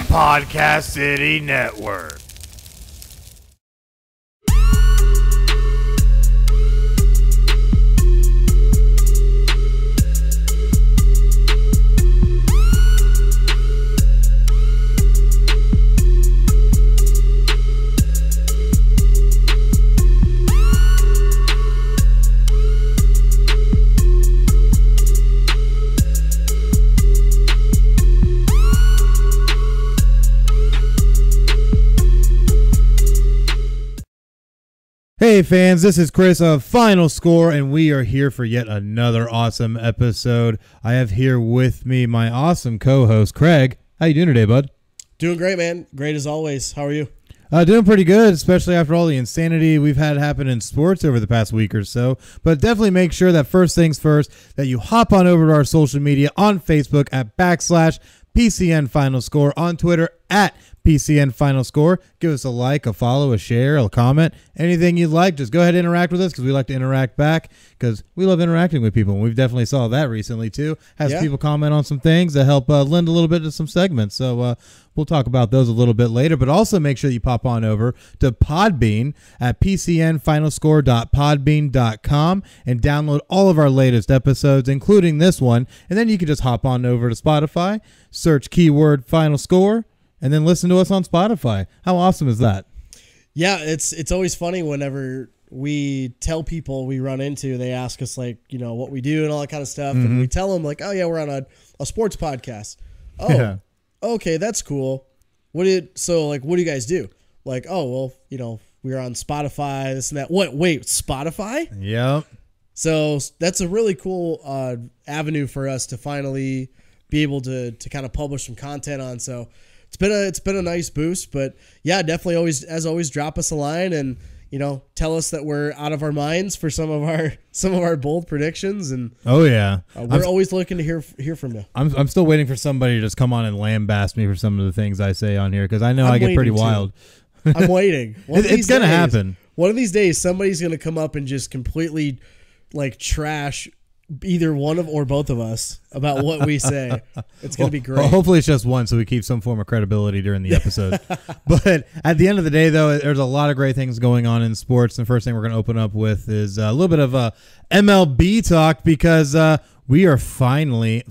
Podcast City Network. Hey fans, this is Chris of Final Score, and we are here for yet another awesome episode. I have here with me my awesome co-host, Craig. How you doing today, bud? Doing great, man. Great as always. How are you? Doing pretty good, especially after all the insanity we've had happen in sports over the past week or so. But definitely make sure that first things first, that you hop on over to our social media on Facebook at /PCN Final Score, on Twitter at PCN Final Score. Give us a like, a follow, a share, a comment, anything you'd like. Just go ahead and interact with us because we like to interact back because we love interacting with people. And we've definitely saw that recently too. Has people comment on some things that help lend a little bit to some segments. So we'll talk about those a little bit later. But also make sure you pop on over to Podbean at pcnfinalscore.podbean.com and download all of our latest episodes, including this one. And then you can just hop on over to Spotify, search keyword Final Score, and then listen to us on Spotify. How awesome is that? Yeah, it's always funny whenever we tell people we run into, they ask us like, you know, what we do and all that kind of stuff. And we tell them like, oh yeah, we're on a sports podcast. Oh, yeah. Okay, that's cool. What do you guys do? Like, oh, well, you know, we're on Spotify, this and that. Wait, Spotify? Yep. So that's a really cool avenue for us to finally be able to kind of publish some content on. So it's been a nice boost, but yeah, definitely always drop us a line and, you know, tell us that we're out of our minds for some of our bold predictions. And oh yeah, we're always looking to hear from you. I'm still waiting for somebody to just come on and lambaste me for some of the things I say on here because I know I get pretty wild. I'm waiting. It's gonna happen. One of these days, somebody's gonna come up and just completely like trash either one of or both of us about what we say. It's going to be great. Well, hopefully it's just one so we keep some form of credibility during the episode. But at the end of the day, though, there's a lot of great things going on in sports. And the first thing we're going to open up with is a little bit of MLB talk because we are finally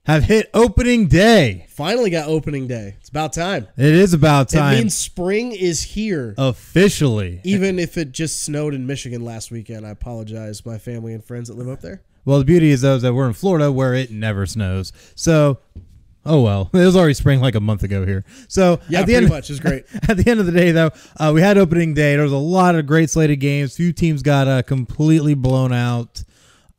have hit opening day. Finally got opening day. It's about time. It is about time. It means spring is here. Officially. Even if it just snowed in Michigan last weekend. I apologize, my family and friends that live up there. Well, the beauty is, though, is that we're in Florida where it never snows. So, oh well. It was already spring like a month ago here. So yeah, pretty much. It's great. At the end of the day, though, we had opening day. There was a lot of great slated games. Few teams got completely blown out.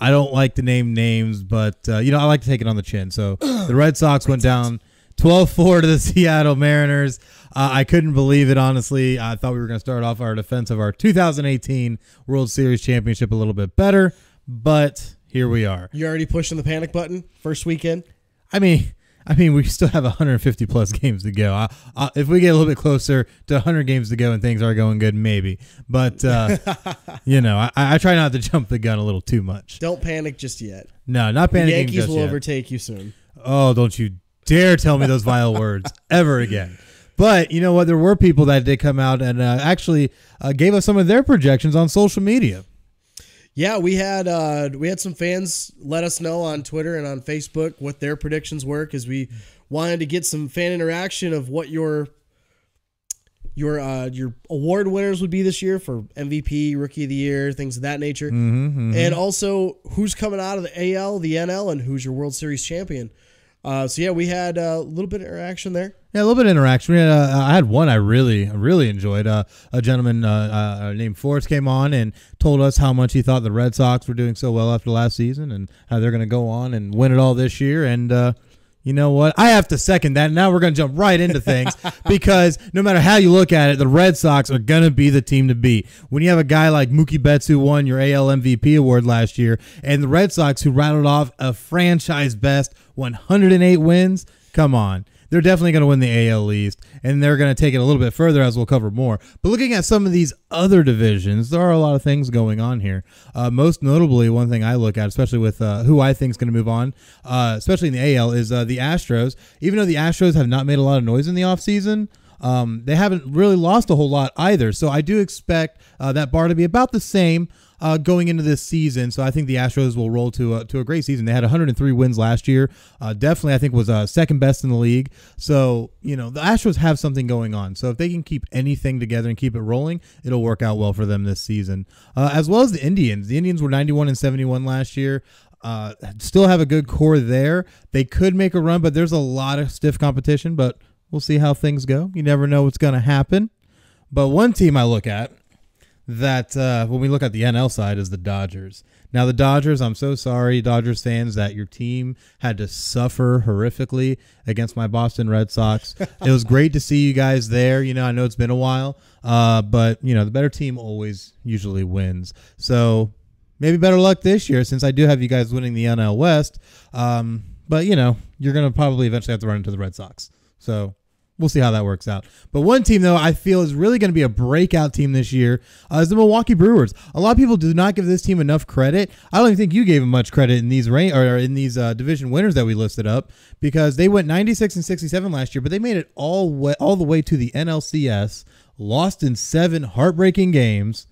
I don't like to name names, but, you know, I like to take it on the chin. So the Red Sox went down 12-4 to the Seattle Mariners. I couldn't believe it, honestly. I thought we were going to start off our defense of our 2018 World Series championship a little bit better, but here we are. You already pushing the panic button first weekend? I mean, we still have 150-plus games to go. If we get a little bit closer to 100 games to go and things are going good, maybe. But, you know, I try not to jump the gun a little too much. Don't panic just yet. No, not panicking just yet. The Yankees will overtake you soon. Oh, don't you dare tell me those vile words ever again. But you know what? There were people that did come out and actually gave us some of their projections on social media. Yeah, we had some fans let us know on Twitter and on Facebook what their predictions were because we wanted to get some fan interaction of what your award winners would be this year for MVP, Rookie of the Year, things of that nature, and also who's coming out of the AL, the NL, and who's your World Series champion. So yeah, we had a little bit of interaction there. Yeah, a little bit of interaction. We had, I had one I really enjoyed. A gentleman named Forrest came on and told us how much he thought the Red Sox were doing so well after last season and how they're going to go on and win it all this year. And you know what? I have to second that. Now we're going to jump right into things because no matter how you look at it, the Red Sox are going to be the team to beat. When you have a guy like Mookie Betts who won your AL MVP award last year and the Red Sox who rattled off a franchise best 108 wins, come on. they're definitely going to win the AL East, and they're going to take it a little bit further, as we'll cover more. But looking at some of these other divisions, there are a lot of things going on here. Most notably, one thing I look at, especially with who I think is going to move on, especially in the AL, is the Astros. Even though the Astros have not made a lot of noise in the offseason, they haven't really lost a whole lot either. So I do expect that bar to be about the same going into this season. So I think the Astros will roll to a great season. They had 103 wins last year. Definitely, I think, was second best in the league. So, the Astros have something going on. So if they can keep anything together and keep it rolling, it'll work out well for them this season. As well as the Indians. The Indians were 91-71 last year. Still have a good core there. They could make a run, but there's a lot of stiff competition, but we'll see how things go. You never know what's going to happen. But one team I look at that when we look at the NL side is the Dodgers. Now, the Dodgers, I'm so sorry, Dodgers fans, that your team had to suffer horrifically against my Boston Red Sox. It was great to see you guys there. I know it's been a while, but, the better team always usually wins. So maybe better luck this year since I do have you guys winning the NL West. But, you're going to probably eventually have to run into the Red Sox. So we'll see how that works out. But one team, though, I feel is really going to be a breakout team this year is the Milwaukee Brewers. A lot of people do not give this team enough credit. I don't even think you gave them much credit in these division winners that we listed up, because they went 96-67 last year, but they made it all the way to the NLCS, lost in 7 heartbreaking games,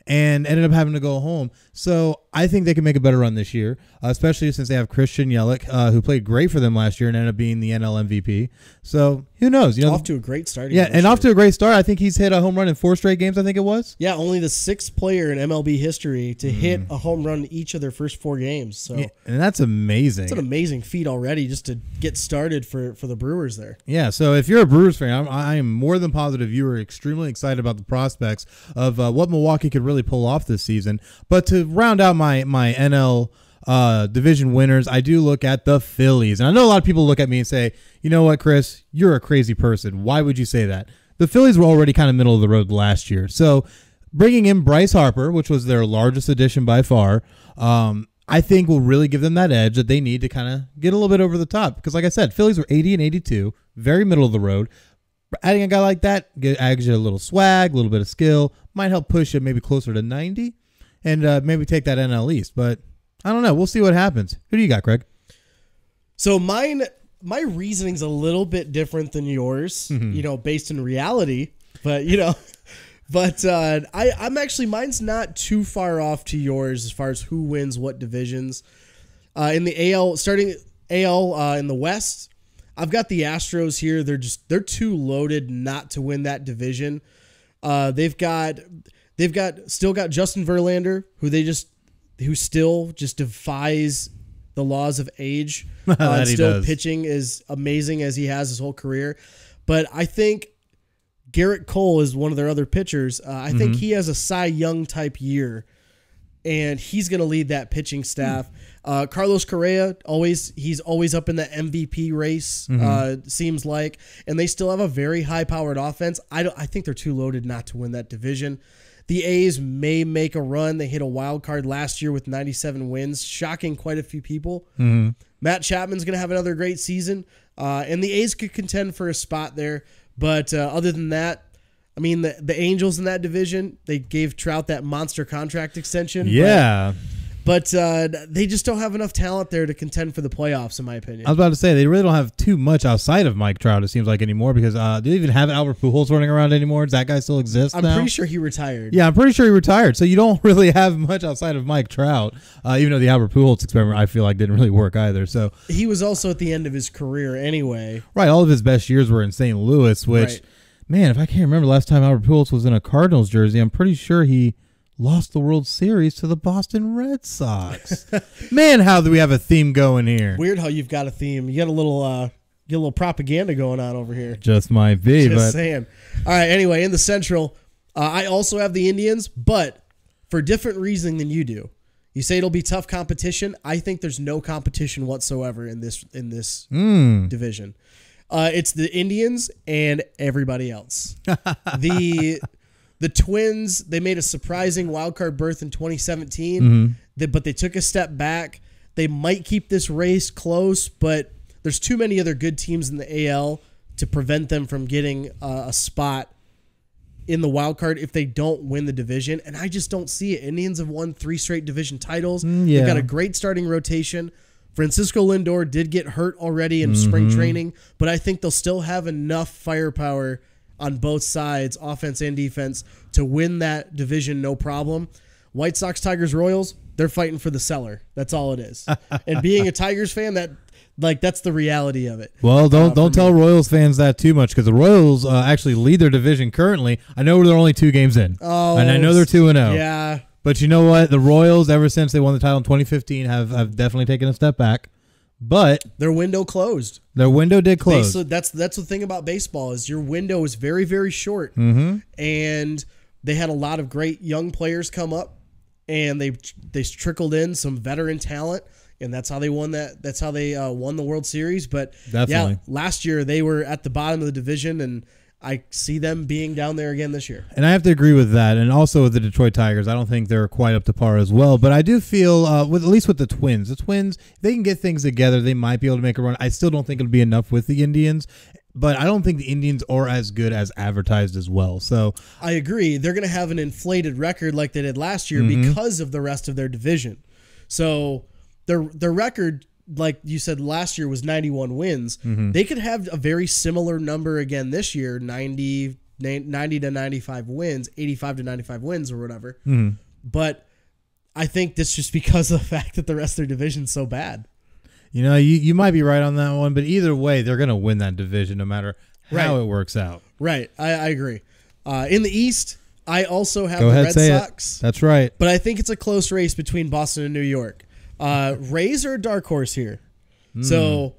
and ended up having to go home. So I think they can make a better run this year, especially since they have Christian Yelich, who played great for them last year and ended up being the NL MVP. So who knows? Off to a great start. Off to a great start. I think he's hit a home run in 4 straight games, I think it was. Yeah, only the 6th player in MLB history to hit a home run in each of their first 4 games. So and that's amazing. It's an amazing feat already just to get started for the Brewers there. Yeah, so if you're a Brewers fan, I am more than positive you are extremely excited about the prospects of what Milwaukee could really pull off this season. But to round out my NL division winners, I do look at the Phillies. And I know a lot of people look at me and say, you know what, Chris, you're a crazy person. Why would you say that? The Phillies were already kind of middle of the road last year. So bringing in Bryce Harper, which was their largest addition by far, I think will really give them that edge that they need to kind of get a little bit over the top. Because like I said, Phillies were 80-82, very middle of the road. Adding a guy like that adds you a little swag, a little bit of skill, might help push you maybe closer to 90 and maybe take that NL East. But I don't know. We'll see what happens. Who do you got, Craig? So my reasoning's a little bit different than yours, based in reality. But, I'm actually, mine's not too far off to yours as far as who wins what divisions. In the AL, starting AL in the West, I've got the Astros here. They're too loaded not to win that division. They've still got Justin Verlander, who still just defies the laws of age. And still pitching as amazing as he has his whole career. But I think Garrett Cole is one of their other pitchers. I think he has a Cy Young type year, and he's going to lead that pitching staff. Carlos Correa, he's always up in the MVP race, seems like, and they still have a very high-powered offense. I think they're too loaded not to win that division. The A's may make a run. They hit a wild card last year with 97 wins, shocking quite a few people. Matt Chapman's going to have another great season, and the A's could contend for a spot there. But other than that, I mean, the Angels in that division, they gave Trout that monster contract extension. Yeah. But they just don't have enough talent there to contend for the playoffs, in my opinion. I was about to say, they really don't have too much outside of Mike Trout, it seems like, anymore, because do they even have Albert Pujols running around anymore? Does that guy still exist now? I'm pretty sure he retired. Yeah, I'm pretty sure he retired. So you don't really have much outside of Mike Trout, even though the Albert Pujols experiment, I feel like, didn't really work either. So he was also at the end of his career anyway. Right, all of his best years were in St. Louis, which... Right. Man, if I can't remember last time Albert Pujols was in a Cardinals jersey, I'm pretty sure he lost the World Series to the Boston Red Sox. Man, how do we have a theme going here? Weird how you've got a theme. You got a little propaganda going on over here. Just might be. Just saying. All right, anyway, in the Central, I also have the Indians, but for different reasoning than you do. You say it'll be tough competition. I think there's no competition whatsoever in this division. It's the Indians and everybody else. The Twins, they made a surprising wildcard berth in 2017, but they took a step back. They might keep this race close, but there's too many other good teams in the AL to prevent them from getting a spot in the wild card if they don't win the division. And I just don't see it. Indians have won 3 straight division titles. They've got a great starting rotation. Francisco Lindor did get hurt already in spring training, but I think they'll still have enough firepower on both sides, offense and defense, to win that division no problem. White Sox, Tigers, Royals, they're fighting for the cellar. That's all it is. And being a Tigers fan, that's the reality of it. Well, don't tell Royals fans that too much, because the Royals actually lead their division currently. I know they're only 2 games in, and I know they're 2-0. Yeah. But you know what? The Royals, ever since they won the title in 2015, have definitely taken a step back. But their window closed. Their window did close. That's the thing about baseball is your window is very, very short. And they had a lot of great young players come up, and they trickled in some veteran talent, and that's how they won that. That's how they won the World Series. But yeah, last year they were at the bottom of the division, and I see them being down there again this year. And I have to agree with that. And also with the Detroit Tigers, I don't think they're quite up to par as well. But I do feel, at least with the Twins, if they can get things together, they might be able to make a run. I still don't think it'll be enough with the Indians. But I don't think the Indians are as good as advertised as well. So I agree. They're going to have an inflated record like they did last year because of the rest of their division. So their record, like you said, last year was 91 wins. They could have a very similar number again this year, 90 to 95 wins, 85 to 95 wins or whatever. But I think that's just because of the fact that the rest of their division's so bad. You know, you might be right on that one, but either way, they're going to win that division no matter how it works out. Right. I agree. In the East, I also have the Red Sox. That's right. But I think it's a close race between Boston and New York. Rays are a dark horse here. So,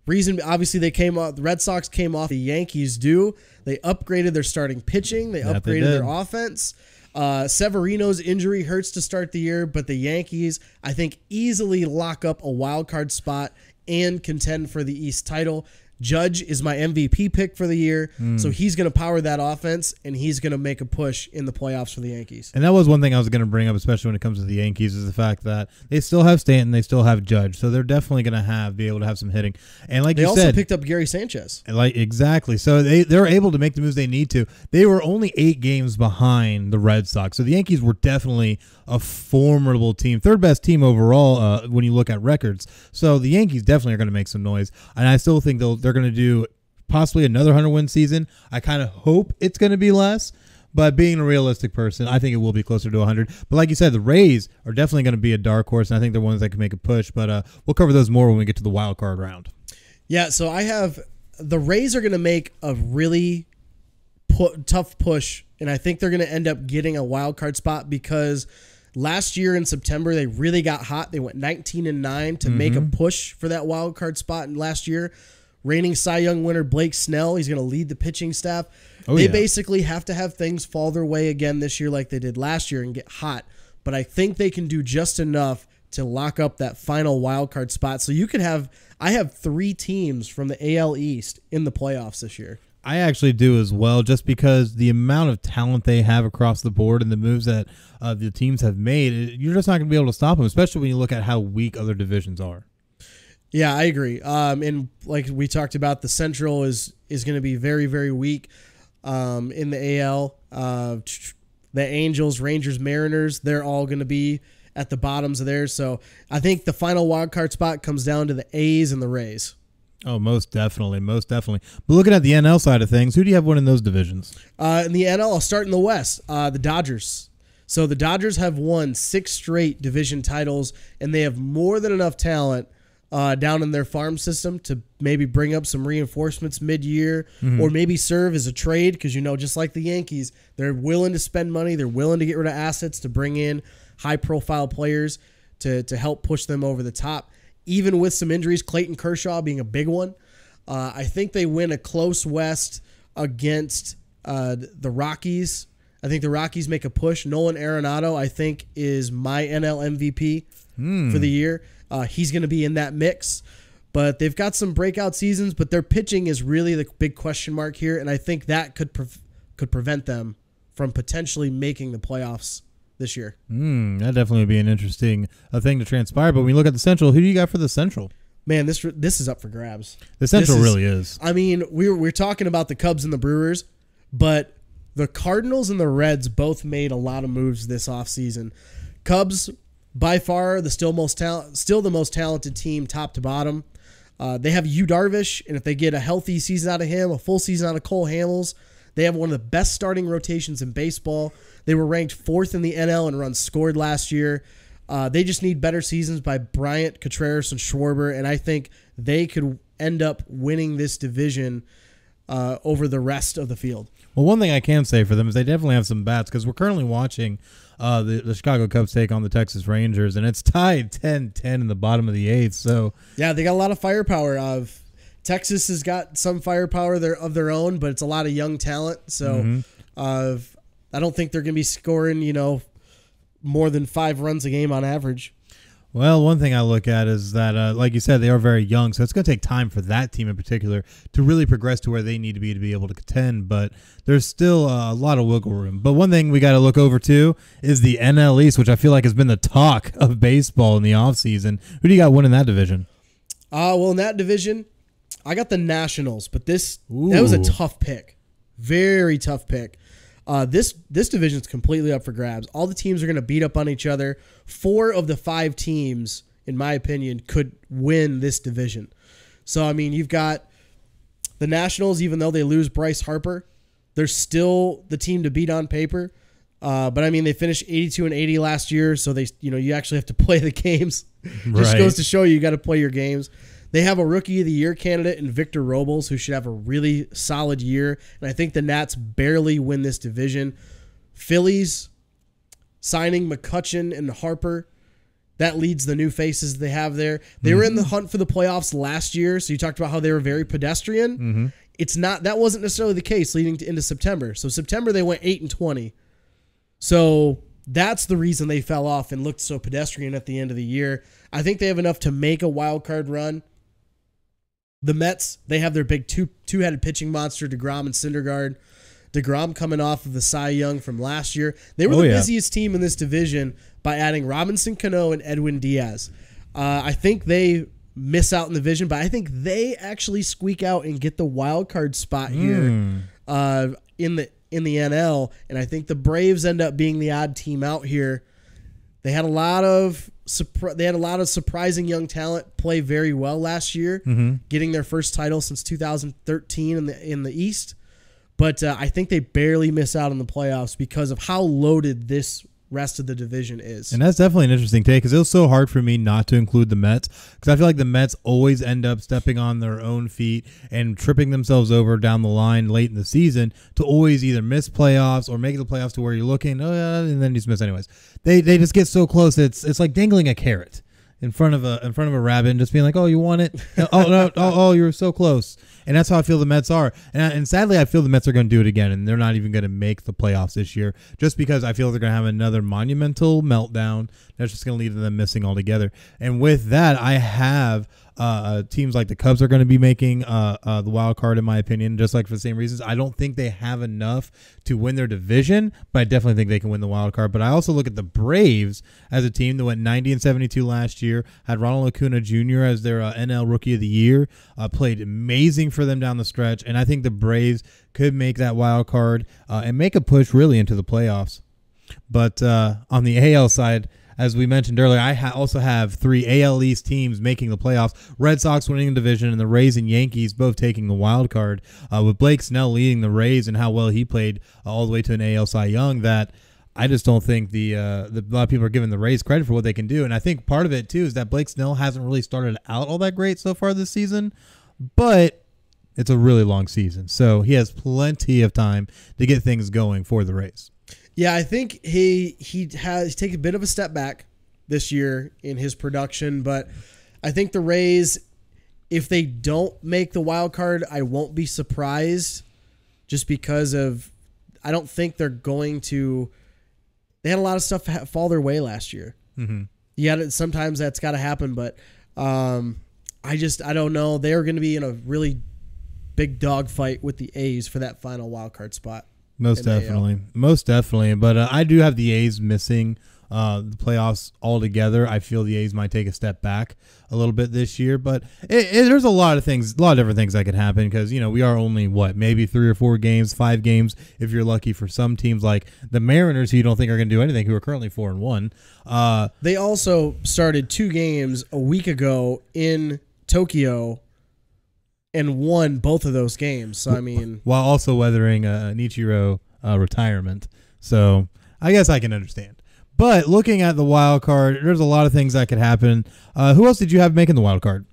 obviously, the Red Sox came off the Yankees do. They upgraded their starting pitching. They upgraded their offense. Severino's injury hurts to start the year, but the Yankees, I think, easily lock up a wild card spot and contend for the East title. Judge is my MVP pick for the year, so he's going to power that offense, and he's going to make a push in the playoffs for the Yankees. And that was one thing I was going to bring up, especially when it comes to the Yankees, is the fact that they still have Stanton, they still have Judge, so they're definitely going to be able to have some hitting. And like they you said, they also picked up Gary Sanchez. Exactly. So they're able to make the moves they need to. They were only 8 games behind the Red Sox, so the Yankees were definitely a formidable team, 3rd best team overall when you look at records. So the Yankees definitely are going to make some noise, and I still think they're going to do possibly another 100-win season. I kind of hope it's going to be less, but being a realistic person, I think it will be closer to 100. But like you said, the Rays are definitely going to be a dark horse, and I think they're ones that can make a push, but we'll cover those more when we get to the wild card round. Yeah, so I have the Rays are going to make a really tough push, and I think they're going to end up getting a wild card spot because last year in September, they really got hot. They went 19-9 to make a push for that wild card spot last year. Reigning Cy Young winner Blake Snell, he's going to lead the pitching staff. They basically have to have things fall their way again this year like they did last year and get hot. But I think they can do just enough to lock up that final wild card spot. So I have 3 teams from the AL East in the playoffs this year. I actually do as well, just because the amount of talent they have across the board and the moves that the teams have made, you're just not going to be able to stop them, especially when you look at how weak other divisions are. Yeah, I agree. And like we talked about, the Central is going to be very, very weak in the AL. The Angels, Rangers, Mariners, they're all going to be at the bottoms of theirs. So I think the final wild card spot comes down to the A's and the Rays. Oh, most definitely. But looking at the NL side of things, who do you have winning those divisions? In the NL, I'll start in the West. The Dodgers. So the Dodgers have won 6 straight division titles, and they have more than enough talent down in their farm system to maybe bring up some reinforcements mid-year or maybe serve as a trade because, just like the Yankees, they're willing to spend money. They're willing to get rid of assets to bring in high-profile players to help push them over the top. Even with some injuries, Clayton Kershaw being a big one. I think they win a close West against the Rockies. I think the Rockies make a push. Nolan Arenado, I think, is my NL MVP for the year. He's going to be in that mix. But they've got some breakout seasons, but their pitching is really the big question mark here, and I think that could prevent them from potentially making the playoffs this year. That definitely would be an interesting thing to transpire. But when you look at the Central, who do you got for the Central? man, this is up for grabs. The Central really is. I mean, we're talking about the Cubs and the Brewers, but the Cardinals and the Reds both made a lot of moves this offseason. Cubs, by far, still the most talented team, top to bottom. They have Yu Darvish, and if they get a healthy season out of him, a full season out of Cole Hamels, they have one of the best starting rotations in baseball. They were ranked 4th in the NL in runs scored last year. They just need better seasons by Bryant, Contreras, and Schwarber, and I think they could end up winning this division over the rest of the field. Well, one thing I can say for them is they definitely have some bats, because we're currently watching the Chicago Cubs take on the Texas Rangers, and it's tied 10-10 in the bottom of the 8th. So yeah, they got a lot of firepower. Texas has got some firepower of their own, but it's a lot of young talent. So I don't think they're going to be scoring, more than 5 runs a game on average. Well, one thing I look at is that, like you said, they are very young, so it's going to take time for that team in particular to really progress to where they need to be able to contend, but there's still a lot of wiggle room. But one thing we got to look over, too, is the NL East, which I feel like has been the talk of baseball in the offseason. Who do you got winning that division? Well, in that division, I got the Nationals, but that was a tough pick. Very tough pick. This division is completely up for grabs. All the teams are going to beat up on each other. 4 of the 5 teams, in my opinion, could win this division. So, I mean, you've got the Nationals, even though they lose Bryce Harper, they're still the team to beat on paper. But, I mean, they finished 82-80 last year, so you actually have to play the games. Just goes to show you got to play your games. They have a Rookie of the Year candidate in Victor Robles, who should have a really solid year. And I think the Nats barely win this division. Phillies signing McCutchen and Harper. That leads the new faces they have there. They were in the hunt for the playoffs last year, so you talked about how they were very pedestrian. That wasn't necessarily the case leading into September. So September they went 8-20. So that's the reason they fell off and looked so pedestrian at the end of the year. I think they have enough to make a wild card run. The Mets, they have their big two-headed pitching monster, DeGrom and Syndergaard. DeGrom coming off of the Cy Young from last year. They were the busiest team in this division by adding Robinson Cano and Edwin Diaz. I think they miss out in the division, but I think they actually squeak out and get the wild card spot here in the NL. And I think the Braves end up being the odd team out here. They had a lot of surprising young talent play very well last year, getting their first title since 2013 in the East. But I think they barely miss out on the playoffs because of how loaded this rest of the division is. And that's definitely an interesting take, because it was so hard for me not to include the Mets, because I feel like the Mets always end up stepping on their own feet and tripping themselves over down the line late in the season to always either miss playoffs or make the playoffs to where you're looking, and then you just miss anyways. They just get so close. It's like dangling a carrot in front of a rabbit and just being like, oh, you want it? Oh, no, oh, you're so close. And that's how I feel the Mets are. And sadly, I feel the Mets are going to do it again, and they're not even going to make the playoffs this year, just because I feel they're going to have another monumental meltdown that's just going to lead to them missing altogether. And with that, I have teams like the Cubs are going to be making the wild card, in my opinion, just like for the same reasons. I don't think they have enough to win their division, but I definitely think they can win the wild card. But I also look at the Braves as a team that went 90-72 last year, had Ronald Acuna Jr. as their NL Rookie of the Year, played amazing for them down the stretch, and I think the Braves could make that wild card and make a push really into the playoffs. But on the AL side, as we mentioned earlier, I also have 3 AL East teams making the playoffs. Red Sox winning the division, and the Rays and Yankees both taking the wild card, with Blake Snell leading the Rays and how well he played all the way to an AL Cy Young. That I just don't think a lot of people are giving the Rays credit for what they can do. And I think part of it, too, is that Blake Snell hasn't really started out all that great so far this season, but it's a really long season, so he has plenty of time to get things going for the Rays. Yeah, I think he's taken a bit of a step back this year in his production, but I think the Rays, if they don't make the wild card, I won't be surprised, just because I don't think they're going to. They had a lot of stuff fall their way last year. Yeah, sometimes that's got to happen, but I don't know. They're going to be in a really big dogfight with the A's for that final wild card spot. Most definitely. But I do have the A's missing the playoffs altogether. I feel the A's might take a step back a little bit this year, but there's a lot of different things that could happen because, we are only, maybe 3 or 4 games, 5 games, if you're lucky for some teams like the Mariners, who you don't think are going to do anything, who are currently 4-1. They also started 2 games a week ago in Tokyo and won both of those games. So, I mean, while also weathering a Nichiro retirement. So I guess I can understand. But looking at the wild card, there's a lot of things that could happen. Who else did you have making the wild card?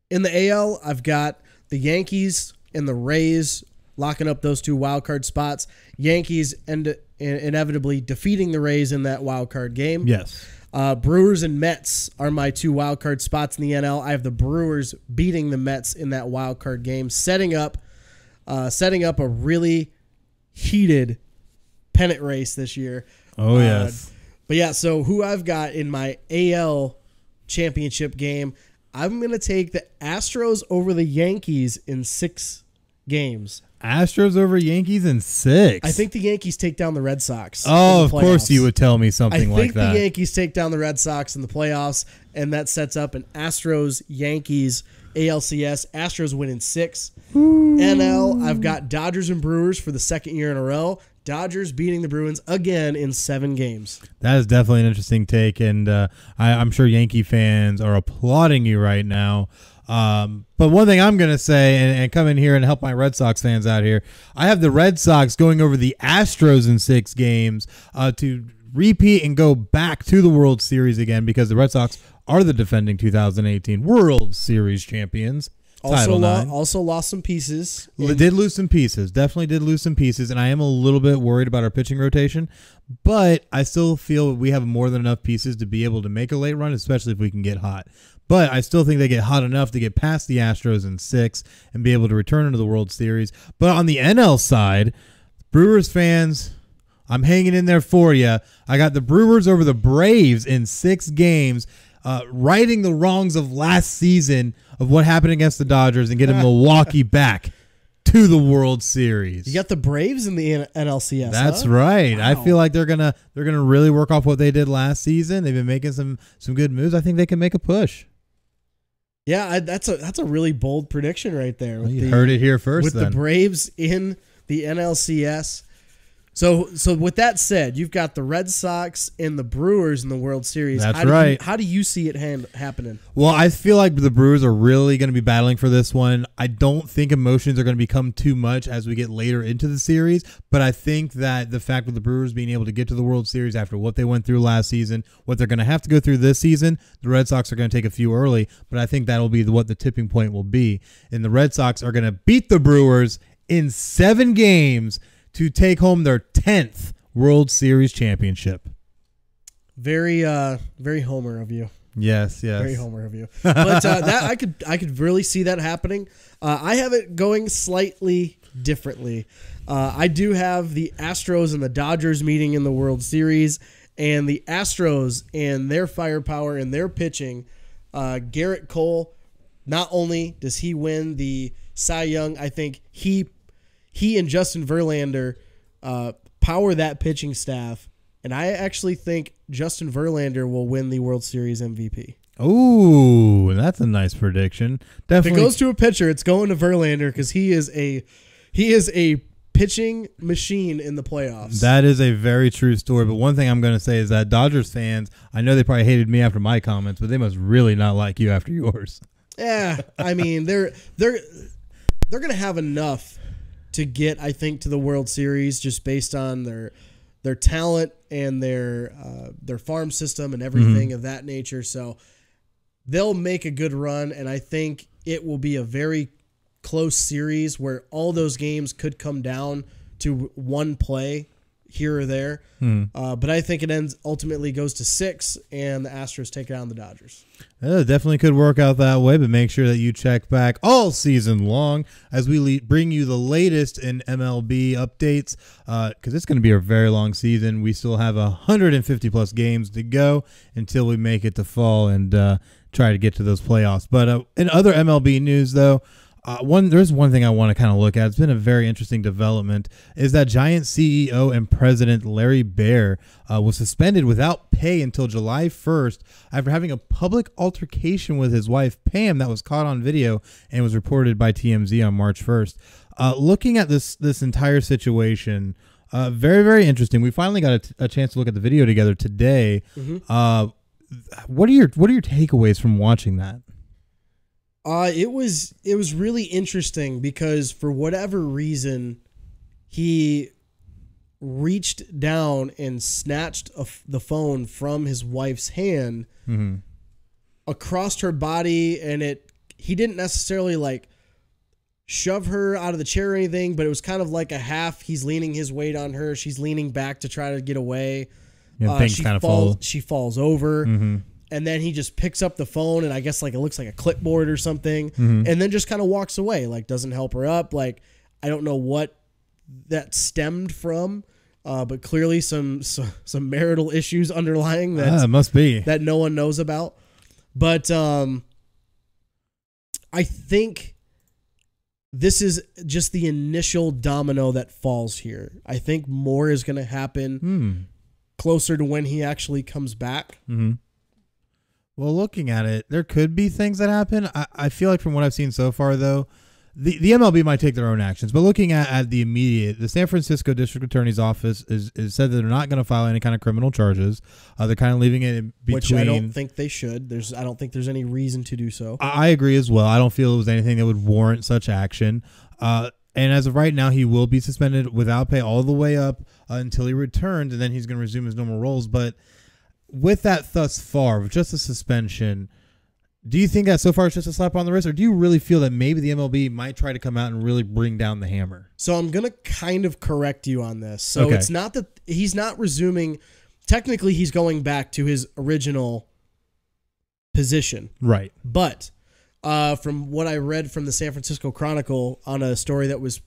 In the AL, I've got the Yankees and the Rays locking up those 2 wild card spots. Yankees inevitably defeating the Rays in that wild card game. Yes. Brewers and Mets are my 2 wild card spots in the NL. I have the Brewers beating the Mets in that wild card game, setting up a really heated pennant race this year. Oh, yes. But yeah, so who I've got in my AL championship game, I'm going to take the Astros over the Yankees in 6 games. Astros over Yankees in 6. I think the Yankees take down the Red Sox. Oh, of course you would tell me something like that. I think the Yankees take down the Red Sox in the playoffs, and that sets up an Astros-Yankees ALCS. Astros win in 6. Ooh. NL, I've got Dodgers and Brewers for the 2nd year in a row. Dodgers beating the Bruins again in 7 games. That is definitely an interesting take, and I'm sure Yankee fans are applauding you right now. But one thing I'm going to say, and come in here and help my Red Sox fans out here, I have the Red Sox going over the Astros in 6 games to repeat and go back to the World Series again, because the Red Sox are the defending 2018 World Series champions. Also lost some pieces. Did lose some pieces. Definitely did lose some pieces, and I am a little bit worried about our pitching rotation, but I still feel we have more than enough pieces to be able to make a late run, especially if we can get hot. But I still think they get hot enough to get past the Astros in 6 and be able to return into the World Series. But on the NL side, Brewers fans, I'm hanging in there for you. I got the Brewers over the Braves in 6 games, righting the wrongs of last season of what happened against the Dodgers and getting Milwaukee back to the World Series. You got the Braves in the NLCS. That's right. Wow. I feel like they're gonna really work off what they did last season. They've been making some good moves. I think they can make a push. Yeah, that's a really bold prediction right there. Well, you heard it here first. With the Braves in the NLCS. So with that said, you've got the Red Sox and the Brewers in the World Series. That's right. How do you see it happening? Well, I feel like the Brewers are really going to be battling for this one. I don't think emotions are going to become too much as we get later into the series, but I think that the fact with the Brewers being able to get to the World Series after what they went through last season, what they're going to have to go through this season, the Red Sox are going to take a few early, but I think that'll be what the tipping point will be. And the Red Sox are going to beat the Brewers in 7 games to take home their 10th World Series championship. Very Homer of you. Yes. Very Homer of you. But that I could really see that happening. I have it going slightly differently. I do have the Astros and the Dodgers meeting in the World Series, and the Astros and their firepower and their pitching. Garrett Cole, not only does he win the Cy Young, I think he and Justin Verlander power that pitching staff, and I actually think Justin Verlander will win the World Series MVP. Ooh, that's a nice prediction. Definitely. If it goes to a pitcher, it's going to Verlander because he is a pitching machine in the playoffs. That is a very true story. But one thing I'm going to say is that Dodgers fans, I know they probably hated me after my comments, but they must really not like you after yours. Yeah, I mean they're going to have enough to get, I think, to the World Series just based on their talent and their farm system and everything of that nature. So they'll make a good run, and I think it will be a very close series where all those games could come down to one play here or there. But I think it ultimately goes to 6, and the Astros take down the Dodgers. It definitely could work out that way, but make sure that you check back all season long as we bring you the latest in MLB updates, because it's going to be a very long season. We still have 150-plus games to go until we make it to fall and try to get to those playoffs. But in other MLB news, though, There's one thing I want to kind of look at. It's been a very interesting development. Is that Giants CEO and president Larry Baer was suspended without pay until July 1st after having a public altercation with his wife Pam that was caught on video and was reported by TMZ on March 1st. Looking at this entire situation, very, very interesting. We finally got a chance to look at the video together today. What are your takeaways from watching that? It was really interesting because for whatever reason, he reached down and snatched the phone from his wife's hand across her body, and he didn't necessarily like shove her out of the chair or anything, but it was kind of like a half. He's leaning his weight on her. She's leaning back to try to get away. Yeah, she falls over. And then he just picks up the phone, and I guess like it looks like a clipboard or something, and then just kind of walks away, like doesn't help her up. Like I don't know what that stemmed from, but clearly some marital issues underlying that it must be that no one knows about. But I think this is just the initial domino that falls here. I think more is going to happen closer to when he actually comes back. Well, looking at it, there could be things that happen. I feel like from what I've seen so far, though, the MLB might take their own actions. But looking at the immediate, the San Francisco District Attorney's Office is said that they're not going to file any kind of criminal charges. They're kind of leaving it in between. Which I don't think they should. I don't think there's any reason to do so. I agree as well. I don't feel it was anything that would warrant such action. And as of right now, he will be suspended without pay all the way up until he returns, and then he's going to resume his normal roles. But with that thus far, with just a suspension, do you think that so far it's just a slap on the wrist, or do you really feel that maybe the MLB might try to come out and really bring down the hammer? So I'm going to kind of correct you on this. So It's not that he's not resuming. Technically, he's going back to his original position. Right. But from what I read from the San Francisco Chronicle on a story that was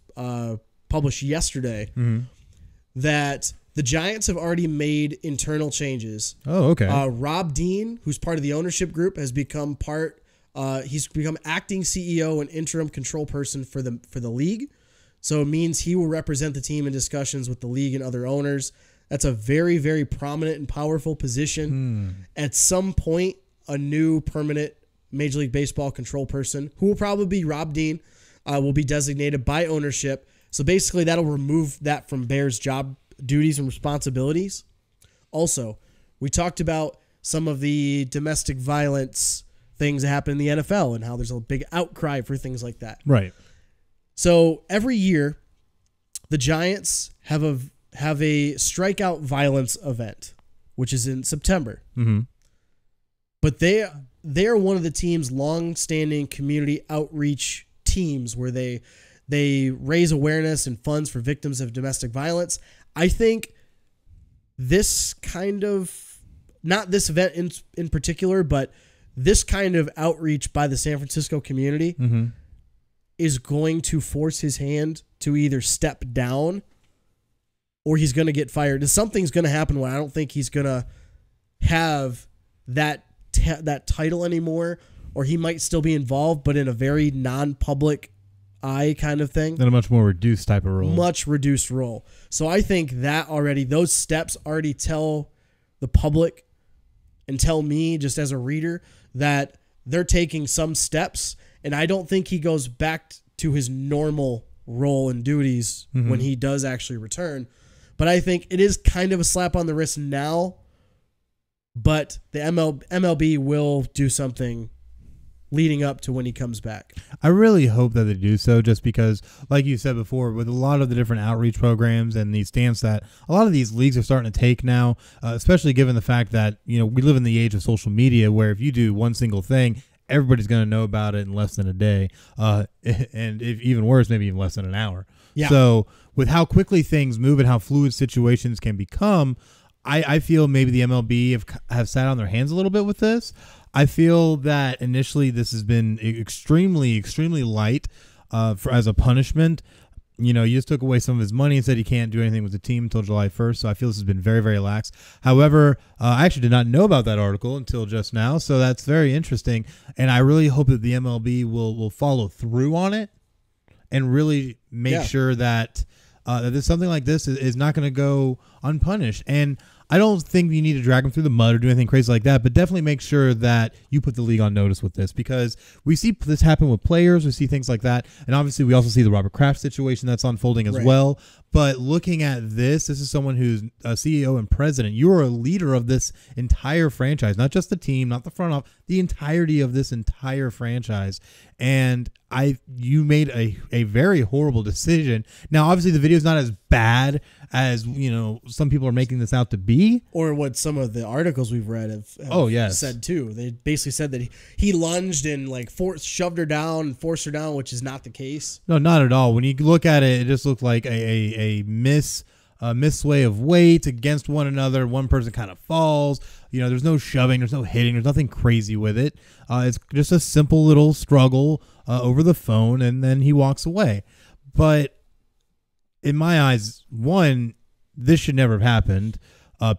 published yesterday, that the Giants have already made internal changes. Oh, okay. Rob Dean, who's part of the ownership group, has become he's become acting CEO and interim control person for the league. So it means he will represent the team in discussions with the league and other owners. That's a very, very prominent and powerful position. At some point, a new permanent Major League Baseball control person, who will probably be Rob Dean, will be designated by ownership. So basically, that'll remove that from Bear's job duties and responsibilities. Also, we talked about some of the domestic violence things that happen in the NFL and how there's a big outcry for things like that. Right. So every year, the Giants have a strikeout violence event, which is in September. But they are one of the team's long-standing community outreach teams where they raise awareness and funds for victims of domestic violence. I think this kind of, not this event in particular, but this kind of outreach by the San Francisco community is going to force his hand to either step down or he's going to get fired. And something's going to happen where I don't think he's going to have that title anymore, or he might still be involved, but in a very non-public eye kind of thing. In a much more reduced type of role. Much reduced role. So I think that those steps already tell the public and tell me just as a reader that they're taking some steps, and I don't think he goes back to his normal role and duties when he does actually return. But I think it is kind of a slap on the wrist now, but the MLB will do something leading up to when he comes back. I really hope that they do so, just because, like you said before, with a lot of the different outreach programs and the stance that a lot of these leagues are starting to take now, especially given the fact that, we live in the age of social media where if you do one single thing, everybody's going to know about it in less than a day. And if even worse, maybe even less than an hour. Yeah. So with how quickly things move and how fluid situations can become, I feel maybe the MLB have sat on their hands a little bit with this. I feel that initially this has been extremely, extremely light as a punishment. you just took away some of his money and said he can't do anything with the team until July 1st. So I feel this has been very, very lax. However, I actually did not know about that article until just now. So that's very interesting. And I really hope that the MLB will follow through on it and really make sure that something like this is not going to go unpunished. And I don't think you need to drag them through the mud or do anything crazy like that, but definitely make sure that you put the league on notice with this, because we see this happen with players. We see things like that. And obviously we also see the Robert Kraft situation that's unfolding as well. But looking at this is someone who's a CEO and president. You are a leader of this entire franchise, not just the team, not the front office, the entirety of this entire franchise. And you made a very horrible decision. Now, obviously, the video is not as bad as some people are making this out to be, or what some of the articles we've read have said too. They basically said that he lunged and shoved her down and forced her down, which is not the case. No, not at all. When you look at it, it just looked like a missway of weight against one another. One person kind of falls. There's no shoving, there's no hitting, there's nothing crazy with it. It's just a simple little struggle over the phone, and then he walks away. But in my eyes, one, this should never have happened,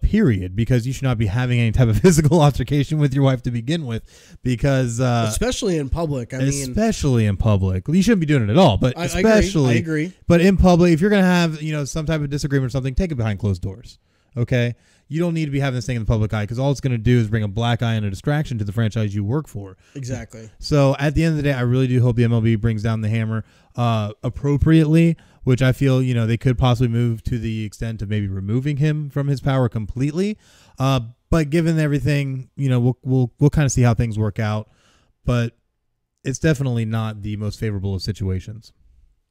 period, because you should not be having any type of physical altercation with your wife to begin with, because especially in public. Especially in public, you shouldn't be doing it at all. But I agree. But in public, if you're going to have some type of disagreement or something, take it behind closed doors. Okay. You don't need to be having this thing in the public eye, because all it's going to do is bring a black eye and a distraction to the franchise you work for. Exactly. So at the end of the day, I really do hope the MLB brings down the hammer appropriately, which I feel, they could possibly move to the extent of maybe removing him from his power completely. But given everything, we'll kind of see how things work out. But it's definitely not the most favorable of situations.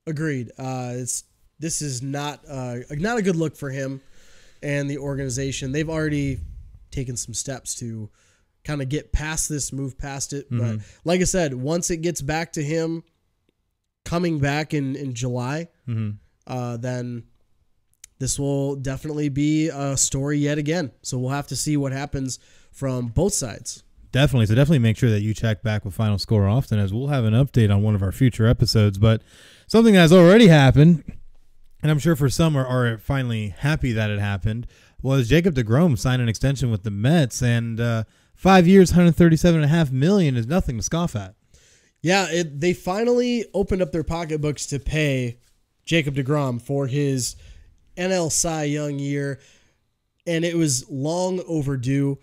Agreed. This is not a good look for him and the organization. They've already taken some steps to kind of get past this, move past it. But like I said, once it gets back to him coming back in July, then this will definitely be a story yet again. So we'll have to see what happens from both sides. Definitely. So definitely make sure that you check back with Final Score often, as we'll have an update on one of our future episodes. But something that has already happened, and I'm sure for some are finally happy that it happened, was Jacob deGrom signed an extension with the Mets, and 5 years, $137.5 million is nothing to scoff at. Yeah, they finally opened up their pocketbooks to pay Jacob deGrom for his NL Cy Young year, and it was long overdue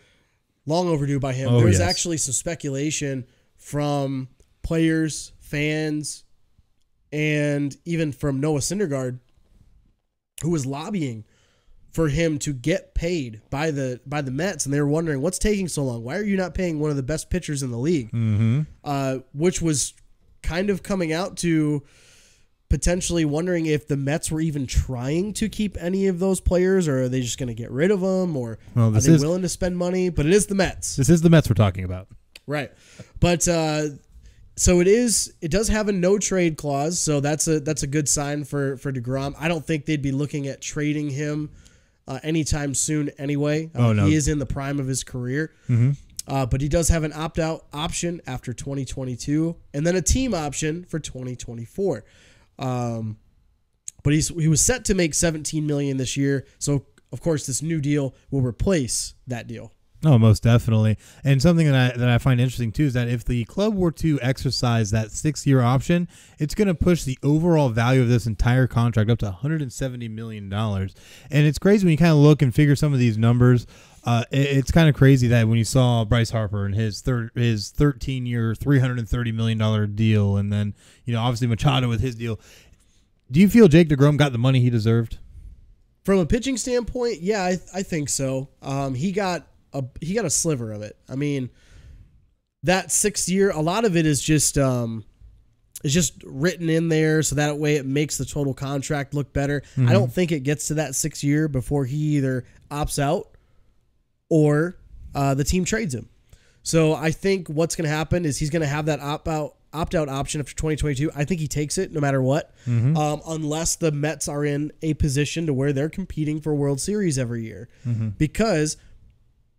by him. There was actually some speculation from players, fans, and even from Noah Syndergaard, who was lobbying for him to get paid by the Mets, and they were wondering, what's taking so long? Why are you not paying one of the best pitchers in the league? Which was kind of coming out to potentially wondering if the Mets were even trying to keep any of those players, or are they just going to get rid of them, or are they willing to spend money? But it is the Mets. This is the Mets we're talking about. Right. But so it does have a no trade clause, so that's a good sign for deGrom. I don't think they'd be looking at trading him anytime soon anyway. No. He is in the prime of his career. But he does have an opt-out option after 2022, and then a team option for 2024. But he was set to make $17 million this year, so of course this new deal will replace that deal. Oh, most definitely. And something that I find interesting too is that if the club were to exercise that 6-year option, it's going to push the overall value of this entire contract up to $170 million. And it's crazy when you kind of look and figure some of these numbers. It's kind of crazy that when you saw Bryce Harper and his 13-year, $330 million deal, and then obviously Machado with his deal, do you feel Jake deGrom got the money he deserved? From a pitching standpoint, yeah, I think so. He got a sliver of it. I mean, that 6 year, a lot of it is just written in there so that way it makes the total contract look better. I don't think it gets to that 6 year before he either opts out or the team trades him. So I think what's going to happen is he's going to have that opt-out option after 2022. I think he takes it no matter what, unless the Mets are in a position to where they're competing for World Series every year. Because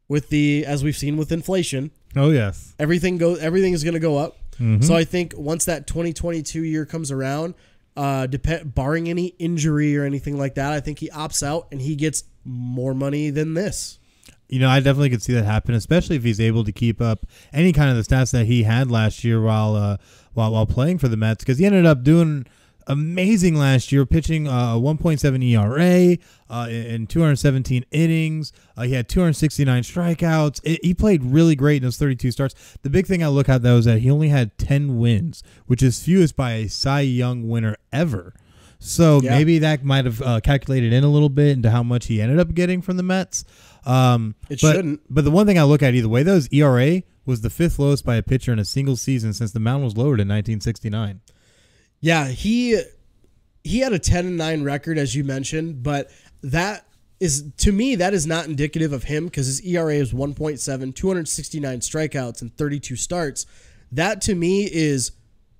with as we've seen with inflation, everything is going to go up. So I think once that 2022 year comes around, barring any injury or anything like that, I think he opts out and he gets more money than this. I definitely could see that happen, especially if he's able to keep up any kind of the stats that he had last year while playing for the Mets, because he ended up doing amazing last year, pitching 1.7 ERA in 217 innings. He had 269 strikeouts. He played really great in those 32 starts. The big thing I look at, though, is that he only had 10 wins, which is fewest by a Cy Young winner ever. So maybe that might have calculated in a little bit into how much he ended up getting from the Mets. Shouldn't. But the one thing I look at either way, though, is ERA was the 5th lowest by a pitcher in a single season since the mound was lowered in 1969. Yeah, he had a 10-9 record, as you mentioned, but that is, to me, that is not indicative of him because his ERA is 1.7, 269 strikeouts and 32 starts. That, to me, is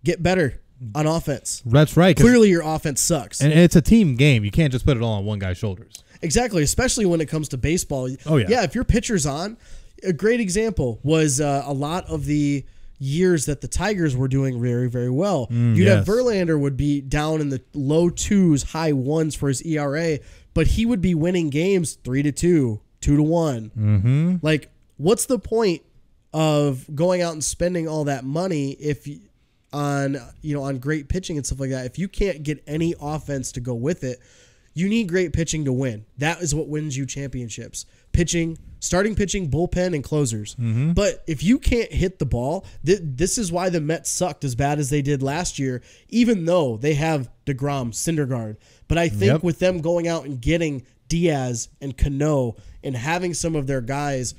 get better on offense. That's right. Clearly, your offense sucks. And it's a team game. You can't just put it all on one guy's shoulders. Exactly, especially when it comes to baseball. Oh, yeah. Yeah, if your pitcher's on, a great example was a lot of the years that the Tigers were doing very, very well. You'd have Verlander would be down in the low 2s, high 1s for his ERA, but he would be winning games 3-2, 2-1. Mm-hmm. Like, what's the point of going out and spending all that money if on great pitching and stuff like that if you can't get any offense to go with it? You need great pitching to win. That is what wins you championships. Pitching, starting pitching, bullpen, and closers. Mm-hmm. But if you can't hit the ball, this is why the Mets sucked as bad as they did last year, even though they have DeGrom, Syndergaard. But I think with them going out and getting Diaz and Cano and having some of their guys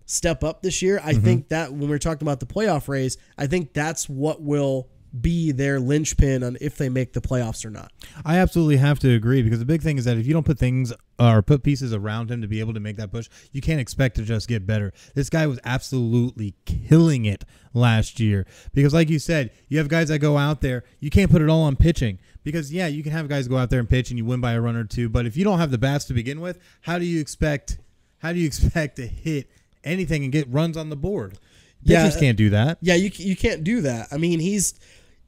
step up this year, I think that when we're talking about the playoff race, I think that's what will be their linchpin on if they make the playoffs or not. I absolutely have to agree, because the big thing is that if you don't put things or put pieces around him to be able to make that push, you can't expect to just get better. This guy was absolutely killing it last year because, like you said, you have guys that go out there. You can't put it all on pitching because, you can have guys go out there and pitch and you win by a run or two. But if you don't have the bats to begin with, how do you expect to hit anything and get runs on the board? Pitchers can't do that. Yeah, you can't do that. I mean,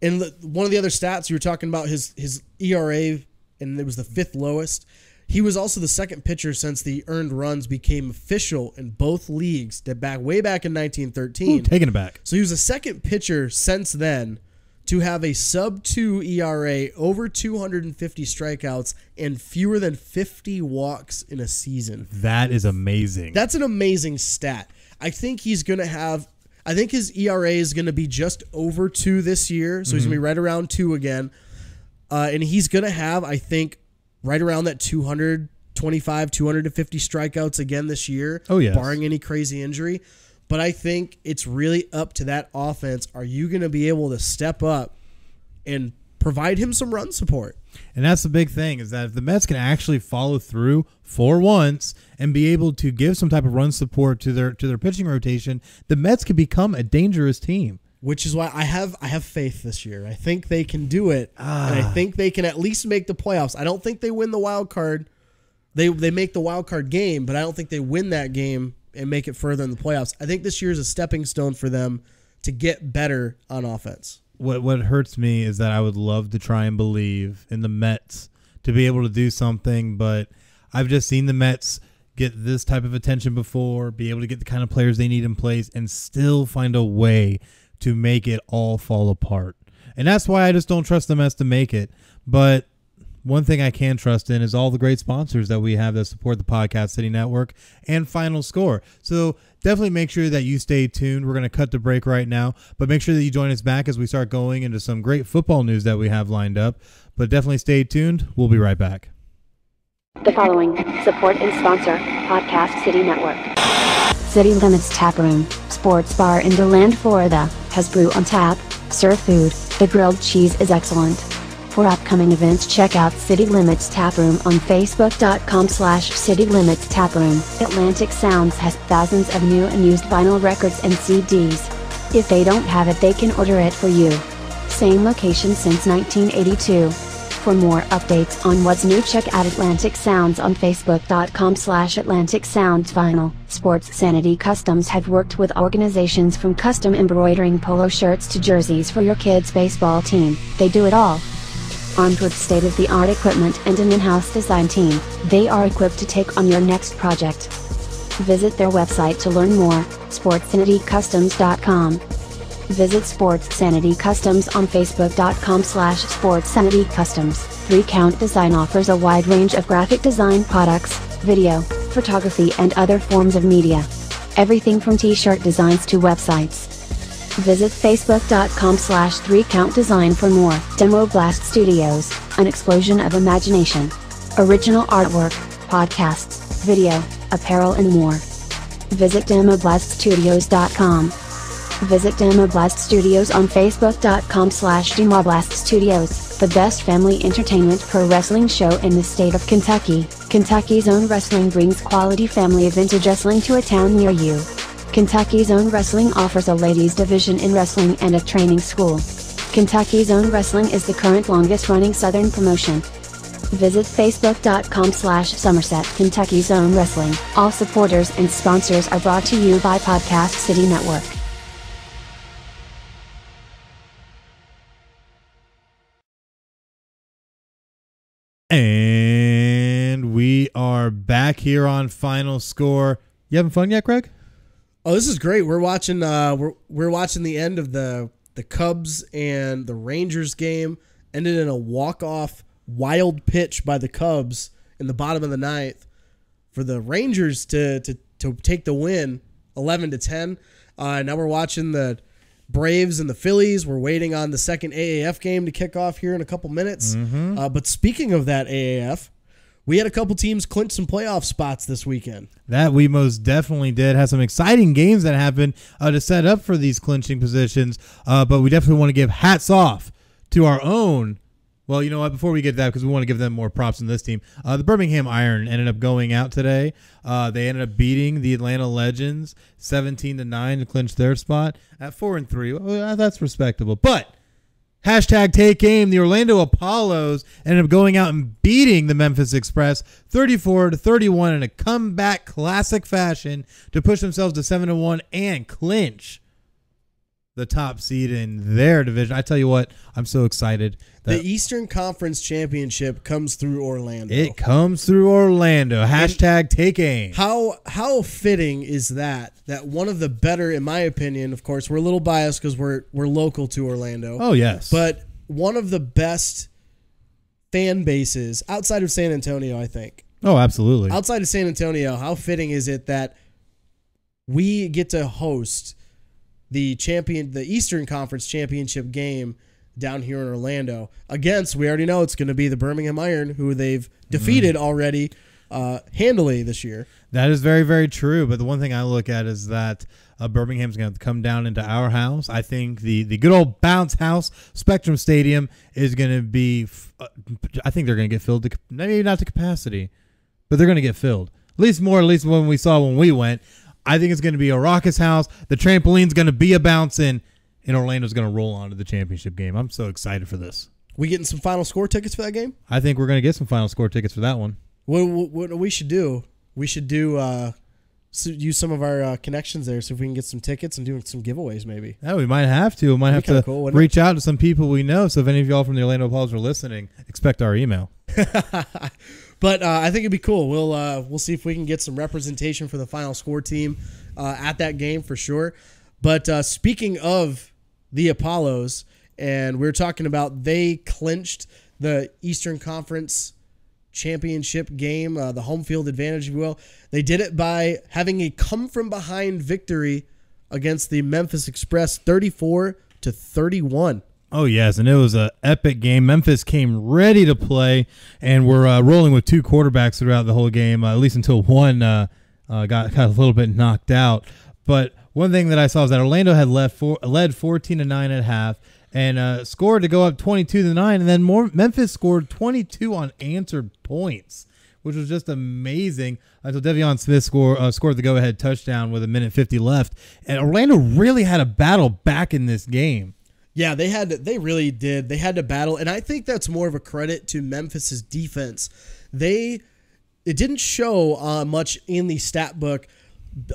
and one of the other stats you were talking about, his ERA, and it was the 5th lowest. He was also the second pitcher since the earned runs became official in both leagues way back in 1913. Ooh, taking it back. So he was the second pitcher since then to have a sub-2 ERA, over 250 strikeouts, and fewer than 50 walks in a season. That is amazing. That's an amazing stat. I think his ERA is going to be just over 2 this year, so he's going to be right around 2 again. And he's going to have, I think, right around that 225, 250 strikeouts again this year, barring any crazy injury. But I think it's really up to that offense. Are you going to be able to step up and provide him some run support? And that's the big thing, is that if the Mets can actually follow through for once and be able to give some type of run support to their pitching rotation, the Mets could become a dangerous team. Which is why I have faith this year. I think they can do it, and I think they can at least make the playoffs. I don't think they win the wild card. They make the wild card game, but I don't think they win that game and make it further in the playoffs. I think this year is a stepping stone for them to get better on offense. What hurts me is that I would love to try and believe in the Mets to be able to do something, but I've just seen the Mets get this type of attention before, be able to get the kind of players they need in place, and still find a way to make it all fall apart. And that's why I just don't trust the Mets to make it. But one thing I can trust in is all the great sponsors that we have that support the Podcast City Network and FinalScore. So definitely make sure that you stay tuned. We're going to cut the break right now, but make sure that you join us back as we start going into some great football news that we have lined up. But definitely stay tuned. We'll be right back. The following support and sponsor Podcast City Network. City Limits Tap Room, sports bar in DeLand, Florida, has brew on tap, serve food, the grilled cheese is excellent. For upcoming events, check out City Limits Tap Room on Facebook.com/City Limits Tap Room. Atlantic Sounds has thousands of new and used vinyl records and CDs. If they don't have it, they can order it for you. Same location since 1982. For more updates on what's new, check out Atlantic Sounds on Facebook.com/Atlantic Sounds Vinyl. Sports Sanity Customs have worked with organizations from custom embroidering polo shirts to jerseys for your kids' baseball team. They do it all. Armed with state-of-the-art equipment and an in-house design team, they are equipped to take on your next project. Visit their website to learn more, sportsanitycustoms.com. Visit Sports Sanity Customs on facebook.com/sportsanitycustoms. 3Count Design offers a wide range of graphic design products, video, photography and other forms of media. Everything from t-shirt designs to websites. Visit facebook.com/3countdesign for more. Demoblast Studios, an explosion of imagination. Original artwork, podcasts, video, apparel and more. Visit demoblaststudios.com. Visit Demoblast Studios on facebook.com/demoblaststudios, the best family entertainment pro wrestling show in the state of Kentucky. Kentucky's Own Wrestling brings quality family vintage wrestling to a town near you. Kentucky's Own Wrestling offers a ladies division in wrestling and a training school. Kentucky's Own Wrestling is the current longest running Southern promotion. Visit facebook.com/Somerset Kentucky's Own Wrestling. All supporters and sponsors are brought to you by Podcast City Network. And we are back here on Final Score. You having fun yet, Greg? Oh, this is great. We're watching we're watching the end of the Cubs and the Rangers game. Ended in a walk-off wild pitch by the Cubs in the bottom of the ninth for the Rangers to take the win, 11-10. Now we're watching the Braves and the Phillies. We're waiting on the second AAF game to kick off here in a couple minutes. But speaking of that AAF, we had a couple teams clinch some playoff spots this weekend. That we most definitely did. Had some exciting games that happened to set up for these clinching positions. But we definitely want to give hats off to our own. Well, you know what? Before we get to that, because we want to give them more props than this team, the Birmingham Iron ended up going out today. They ended up beating the Atlanta Legends 17-9 to clinch their spot at 4-3. Well, that's respectable. But hashtag take aim. The Orlando Apollos ended up going out and beating the Memphis Express 34-31 in a comeback classic fashion to push themselves to 7-1 and clinch the top seed in their division. I tell you what, I'm so excited. The Eastern Conference Championship comes through Orlando. It comes through Orlando. Hashtag take aim. How fitting is that one of the better, in my opinion, of course, we're a little biased because we're local to Orlando. Oh, yes. But one of the best fan bases outside of San Antonio, I think. Oh, absolutely. Outside of San Antonio, how fitting is it that we get to host the Eastern Conference Championship game down here in Orlando against, we already know it's going to be the Birmingham Iron, who they've defeated already handily this year. That is very, very true. But the one thing I look at is that Birmingham's going to come down into our house. I think the good old bounce house, Spectrum Stadium, is going to be, I think they're going to get filled, maybe not to capacity, but they're going to get filled. At least when we saw when we went. I think it's going to be a raucous house. The trampoline's going to be a bouncing, and Orlando's going to roll on to the championship game. I'm so excited for this. We getting some Final Score tickets for that game? I think we're going to get some Final Score tickets for that one. What we should do? We should use some of our connections there, so if we can get some tickets and do some giveaways, maybe. Yeah, we might have to. We might have to reach out to some people we know. So if any of y'all from the Orlando Apollos are listening, expect our email. But I think it'd be cool. We'll see if we can get some representation for the Final Score team at that game for sure. But speaking of the Apollos, and we're talking about they clinched the Eastern Conference Championship game, the home field advantage, if you will. They did it by having a come-from-behind victory against the Memphis Express, 34-31. Oh, yes, and it was an epic game. Memphis came ready to play, and we're rolling with two quarterbacks throughout the whole game, at least until one got a little bit knocked out. But one thing that I saw is that Orlando had led 14-9 at half and scored to go up 22-9, and then Memphis scored 22 unanswered points, which was just amazing until Devion Smith scored the go-ahead touchdown with 1:50 left. And Orlando really had a battle back in this game. Yeah, they really did. They had to battle, and I think that's more of a credit to Memphis's defense. It didn't show much in the stat book,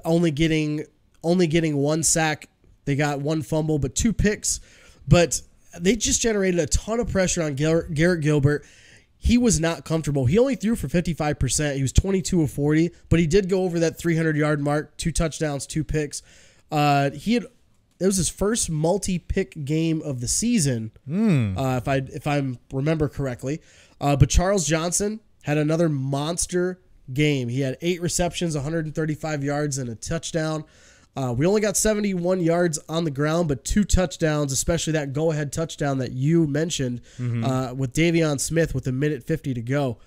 only getting one sack. They got one fumble, but 2 picks. But they just generated a ton of pressure on Garrett Gilbert. He was not comfortable. He only threw for 55%. He was 22 of 40, but he did go over that 300-yard mark, 2 touchdowns, 2 picks. It was his first multi-pick game of the season, if I remember correctly. But Charles Johnson had another monster game. He had 8 receptions, 135 yards, and a touchdown. We only got 71 yards on the ground, but 2 touchdowns, especially that go-ahead touchdown that you mentioned with Davion Smith with 1:50 to go.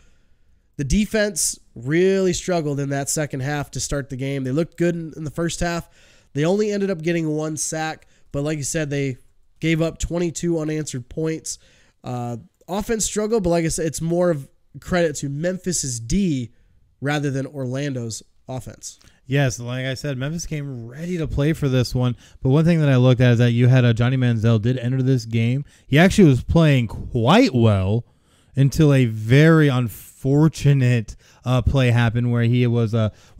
The defense really struggled in that second half to start the game. They looked good in the first half. They only ended up getting 1 sack, but like you said, they gave up 22 unanswered points. Offense struggled, but like I said, it's more of credit to Memphis's D rather than Orlando's offense. Yes, like I said, Memphis came ready to play for this one. But one thing that I looked at is that you had Johnny Manziel did enter this game. He actually was playing quite well until a very unfortunate play happened where he was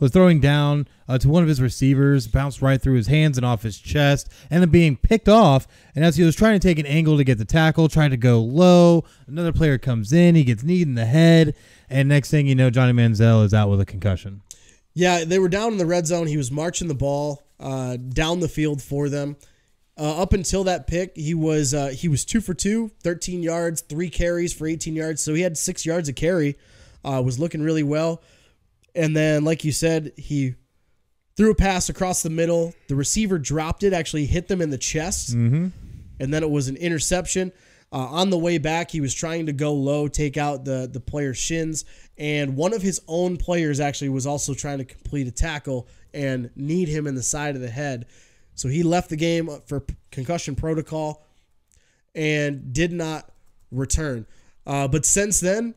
throwing down to one of his receivers, bounced right through his hands and off his chest, and then being picked off. And as he was trying to take an angle to get the tackle, trying to go low, another player comes in, he gets kneed in the head, and next thing you know, Johnny Manziel is out with a concussion. Yeah, they were down in the red zone. He was marching the ball down the field for them. Up until that pick, he was 2 for 2, 13 yards, 3 carries for 18 yards. So he had 6 yards a carry. Was looking really well. And then, like you said, he threw a pass across the middle. The receiver dropped it, actually hit them in the chest. And then it was an interception. On the way back, he was trying to go low, take out the player's shins. And one of his own players actually was also trying to complete a tackle and kneed him in the side of the head. So he left the game for concussion protocol and did not return. But since then,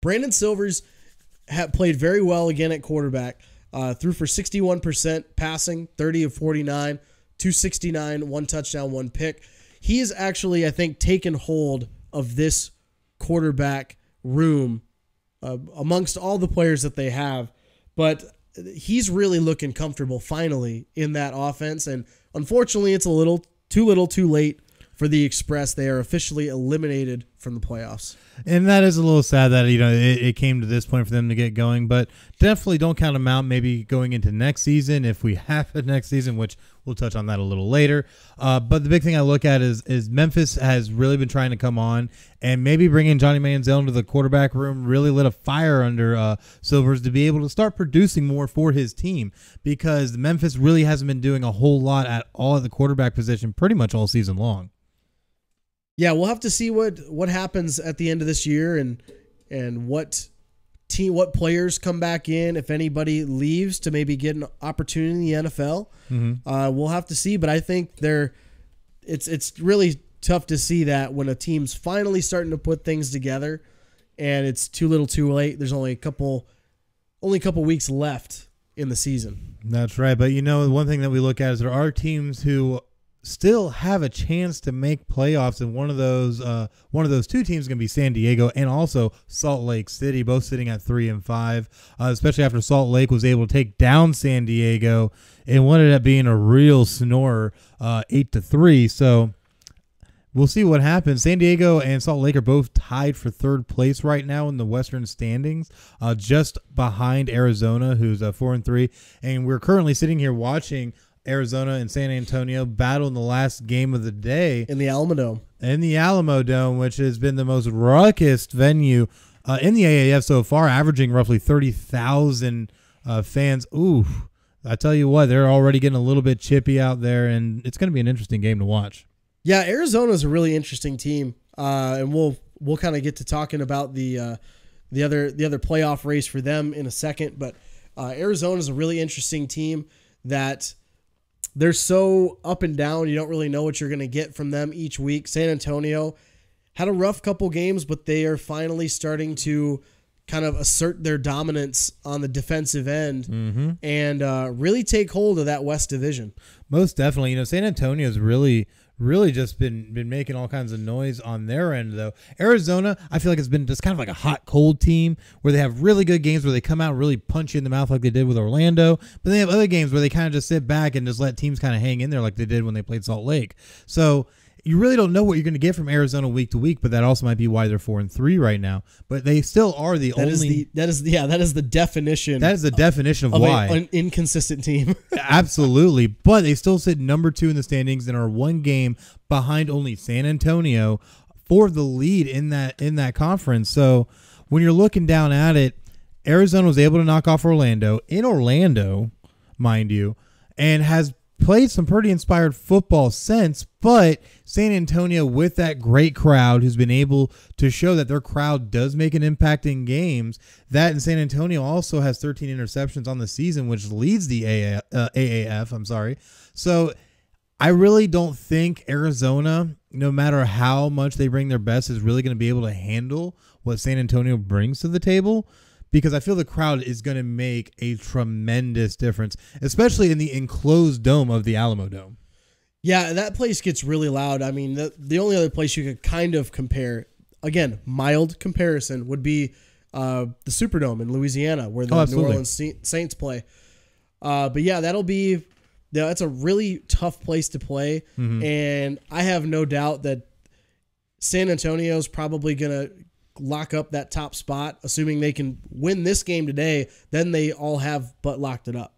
Brandon Silvers played very well again at quarterback. Threw for 61% passing, 30 of 49, 269, 1 touchdown, 1 pick. He is actually, I think, taken hold of this quarterback room amongst all the players that they have. But he's really looking comfortable finally in that offense. And unfortunately, it's a little too late for the Express. They are officially eliminated from the playoffs. And that is a little sad that, it came to this point for them to get going, but definitely don't count them out maybe going into next season if we have a next season, which we'll touch on that a little later. But the big thing I look at is Memphis has really been trying to come on, and maybe bringing Johnny Manziel into the quarterback room really lit a fire under Silvers to be able to start producing more for his team, because Memphis really hasn't been doing a whole lot at all at the quarterback position pretty much all season long. Yeah, we'll have to see what happens at the end of this year and what players come back in, if anybody leaves to maybe get an opportunity in the NFL. We'll have to see, but I think it's really tough to see that when a team's finally starting to put things together and it's too little too late. There's only a couple weeks left in the season. That's right. But one thing that we look at is there are teams who still have a chance to make playoffs, and one of those two teams is going to be San Diego and also Salt Lake City, both sitting at 3-5, especially after Salt Lake was able to take down San Diego and what ended up being a real snorer, 8-3. So we'll see what happens. San Diego and Salt Lake are both tied for 3rd place right now in the Western standings, just behind Arizona, who's 4-3, and we're currently sitting here watching Arizona and San Antonio battle in the last game of the day in the Alamo Dome. In the Alamo Dome, which has been the most raucous venue in the AAF so far, averaging roughly 30,000 fans. Ooh, I tell you what, they're already getting a little bit chippy out there, and it's going to be an interesting game to watch. Yeah, Arizona is a really interesting team, and we'll kind of get to talking about the other playoff race for them in a second. But Arizona is a really interesting team that they're so up and down. You don't really know what you're going to get from them each week. San Antonio had a rough couple games, but they are finally starting to kind of assert their dominance on the defensive end and really take hold of that West Division. Most definitely. San Antonio's really just been making all kinds of noise on their end, though. Arizona, I feel like it's been just kind of like a hot-cold team where they have really good games where they come out and really punch you in the mouth like they did with Orlando, but they have other games where they kind of just sit back and just let teams kind of hang in there like they did when they played Salt Lake. So, you really don't know what you're going to get from Arizona week to week, but that also might be why they're 4-3 right now. But they still are the only. That is the definition. That is the definition of why an inconsistent team. Absolutely, but they still sit number 2 in the standings and are one game behind only San Antonio for the lead in that conference. So when you're looking down at it, Arizona was able to knock off Orlando in Orlando, mind you, and has played some pretty inspired football since, but San Antonio, with that great crowd who's been able to show that their crowd does make an impact in games, that in San Antonio also has 13 interceptions on the season, which leads the AAF. I'm sorry. So I really don't think Arizona, no matter how much they bring their best, is really going to be able to handle what San Antonio brings to the table, because I feel the crowd is going to make a tremendous difference, especially in the enclosed dome of the Alamo Dome. Yeah, that place gets really loud. I mean, the only other place you could kind of compare, again, mild comparison, would be the Superdome in Louisiana, where the New Orleans Saints play. But yeah, that's a really tough place to play, and I have no doubt that San Antonio's probably going to lock up that top spot, assuming they can win this game today. Then they all have but locked it up.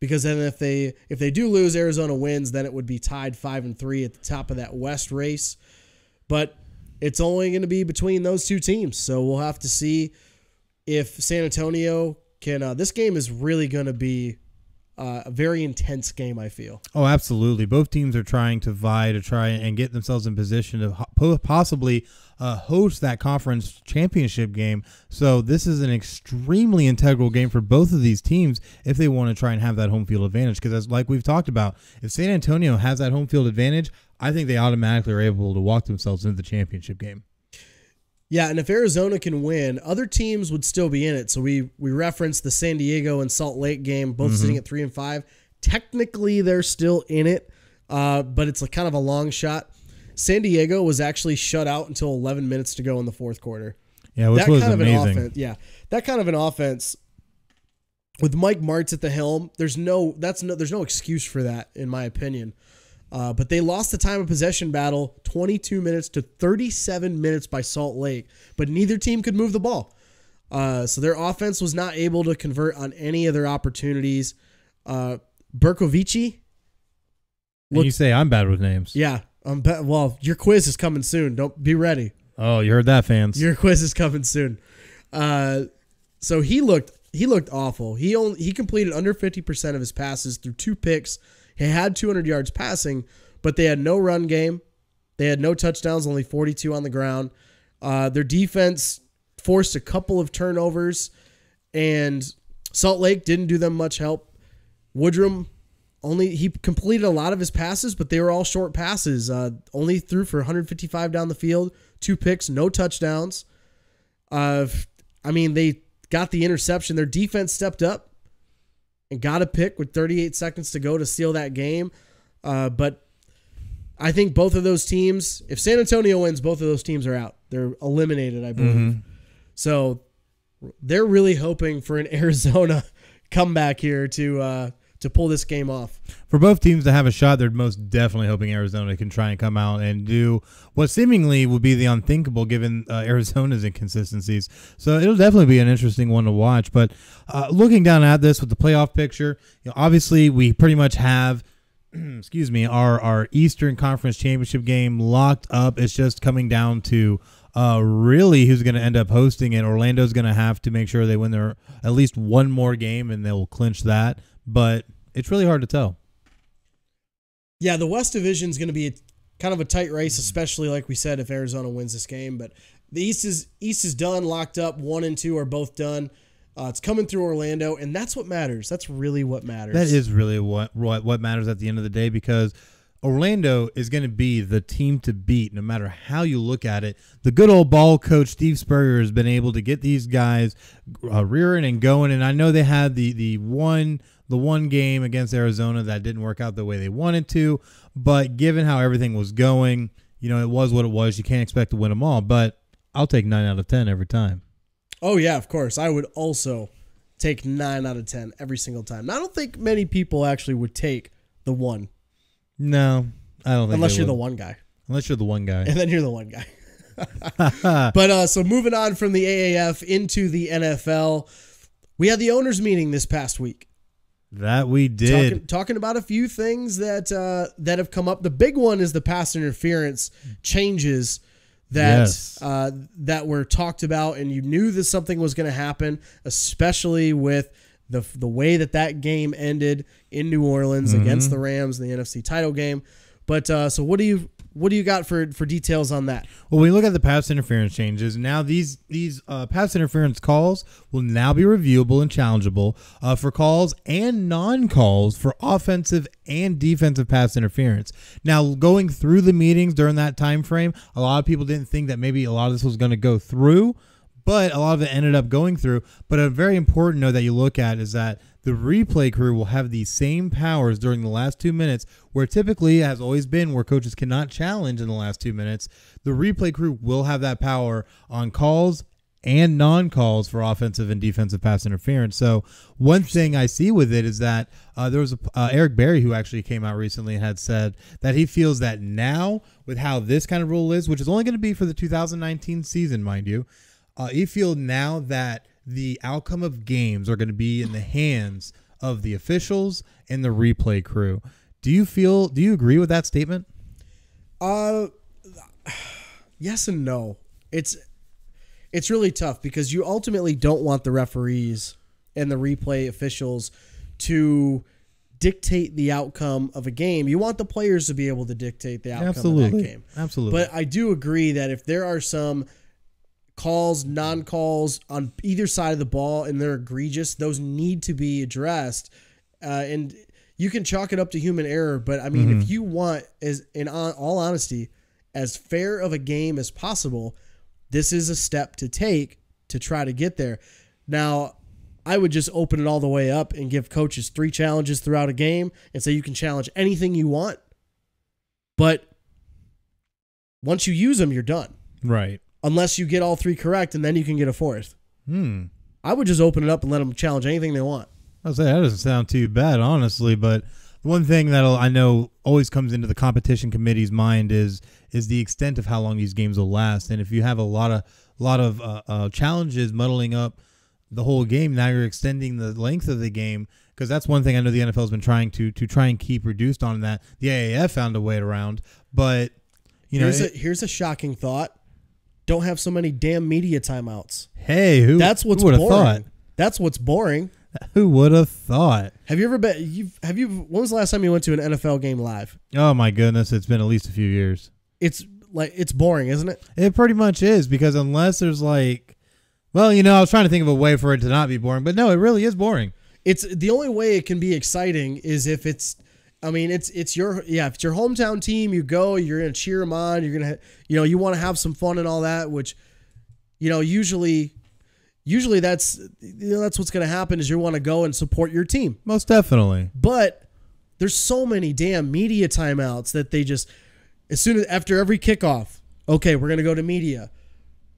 Because then if they do lose, Arizona wins, then it would be tied 5-3 at the top of that West race. But it's only going to be between those two teams, so we'll have to see if San Antonio can. This game is really going to be a very intense game, I feel. Oh, absolutely. Both teams are trying to vie to try and get themselves in position to possibly host that conference championship game. So this is an extremely integral game for both of these teams if they want to try and have that home field advantage. Because like we've talked about, if San Antonio has that home field advantage, I think they automatically are able to walk themselves into the championship game. Yeah, and if Arizona can win, other teams would still be in it. So we referenced the San Diego and Salt Lake game, both sitting at 3-5. Technically, they're still in it, but it's kind of a long shot. San Diego was actually shut out until 11 minutes to go in the fourth quarter. Yeah, which was amazing. That kind of an offense with Mike Martz at the helm. There's no excuse for that, in my opinion. But they lost the time of possession battle 22 minutes to 37 minutes by Salt Lake, but neither team could move the ball. So their offense was not able to convert on any of their opportunities. Berkovici. You say I'm bad with names. Yeah. Well, your quiz is coming soon. Don't be ready. Oh, you heard that, fans. Your quiz is coming soon. So he looked awful. He completed under 50% of his passes through 2 picks. He had 200 yards passing, but they had no run game. They had no touchdowns, only 42 on the ground. Their defense forced a couple of turnovers, and Salt Lake didn't do them much help. Woodrum, he completed a lot of his passes, but they were all short passes. Only threw for 155 down the field, 2 picks, no touchdowns. They got the interception. Their defense stepped up and got a pick with 38 seconds to go to seal that game. But I think both of those teams, if San Antonio wins, both of those teams are out. They're eliminated, I believe. So they're really hoping for an Arizona comeback here to pull this game off. For both teams to have a shot, they're most definitely hoping Arizona can try and come out and do what seemingly would be the unthinkable given Arizona's inconsistencies. So it'll definitely be an interesting one to watch. But looking down at this with the playoff picture, obviously we pretty much have our Eastern Conference Championship game locked up. It's just coming down to really who's going to end up hosting it. Orlando's going to have to make sure they win their at least one more game, and they'll clinch that. But it's really hard to tell. Yeah, the West Division is going to be kind of a tight race, especially like we said, if Arizona wins this game. But the East is done, locked up. 1 and 2 are both done. It's coming through Orlando, and that's what matters. That's really what matters. That is really what matters at the end of the day, because Orlando is going to be the team to beat no matter how you look at it. The good old ball coach Steve Spurrier has been able to get these guys rearing and going, and I know they had the one game against Arizona that didn't work out the way they wanted to, but given how everything was going, it was what it was. You can't expect to win them all, but I'll take 9 out of 10 every time. Oh, yeah, of course. I would also take 9 out of 10 every single time. Now, I don't think many people actually would take the 1. No, I don't think unless they you're would. the one guy. Unless you're the one guy. And then you're the one guy. But so moving on from the AAF into the NFL, we had the owners meeting this past week. That we did. Talking about a few things that have come up. The big one is the pass interference changes that were talked about, and you knew that something was going to happen, especially with the way that game ended in New Orleans against the Rams in the NFC title game. But so what do you got for details on that? Well, we look at the pass interference changes. Now these pass interference calls will now be reviewable and challengeable for calls and non-calls for offensive and defensive pass interference. Now, going through the meetings during that time frame, a lot of people didn't think that maybe a lot of this was going to go through, but a lot of it ended up going through. But a very important note that you look at is that the replay crew will have the same powers during the last 2 minutes, where typically has always been where coaches cannot challenge in the last 2 minutes. The replay crew will have that power on calls and non-calls for offensive and defensive pass interference. So one thing I see with it is that there was Eric Berry who actually came out recently and had said that he feels that now with how this kind of rule is, which is only going to be for the 2019 season, mind you, he feels now that the outcome of games are going to be in the hands of the officials and the replay crew. Do you agree with that statement? Yes and no. It's really tough because you ultimately don't want the referees and the replay officials to dictate the outcome of a game. You want the players to be able to dictate the outcome of that game. Absolutely. But I do agree that if there are some calls, non-calls on either side of the ball and they're egregious, those need to be addressed. And you can chalk it up to human error, but I mean, if you want, in all honesty, as fair of a game as possible, this is a step to take to try to get there. Now, I would just open it all the way up and give coaches 3 challenges throughout a game and say you can challenge anything you want, but once you use them, you're done. Right. Unless you get all 3 correct, and then you can get a 4th. I would just open it up and let them challenge anything they want. I'll say that doesn't sound too bad, honestly. But one thing that I know always comes into the competition committee's mind is the extent of how long these games will last. And if you have a lot of challenges muddling up the whole game, now you're extending the length of the game. Because that's one thing I know the NFL has been trying to try and keep reduced on that. The AAF found a way around, but here's a shocking thought. Don't have so many damn media timeouts. Hey, who would have thought? That's what's boring. Who would have thought? Have you ever been? When was the last time you went to an NFL game live? Oh my goodness, it's been at least a few years. It's boring, isn't it? It pretty much is, because unless there's I was trying to think of a way for it to not be boring, but no, it really is boring. It's the only way it can be exciting is if it's. I mean, if it's your hometown team, you go, you're gonna cheer them on, you're gonna, you want to have some fun and all that, which, usually that's what's gonna happen is you want to go and support your team. Most definitely. But there's so many damn media timeouts that they just, after every kickoff, okay, we're gonna go to media.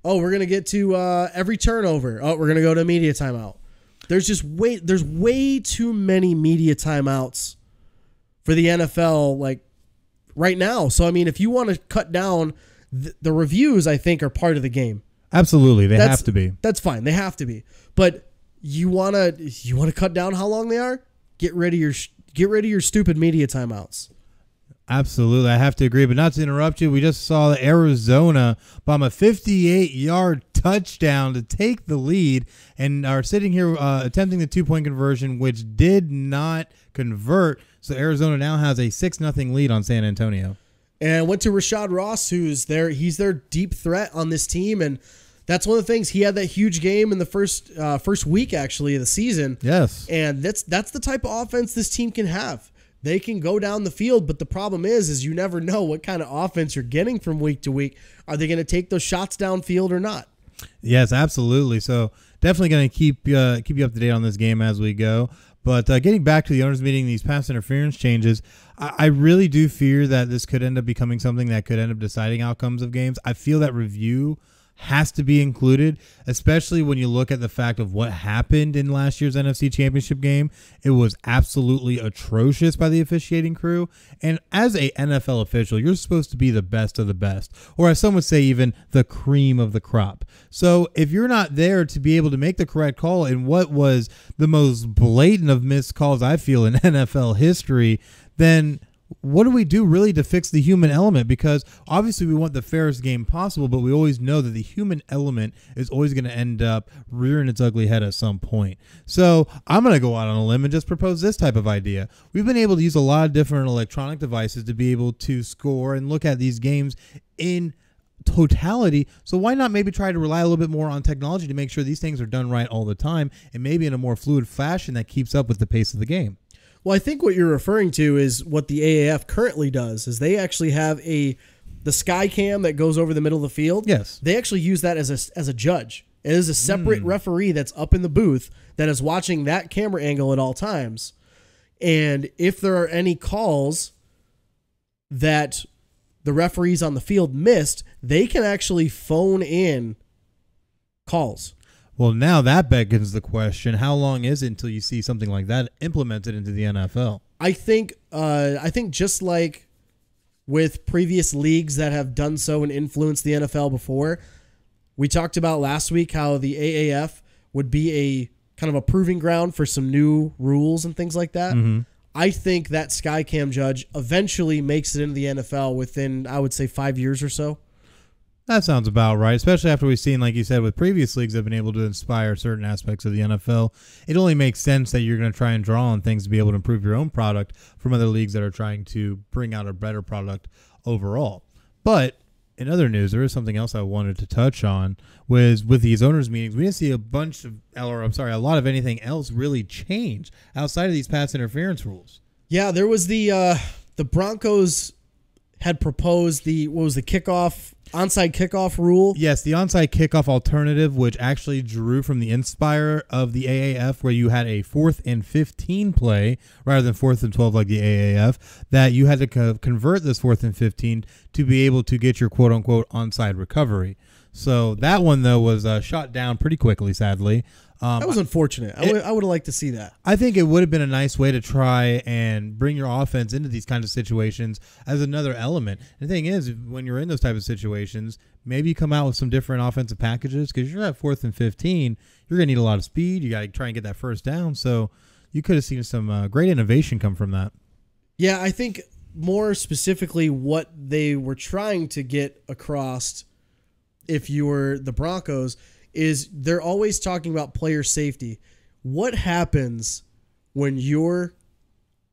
Oh, we're gonna get to every turnover. Oh, we're gonna go to media timeout. There's way too many media timeouts for the NFL, right now. So, I mean, if you want to cut down, the reviews, I think, are part of the game. Absolutely. They have to be. That's fine. They have to be. But you want to cut down how long they are? Get rid of your stupid media timeouts. Absolutely. I have to agree. But not to interrupt you, we just saw the Arizona bomb a 58-yard touchdown to take the lead and are sitting here attempting the 2-point conversion, which did not convert. So Arizona now has a 6-0 lead on San Antonio. And went to Rashad Ross, who's he's their deep threat on this team. And that's one of the things. He had that huge game in the first week, actually, of the season. Yes. And that's the type of offense this team can have. They can go down the field, but the problem is you never know what kind of offense you're getting from week to week. Are they going to take those shots downfield or not? Yes, absolutely. So definitely going to keep you up to date on this game as we go. But getting back to the owners meeting, these pass interference changes, I really do fear that this could end up becoming something that could end up deciding outcomes of games. I feel that review has to be included, especially when you look at the fact of what happened in last year's NFC Championship game. It was absolutely atrocious by the officiating crew. And as a NFL official, you're supposed to be the best of the best, or as some would say, even the cream of the crop. So if you're not there to be able to make the correct call in what was the most blatant of missed calls, I feel, in NFL history, then what do we do really to fix the human element? Because obviously we want the fairest game possible, but we always know that the human element is always going to end up rearing its ugly head at some point. So I'm going to go out on a limb and just propose this type of idea. We've been able to use a lot of different electronic devices to be able to score and look at these games in totality. So why not maybe try to rely a little bit more on technology to make sure these things are done right all the time, and maybe in a more fluid fashion that keeps up with the pace of the game? Well, I think what you're referring to is what the AAF currently does, is they actually have the sky cam that goes over the middle of the field. Yes. They actually use that as a judge. It is a separate referee that's up in the booth that is watching that camera angle at all times. And if there are any calls that the referees on the field missed, they can actually phone in calls. Well, now that beckons the question, how long is it until you see something like that implemented into the NFL? I think just like with previous leagues that have done so and influenced the NFL before, we talked about last week how the AAF would be a kind of a proving ground for some new rules and things like that. Mm-hmm. I think that Skycam judge eventually makes it into the NFL within, I would say, 5 years or so. That sounds about right, especially after we've seen, like you said, with previous leagues that have been able to inspire certain aspects of the NFL. It only makes sense that you're going to try and draw on things to be able to improve your own product from other leagues that are trying to bring out a better product overall. But in other news, there is something else I wanted to touch on, was with these owners' meetings, we didn't see a lot of anything else really change outside of these pass interference rules. Yeah, there was the Broncos had proposed the onside kickoff rule. Yes, the onside kickoff alternative, which actually drew from the inspire of the AAF, where you had a 4th and 15 play rather than 4th and 12 like the AAF, that you had to convert this 4th and 15 to be able to get your quote-unquote onside recovery. So that one, though, was shot down pretty quickly, sadly. That was unfortunate. I would have liked to see that. I think it would have been a nice way to try and bring your offense into these kinds of situations as another element. The thing is, when you're in those type of situations, maybe you come out with some different offensive packages, because you're at 4th and 15. You're going to need a lot of speed. You got to try and get that first down. So you could have seen some great innovation come from that. Yeah, I think more specifically what they were trying to get across, if you were the Broncos, is they're always talking about player safety. What happens when you're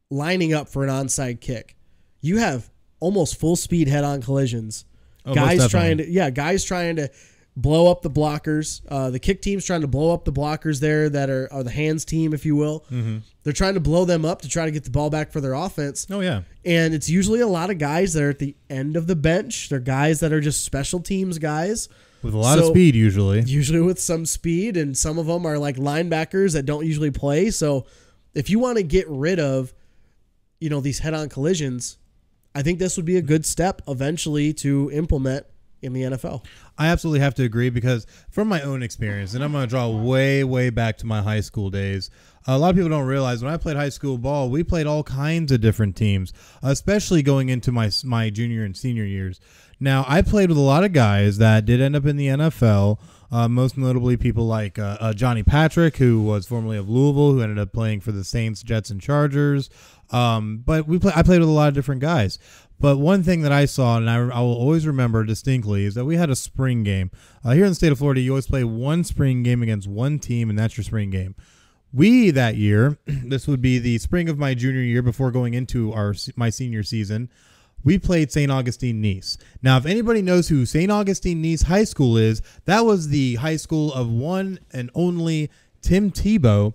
lining up for an onside kick? You have almost full speed head-on collisions. Guys trying to blow up the blockers. The kick team's trying to blow up the blockers there that are the hands team, if you will. Mm-hmm. They're trying to blow them up to try to get the ball back for their offense. Oh, yeah. And it's usually a lot of guys that are at the end of the bench. They're guys that are just special teams guys. With a lot of speed, usually. Usually with some speed, and some of them are like linebackers that don't usually play. So if you want to get rid of, these head-on collisions, I think this would be a good step eventually to implement in the NFL. I absolutely have to agree, because from my own experience, and I'm going to draw way, way back to my high school days, a lot of people don't realize when I played high school ball, we played all kinds of different teams, especially going into my junior and senior years. Now, I played with a lot of guys that did end up in the NFL, most notably people like Johnny Patrick, who was formerly of Louisville, who ended up playing for the Saints, Jets, and Chargers. But I played with a lot of different guys. But one thing that I saw, and I will always remember distinctly, is that we had a spring game. Here in the state of Florida, you always play one spring game against one team, and that's your spring game. We, that year, this would be the spring of my junior year before going into my senior season, we played St. Augustine Nice. Now, if anybody knows who St. Augustine Nice High School is, that was the high school of one and only Tim Tebow,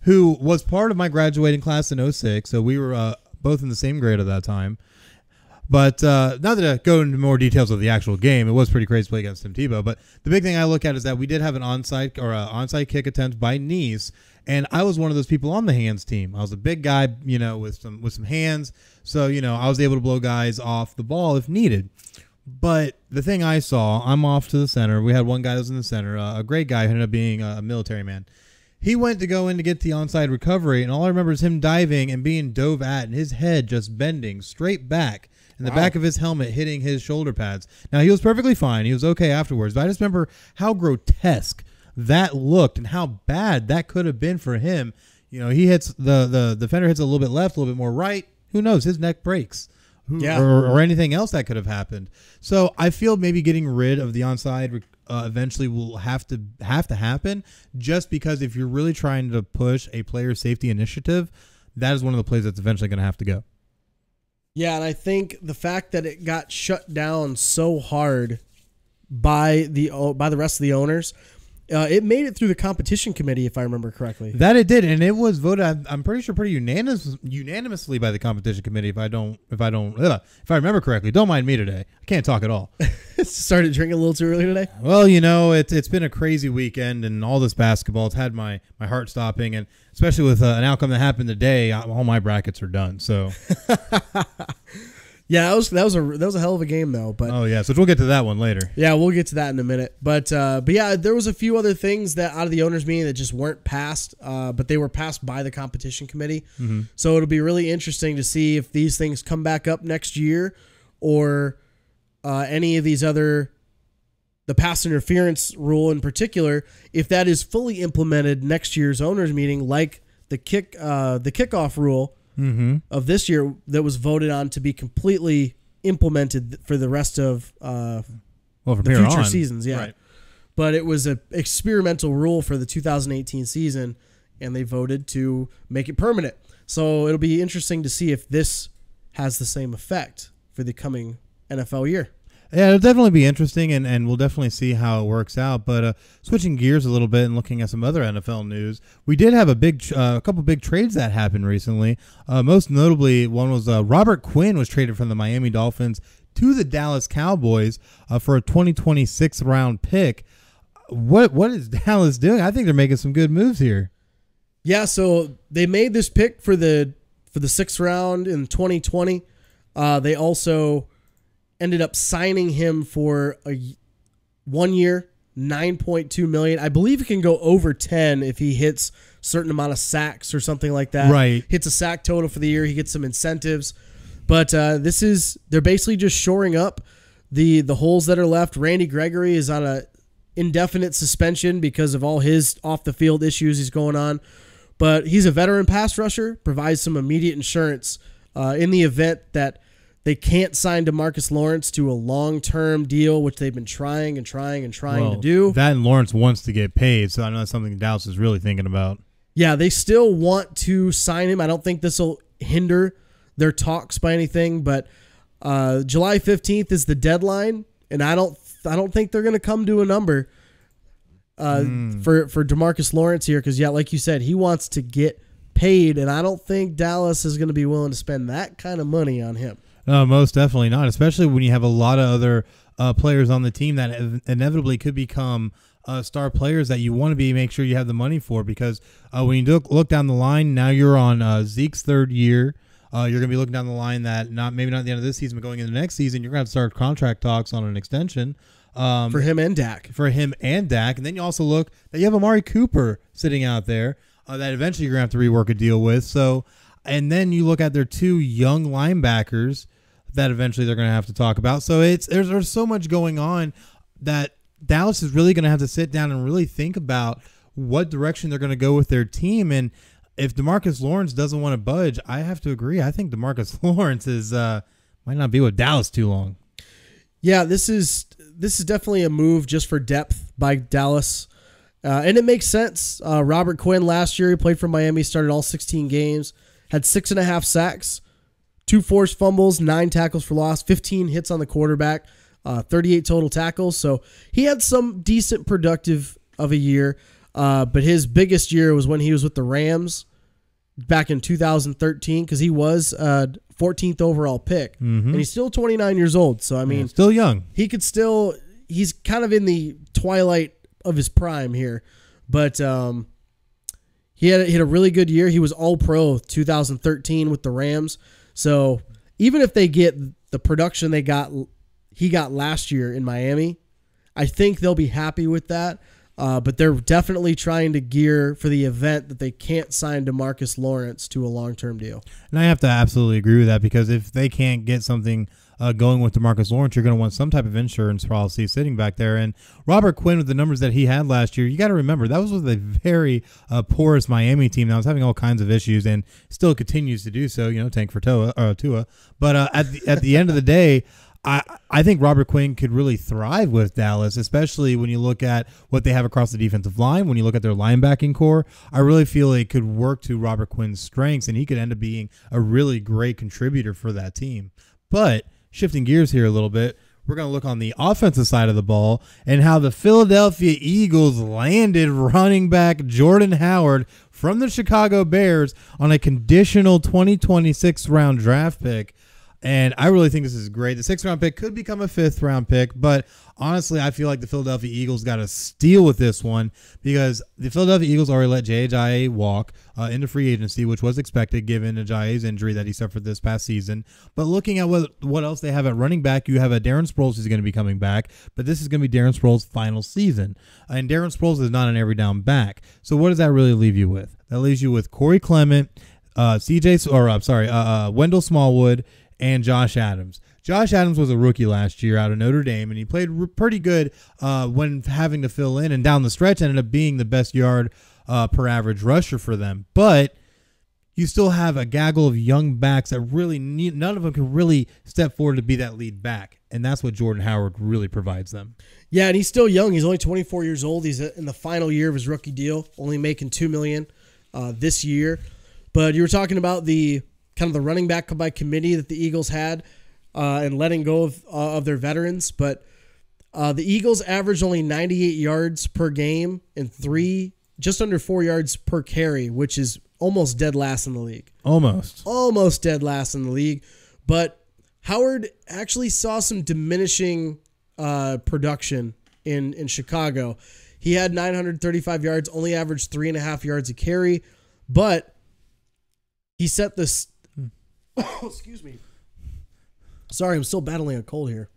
who was part of my graduating class in 2006. So we were both in the same grade at that time. But not that I go into more details of the actual game, it was pretty crazy to play against Tim Tebow. But the big thing I look at is that we did have an onside kick attempt by Nice, and I was one of those people on the hands team. I was a big guy, with some hands, so I was able to blow guys off the ball if needed. But the thing I saw, I'm off to the center. We had one guy that was in the center, a great guy who ended up being a military man. He went to go in to get the onside recovery, and all I remember is him diving and being dove at, and his head just bending straight back, and the back of his helmet hitting his shoulder pads. Now, he was perfectly fine. He was okay afterwards, but I just remember how grotesque that looked and how bad that could have been for him. He hits the defender hits a little bit left, a little bit more right. Who knows? His neck breaks. Or anything else that could have happened. So I feel maybe getting rid of the onside eventually will have to happen, just because if you're really trying to push a player safety initiative, that is one of the plays that's eventually going to have to go. Yeah, and I think the fact that it got shut down so hard by the rest of the owners, it made it through the competition committee, if I remember correctly. That it did, and it was voted, I'm pretty sure, pretty unanimously by the competition committee. If I remember correctly. Don't mind me today. I can't talk at all. Started drinking a little too early today. Well, it's been a crazy weekend, and all this basketball. It's had my heart stopping, and especially with an outcome that happened today, all my brackets are done. So. Yeah, that was a hell of a game though. But so we'll get to that one later. Yeah, we'll get to that in a minute. But yeah, there was a few other things that out of the owners' meeting that just weren't passed, but they were passed by the competition committee. Mm-hmm. So it'll be really interesting to see if these things come back up next year, or any of these the pass interference rule in particular, if that is fully implemented next year's owners' meeting, like the kickoff rule. Mm-hmm. Of this year that was voted on to be completely implemented for the rest of the future seasons. Yeah. Right. But it was an experimental rule for the 2018 season, and they voted to make it permanent. So it'll be interesting to see if this has the same effect for the coming NFL year. Yeah, it'll definitely be interesting, and we'll definitely see how it works out. But switching gears a little bit and looking at some other NFL news, we did have a couple big trades that happened recently. Most notably, one was Robert Quinn was traded from the Miami Dolphins to the Dallas Cowboys for a 2026 round pick. What is Dallas doing? I think they're making some good moves here. Yeah, so they made this pick for the 6th round in 2020. They also ended up signing him for a 1 year, $9.2 million. I believe it can go over 10 if he hits a certain amount of sacks or something like that. Right. Hits a sack total for the year. He gets some incentives. But they're basically just shoring up the holes that are left. Randy Gregory is on a indefinite suspension because of all his off the field issues he's going on. But he's a veteran pass rusher, provides some immediate insurance in the event that they can't sign DeMarcus Lawrence to a long-term deal, which they've been trying to do. That and Lawrence wants to get paid, so I know that's something Dallas is really thinking about. Yeah, they still want to sign him. I don't think this will hinder their talks by anything, but July 15th is the deadline, and I don't think they're going to come to a number for DeMarcus Lawrence here, because, yeah, like you said, he wants to get paid, and I don't think Dallas is going to be willing to spend that kind of money on him. No, most definitely not, especially when you have a lot of other players on the team that inevitably could become star players that you want to make sure you have the money for, because when you look down the line, now you're on Zeke's 3rd year. You're going to be looking down the line that maybe not at the end of this season, but going into the next season, you're going to have to start contract talks on an extension. For him and Dak. And then you also look that you have Amari Cooper sitting out there that eventually you're going to have to rework a deal with. So, and then you look at their 2 young linebackers that eventually they're going to have to talk about. So there's so much going on that Dallas is really going to have to sit down and really think about what direction they're going to go with their team. And if DeMarcus Lawrence doesn't want to budge, I have to agree. I think DeMarcus Lawrence might not be with Dallas too long. Yeah, this is definitely a move just for depth by Dallas. And it makes sense. Robert Quinn last year, he played for Miami, started all 16 games, had 6.5 sacks, 2 forced fumbles, 9 tackles for loss, 15 hits on the quarterback, 38 total tackles. So he had some decent productive of a year. But his biggest year was when he was with the Rams back in 2013, because he was 14th overall pick. Mm-hmm. And he's still 29 years old. So, I mean, still young. He's kind of in the twilight of his prime here. But he had a really good year. He was All-Pro 2013 with the Rams. So even if they get the production they got he got last year in Miami. I think they'll be happy with that, but they're definitely trying to gear for the event that they can't sign DeMarcus Lawrence to a long-term deal. And I have to absolutely agree with that, because if they can't get something going with DeMarcus Lawrence, you're going to want some type of insurance policy sitting back there. And Robert Quinn, with the numbers that he had last year, you got to remember that was with a very porous Miami team that was having all kinds of issues and still continues to do so. Tank for Tua. But at the end of the day, I think Robert Quinn could really thrive with Dallas, especially when you look at what they have across the defensive line. When you look at their linebacking core, I really feel it could work to Robert Quinn's strengths, and he could end up being a really great contributor for that team. But shifting gears here a little bit, we're going to look on the offensive side of the ball and how the Philadelphia Eagles landed running back Jordan Howard from the Chicago Bears on a conditional 2026 round draft pick. And I really think this is great. The 6th round pick could become a 5th round pick, but honestly, I feel like the Philadelphia Eagles got a steal with this one, because the Philadelphia Eagles already let Ajayi walk into free agency, which was expected given Ajayi's injury that he suffered this past season. But looking at what else they have at running back, you have a Darren Sproles who's going to be coming back, but this is going to be Darren Sproles' final season. And Darren Sproles is not an every down back. So what does that really leave you with? That leaves you with Corey Clement, Wendell Smallwood, and Josh Adams. Josh Adams was a rookie last year out of Notre Dame, and he played pretty good when having to fill in, and down the stretch ended up being the best yard per average rusher for them. But you still have a gaggle of young backs that really none of them can really step forward to be that lead back, and that's what Jordan Howard really provides them. Yeah, and he's still young. He's only 24 years old. He's in the final year of his rookie deal, only making $2 million this year. But you were talking about the kind of the running back by committee that the Eagles had and letting go of their veterans. But the Eagles averaged only 98 yards per game and just under 4 yards per carry, which is almost dead last in the league. Almost dead last in the league. But Howard actually saw some diminishing production in Chicago. He had 935 yards, only averaged 3.5 yards a carry, but he set this. Excuse me. Sorry, I'm still battling a cold here.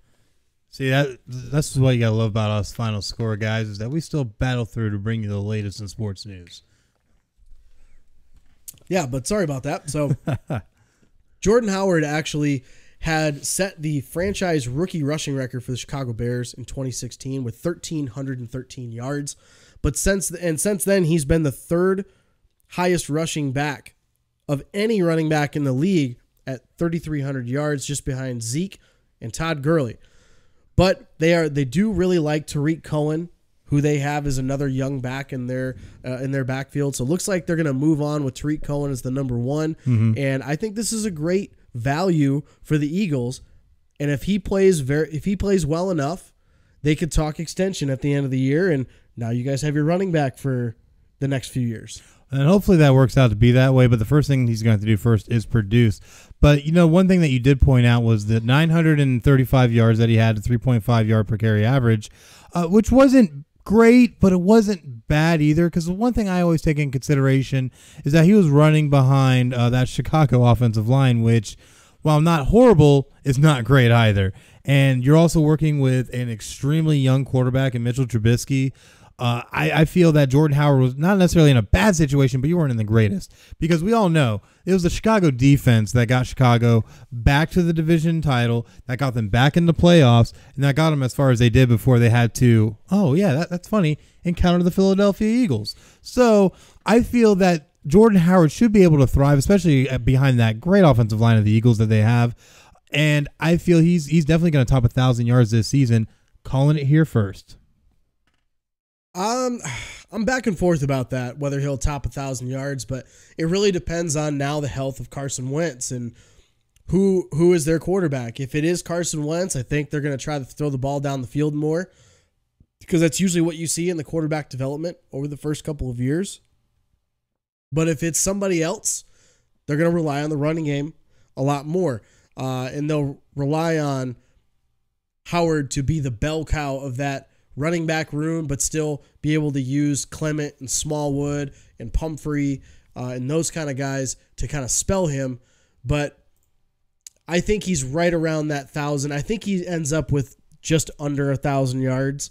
See, that's what you got to love about us Final Score guys, is that we still battle through to bring you the latest in sports news. Yeah, but sorry about that. So Jordan Howard actually had set the franchise rookie rushing record for the Chicago Bears in 2016 with 1,313 yards. But since then, he's been the 3rd highest rushing back of any running back in the league at 3,300 yards, just behind Zeke and Todd Gurley. But they do really like Tariq Cohen, who they have as another young back in their backfield. So it looks like they're going to move on with Tariq Cohen as the number 1. Mm-hmm. And I think this is a great value for the Eagles. And if he plays well enough, they could talk extension at the end of the year. And now you guys have your running back for the next few years. And hopefully that works out to be that way. But the first thing he's going to have to do first is produce. But, one thing that you did point out was the 935 yards that he had, a 3.5 yard per carry average, which wasn't great, but it wasn't bad either. Because the one thing I always take in consideration is that he was running behind that Chicago offensive line, which, while not horrible, is not great either. And you're also working with an extremely young quarterback in Mitchell Trubisky. I feel that Jordan Howard was not necessarily in a bad situation, but you weren't in the greatest, because we all know it was the Chicago defense that got Chicago back to the division title, that got them back in the playoffs, and that got them as far as they did before they had to, that's funny, encounter the Philadelphia Eagles. So I feel that Jordan Howard should be able to thrive, especially behind that great offensive line of the Eagles that they have. And I feel he's definitely going to top 1,000 yards this season. Calling it here first. I'm back and forth about that, whether he'll top 1,000 yards, but it really depends on now the health of Carson Wentz and who is their quarterback. If it is Carson Wentz, I think they're going to try to throw the ball down the field more, because that's usually what you see in the quarterback development over the first couple of years. But if it's somebody else, they're going to rely on the running game a lot more, and they'll rely on Howard to be the bell cow of that running back room, but still be able to use Clement and Smallwood and Pumphrey and those kind of guys to kind of spell him. But I think he's right around that 1,000. I think he ends up with just under 1,000 yards.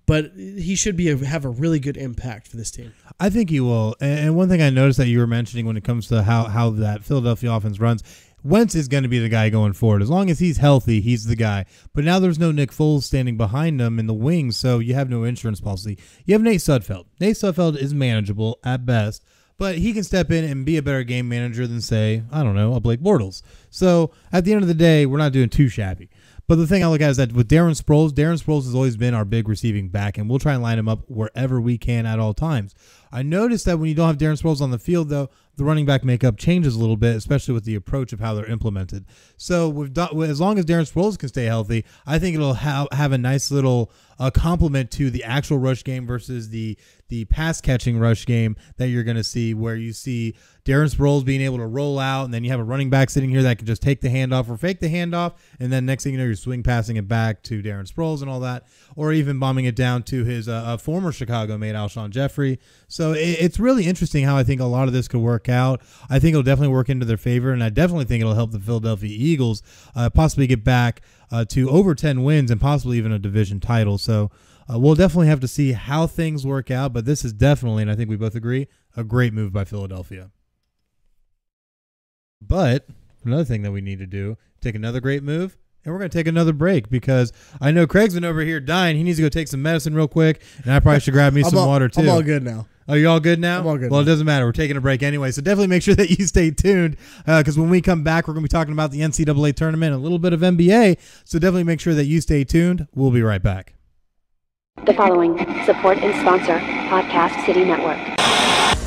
But he should have a really good impact for this team. I think he will. And one thing I noticed that you were mentioning when it comes to how that Philadelphia offense runs, Wentz is going to be the guy going forward. As long as he's healthy, he's the guy. But now there's no Nick Foles standing behind him in the wings, so you have no insurance policy. You have Nate Sudfeld. Nate Sudfeld is manageable at best, but he can step in and be a better game manager than, say, I don't know, a Blake Bortles. So at the end of the day, we're not doing too shabby. But the thing I look at is that with Darren Sproles has always been our big receiving back, and we'll try and line him up wherever we can at all times. I noticed that when you don't have Darren Sproles on the field, though, the running back makeup changes a little bit, especially with the approach of how they're implemented. So as long as Darren Sproles can stay healthy, I think it'll have a nice little complement to the actual rush game versus the pass-catching rush game that you're going to see, where you see Darren Sproles being able to roll out, and then you have a running back sitting here that can just take the handoff or fake the handoff, and then next thing you know, you're swing passing it back to Darren Sproles and all that, or even bombing it down to his former Chicago mate, Alshon Jeffrey. So it's really interesting how I think a lot of this could work out. I think it'll definitely work into their favor, and I definitely think it'll help the Philadelphia Eagles possibly get back to over 10 wins and possibly even a division title. So we'll definitely have to see how things work out, but this is definitely, and I think we both agree, a great move by Philadelphia. But another thing that we need to do, take another great move, and we're going to take another break because I know Craig's been over here dying. He needs to go take some medicine real quick, and I probably should grab me some water too. I'm all good now. Oh, you all good now? I'm all good. Well, now. It doesn't matter. We're taking a break anyway, so definitely make sure that you stay tuned because when we come back, we're going to be talking about the NCAA tournament and a little bit of NBA, so definitely make sure that you stay tuned. We'll be right back. The following support and sponsor Podcast City Network.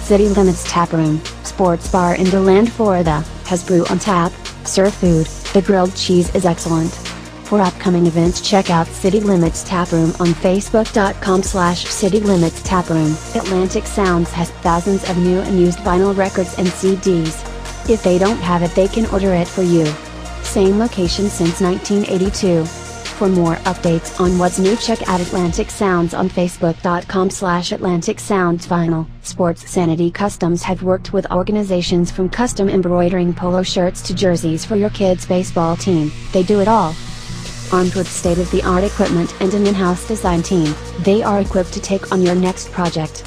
City Limits Tap Room, sports bar in DeLand, Florida, has brew on tap, serve food, the grilled cheese is excellent. For upcoming events, check out City Limits Tap Room on Facebook.com/City Limits Tap Room. Atlantic Sounds has thousands of new and used vinyl records and CDs. If they don't have it, they can order it for you. Same location since 1982. For more updates on what's new, check out Atlantic Sounds on Facebook.com/Atlantic Sounds Vinyl. Sports Sanity Customs have worked with organizations from custom embroidering polo shirts to jerseys for your kids' baseball team. They do it all. Armed with state-of-the-art equipment and an in-house design team, they are equipped to take on your next project.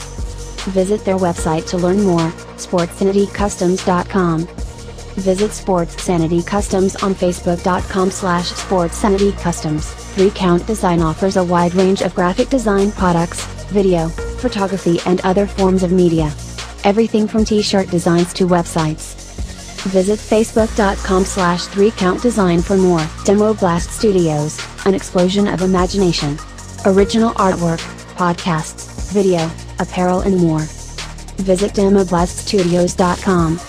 Visit their website to learn more, sportsanitycustoms.com. Visit Sports Sanity Customs on Facebook.com/SportsSanityCustoms. 3Count Design offers a wide range of graphic design products, video, photography and other forms of media. Everything from t-shirt designs to websites. Visit Facebook.com/3CountDesign for more. Demo Blast Studios, an explosion of imagination. Original artwork, podcasts, video, apparel and more. Visit DemoBlastStudios.com.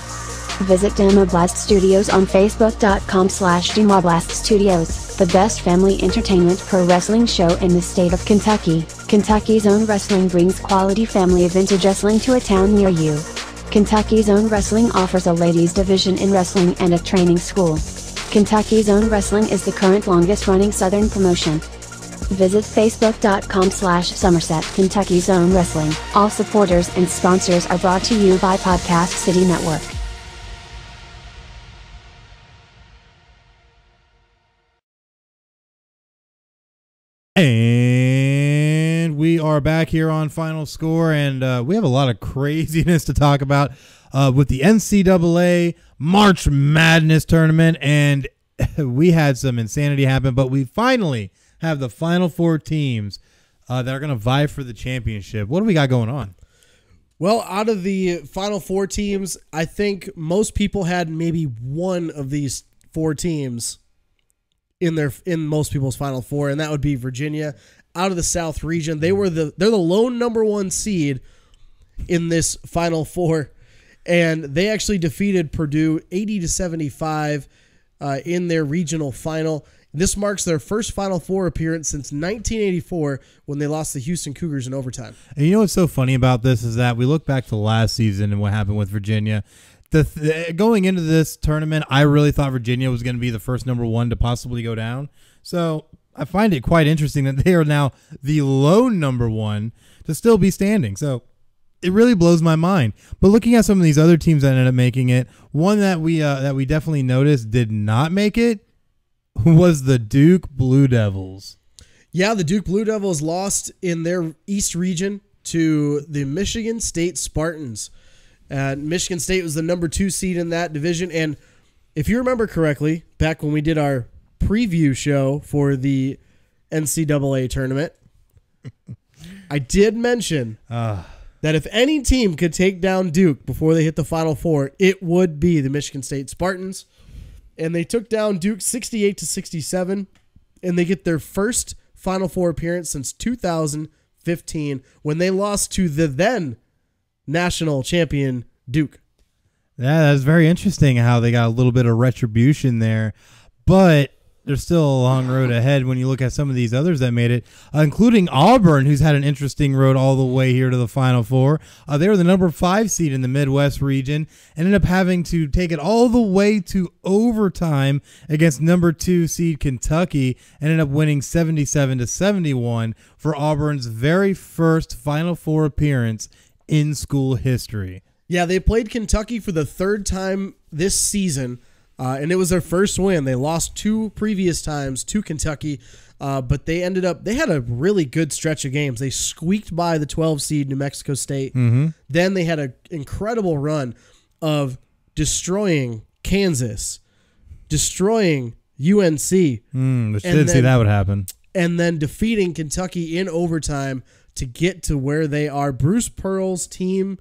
Visit Demoblast Studios on Facebook.com/Demoblast Studios, the best family entertainment pro wrestling show in the state of Kentucky. Kentucky's Own Wrestling brings quality family vintage wrestling to a town near you. Kentucky's Own Wrestling offers a ladies division in wrestling and a training school. Kentucky's Own Wrestling is the current longest running Southern promotion. Visit Facebook.com/Somerset Kentucky's Own Wrestling. All supporters and sponsors are brought to you by Podcast City Network. And we are back here on Final Score, and we have a lot of craziness to talk about with the NCAA March Madness tournament, and we had some insanity happen, but we finally have the Final Four teams that are going to vie for the championship. What do we got going on? Well, out of the Final Four teams, I think most people had maybe one of these four teams in most people's Final Four, and that would be Virginia out of the South region. They're the lone number one seed in this Final Four, and they actually defeated Purdue 80-75 in their regional final. This marks their first Final Four appearance since 1984 when they lost the Houston Cougars in overtime. And you know what's so funny about this is that we look back to last season and what happened with Virginia. Going into this tournament, I really thought Virginia was going to be the first number one to possibly go down. So I find it quite interesting that they are now the lone number one to still be standing. So it really blows my mind. But looking at some of these other teams that ended up making it, one that we definitely noticed did not make it was the Duke Blue Devils. Yeah, the Duke Blue Devils lost in their East region to the Michigan State Spartans. Michigan State was the number 2 seed in that division. And if you remember correctly, back when we did our preview show for the NCAA tournament, I did mention that if any team could take down Duke before they hit the Final Four, it would be the Michigan State Spartans. And they took down Duke 68-67, and they get their first Final Four appearance since 2015 when they lost to the then national champion Duke. Yeah, that's very interesting how they got a little bit of retribution there, but there's still a long road ahead when you look at some of these others that made it, including Auburn, who's had an interesting road all the way here to the Final Four. They were the number 5 seed in the Midwest region, ended up having to take it all the way to overtime against number 2 seed Kentucky, ended up winning 77-71 for Auburn's very first Final Four appearance in school history. Yeah, they played Kentucky for the 3rd time this season, and it was their first win. They lost 2 previous times to Kentucky, but they had a really good stretch of games. They squeaked by the 12 seed New Mexico State. Mm-hmm. Then they had an incredible run of destroying Kansas, destroying UNC. Which didn't see that would happen. And then defeating Kentucky in overtime to get to where they are. Bruce Pearl's team,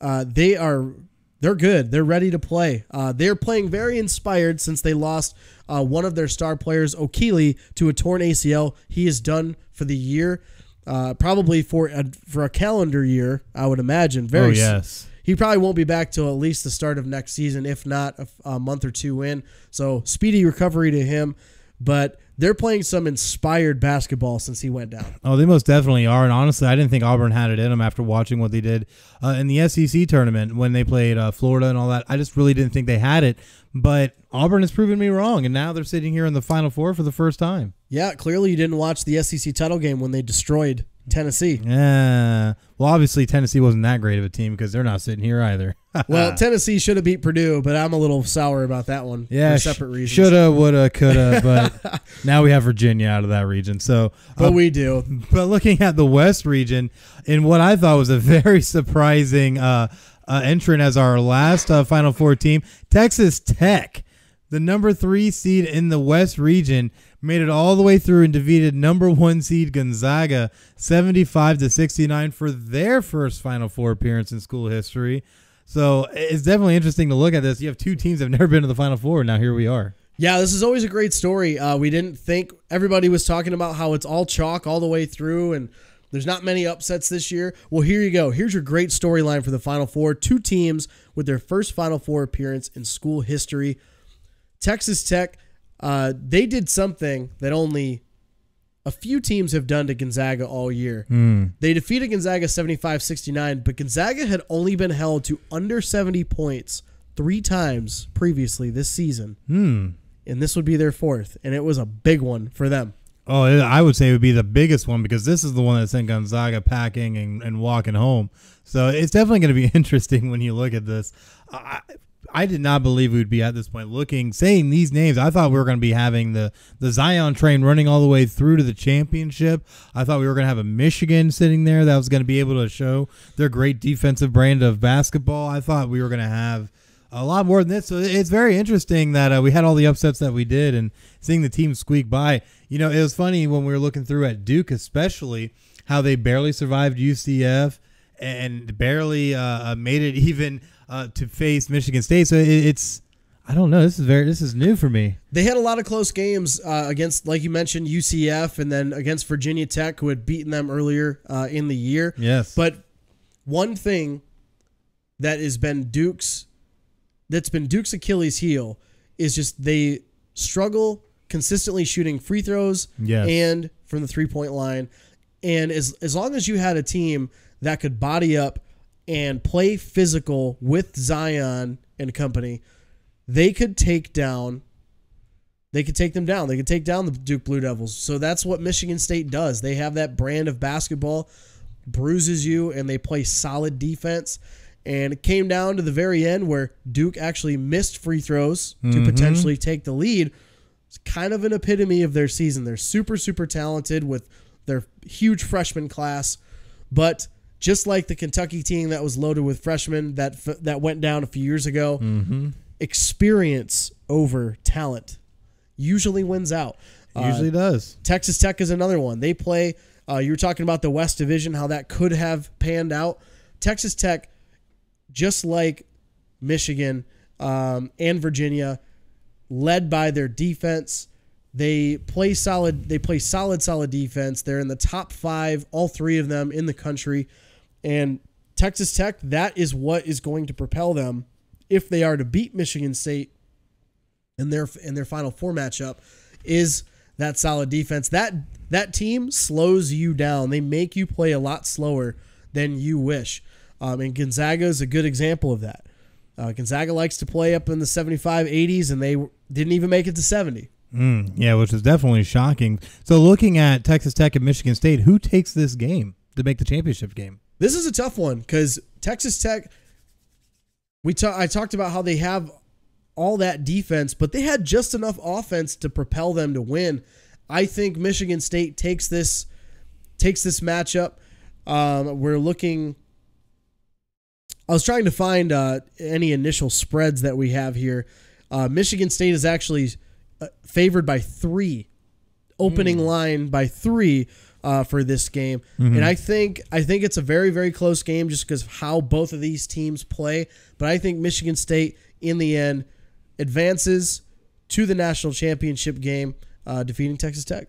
they're good. They're ready to play. They're playing very inspired since they lost one of their star players, O'Keely, to a torn ACL. He is done for the year, probably for a calendar year, I would imagine. Yes. He probably won't be back till at least the start of next season, if not a month or 2 in. So speedy recovery to him. But they're playing some inspired basketball since he went down. Oh, they most definitely are. And honestly, I didn't think Auburn had it in them after watching what they did in the SEC tournament when they played Florida and all that. I just really didn't think they had it. But Auburn has proven me wrong, and now they're sitting here in the Final Four for the first time. Yeah, clearly you didn't watch the SEC title game when they destroyed Tennessee. Yeah. Well, obviously Tennessee wasn't that great of a team because they're not sitting here either. Well, Tennessee should have beat Purdue, but I'm a little sour about that one for separate reasons. Shoulda, woulda, coulda, but now we have Virginia out of that region. So, but we do. But looking at the West region, in what I thought was a very surprising entrant as our last Final Four team, Texas Tech, the number 3 seed in the West region, made it all the way through and defeated number 1 seed Gonzaga 75-69 for their first Final Four appearance in school history. So it's definitely interesting to look at this. You have 2 teams that have never been to the Final Four, and now here we are. Yeah, this is always a great story. We didn't think everybody was talking about how it's all chalk all the way through, and there's not many upsets this year. Well, here you go. Here's your great storyline for the Final Four. 2 teams with their first Final Four appearance in school history. Texas Tech, they did something that only a few teams have done to Gonzaga all year. They defeated Gonzaga 75-69, but Gonzaga had only been held to under 70 points 3 times previously this season. And this would be their 4th, and it was a big one for them. Oh, I would say it would be the biggest one because this is the one that sent Gonzaga packing and walking home. So it's definitely going to be interesting when you look at this. I did not believe we would be at this point saying these names. I thought we were going to be having the Zion train running all the way through to the championship. I thought we were going to have a Michigan sitting there that was going to be able to show their great defensive brand of basketball. I thought we were going to have a lot more than this. So it's very interesting that we had all the upsets that we did and seeing the team squeak by. You know, it was funny when we were looking through at Duke, especially how they barely survived UCF and barely made it even to face Michigan State. So it's I don't know. This is new for me. They had a lot of close games against, like you mentioned, UCF, and then against Virginia Tech, who had beaten them earlier in the year. Yes. But one thing that has been Duke's Achilles heel is just they struggle consistently shooting free throws and from the 3-point line. And as long as you had a team that could body up and play physical with Zion and company, they could take them down. They could take down the Duke Blue Devils. So that's what Michigan State does. They have that brand of basketball. bruises you and they play solid defense. And it came down to the very end where Duke actually missed free throws to potentially take the lead. It's kind of an epitome of their season. They're super, super talented with their huge freshman class. But just like the Kentucky team that was loaded with freshmen that went down a few years ago, experience over talent usually wins out. Usually does. Texas Tech is another one. They play, you were talking about the West Division, how that could have panned out. Texas Tech, just like Michigan and Virginia, led by their defense. They play solid defense. They're in the top 5, all 3 of them in the country. And Texas Tech, that is what is going to propel them if they are to beat Michigan State in their Final Four matchup, is that solid defense. That team slows you down. They make you play a lot slower than you wish. And Gonzaga is a good example of that. Gonzaga likes to play up in the 75, 80s, and they didn't even make it to 70. Yeah, which is definitely shocking. So looking at Texas Tech and Michigan State, who takes this game to make the championship game? This is a tough one because Texas Tech, I talked about how they have all that defense, but they had just enough offense to propel them to win. I think Michigan State takes this matchup. We're looking. I was trying to find any initial spreads that we have here. Michigan State is actually favored by 3, opening line by 3 for this game, and I think it's a very, very close game just because of how both of these teams play. But I think Michigan State in the end advances to the national championship game, defeating Texas Tech.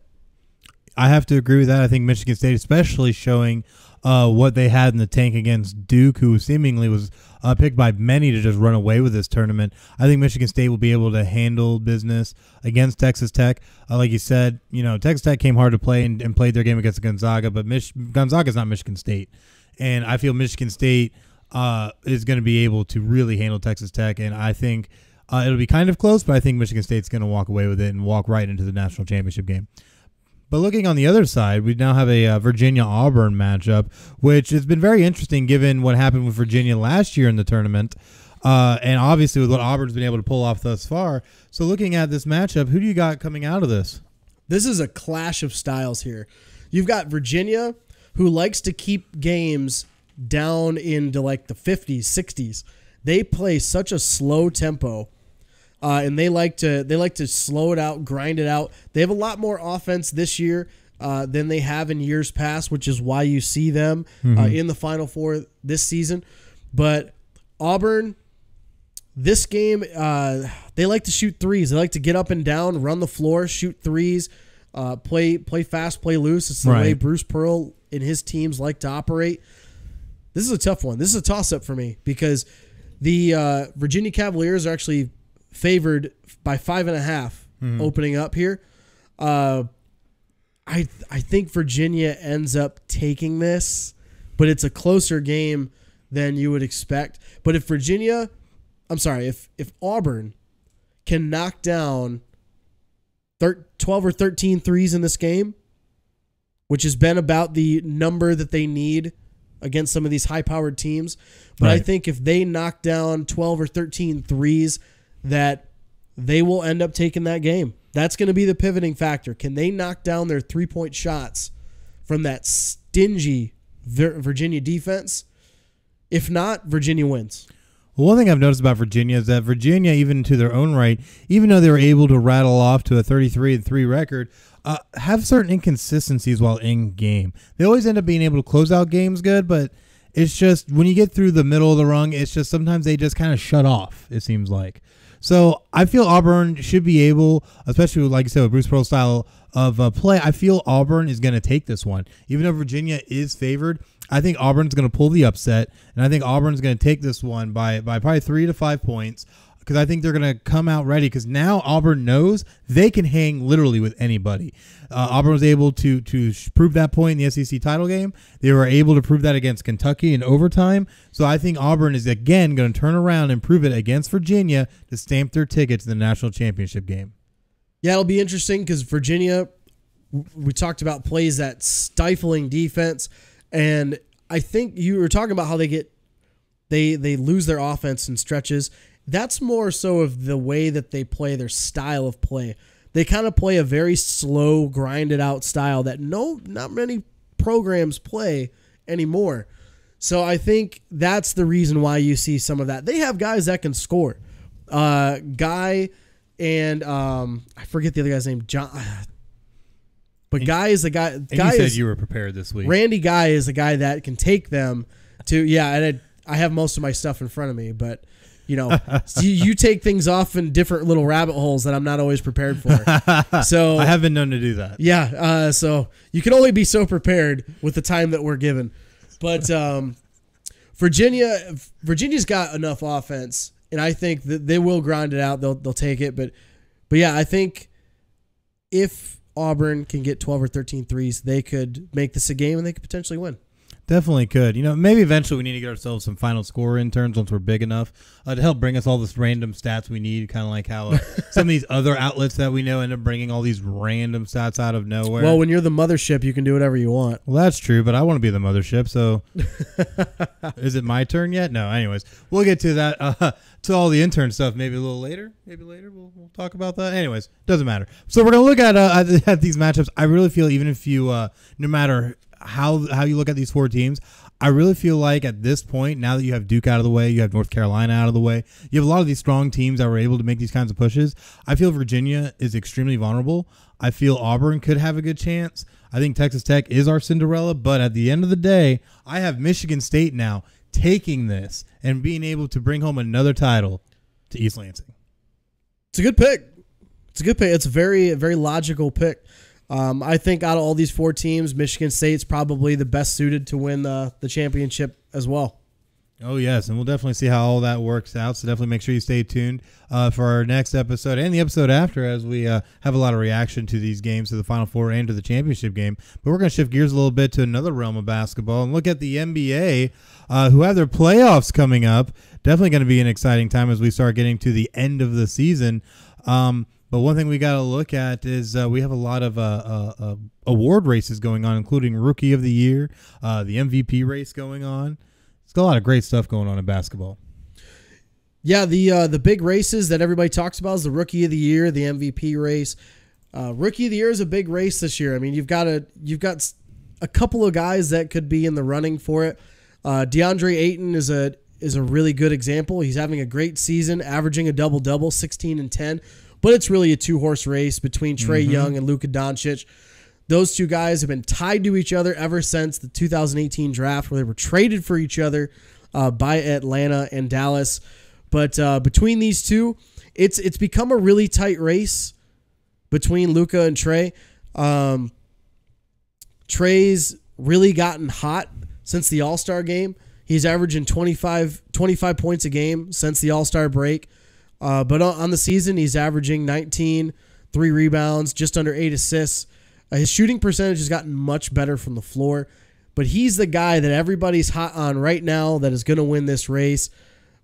I have to agree with that. I think Michigan State, especially showing what they had in the tank against Duke, who seemingly was picked by many to just run away with this tournament. I think Michigan State will be able to handle business against Texas Tech. Like you said, Texas Tech came hard to play and played their game against Gonzaga, but Gonzaga is not Michigan State. And I feel Michigan State is going to be able to really handle Texas Tech, and I think it'll be kind of close, but I think Michigan State's going to walk away with it and walk right into the national championship game. But looking on the other side, we now have a Virginia-Auburn matchup, which has been very interesting given what happened with Virginia last year in the tournament, and obviously with what Auburn's been able to pull off thus far. So looking at this matchup, who do you got coming out of this? This is a clash of styles here. You've got Virginia, who likes to keep games down into like the 50s, 60s. They play such a slow tempo. And they like to slow it out, grind it out. They have a lot more offense this year than they have in years past, which is why you see them in the Final Four this season. But Auburn, this game, they like to shoot threes. They like to get up and down, run the floor, shoot threes, play fast, play loose. It's the way Bruce Pearl and his teams like to operate. This is a tough one. This is a toss-up for me because the Virginia Cavaliers are actually favored by 5.5 opening up here. I think Virginia ends up taking this, but it's a closer game than you would expect. But if Auburn can knock down 12 or 13 threes in this game, which has been about the number that they need against some of these high-powered teams, but I think if they knock down 12 or 13 threes, that they will end up taking that game. That's going to be the pivoting factor. Can they knock down their three-point shots from that stingy Virginia defense? If not, Virginia wins. Well, one thing I've noticed about Virginia is that Virginia, even to their own right, even though they were able to rattle off to a 33-3 record, have certain inconsistencies while in game. They always end up being able to close out games good, but it's just when you get through the middle of the rung, it's just sometimes they just kind of shut off, it seems like. So I feel Auburn should be able, especially like you said, with Bruce Pearl's style of play, I feel Auburn is going to take this one. Even though Virginia is favored, I think Auburn's going to pull the upset, and I think Auburn's going to take this one by probably 3 to 5 points because I think they're going to come out ready because now Auburn knows they can hang literally with anybody. Auburn was able to prove that point in the SEC title game. They were able to prove that against Kentucky in overtime. So I think Auburn is again going to turn around and prove it against Virginia to stamp their ticket to the national championship game. Yeah, it'll be interesting because Virginia, we talked about, plays that stifling defense. And I think you were talking about how they lose their offense in stretches. That's more so of the way that they play, their style of play. They kind of play a very slow, grinded out style that not many programs play anymore. So I think that's the reason why you see some of that. They have guys that can score. Guy and I forget the other guy's name, John. But Guy is the guy. And you said you were prepared this week. Randy Guy is the guy that can take them to. Yeah, and I have most of my stuff in front of me, but you take things off in different little rabbit holes that I'm not always prepared for. So I have been known to do that. Yeah, so you can only be so prepared with the time that we're given. But Virginia's got enough offense, and I think that they will grind it out. They'll take it, but yeah, I think if Auburn can get 12 or 13 threes, they could make this a game and they could potentially win. Definitely could. Maybe eventually we need to get ourselves some final score interns once we're big enough to help bring us all this random stats we need, kind of like how some of these other outlets that we know end up bringing all these random stats out of nowhere. Well, when you're the mothership, you can do whatever you want. Well, that's true, but I want to be the mothership, so is it my turn yet? No, anyways, we'll get to that, to all the intern stuff maybe a little later. Maybe later we'll talk about that. Anyways, doesn't matter. So we're going to look at these matchups. I really feel even if you, no matter how you look at these four teams, I really feel like at this point, now that you have Duke out of the way, you have North Carolina out of the way, you have a lot of these strong teams that were able to make these kinds of pushes. I feel Virginia is extremely vulnerable. I feel Auburn could have a good chance. I think Texas Tech is our Cinderella, but at the end of the day, I have Michigan State now taking this and being able to bring home another title to East Lansing. It's a good pick. It's a very, very logical pick. I think out of all these four teams, Michigan State's probably the best suited to win the championship as well. Oh, yes, and we'll definitely see how all that works out, so definitely make sure you stay tuned for our next episode and the episode after as we have a lot of reaction to these games, to the Final Four and to the championship game. But we're going to shift gears a little bit to another realm of basketball and look at the NBA, who have their playoffs coming up. Definitely going to be an exciting time as we start getting to the end of the season. But one thing we got to look at is we have a lot of award races going on, including Rookie of the Year, the MVP race going on. It's got a lot of great stuff going on in basketball. Yeah, the big races that everybody talks about is the Rookie of the Year, the MVP race. Rookie of the Year is a big race this year. I mean, you've got a couple of guys that could be in the running for it. DeAndre Ayton is a really good example. He's having a great season, averaging a double-double, 16 and 10. But it's really a two-horse race between Trae Young and Luka Doncic. Those two guys have been tied to each other ever since the 2018 draft, where they were traded for each other by Atlanta and Dallas. But between these two, it's become a really tight race between Luka and Trae. Trae's really gotten hot since the All-Star game. He's averaging 25 points a game since the All-Star break. But on the season, he's averaging 19, 3 rebounds, just under 8 assists. His shooting percentage has gotten much better from the floor. But he's the guy that everybody's hot on right now that is going to win this race.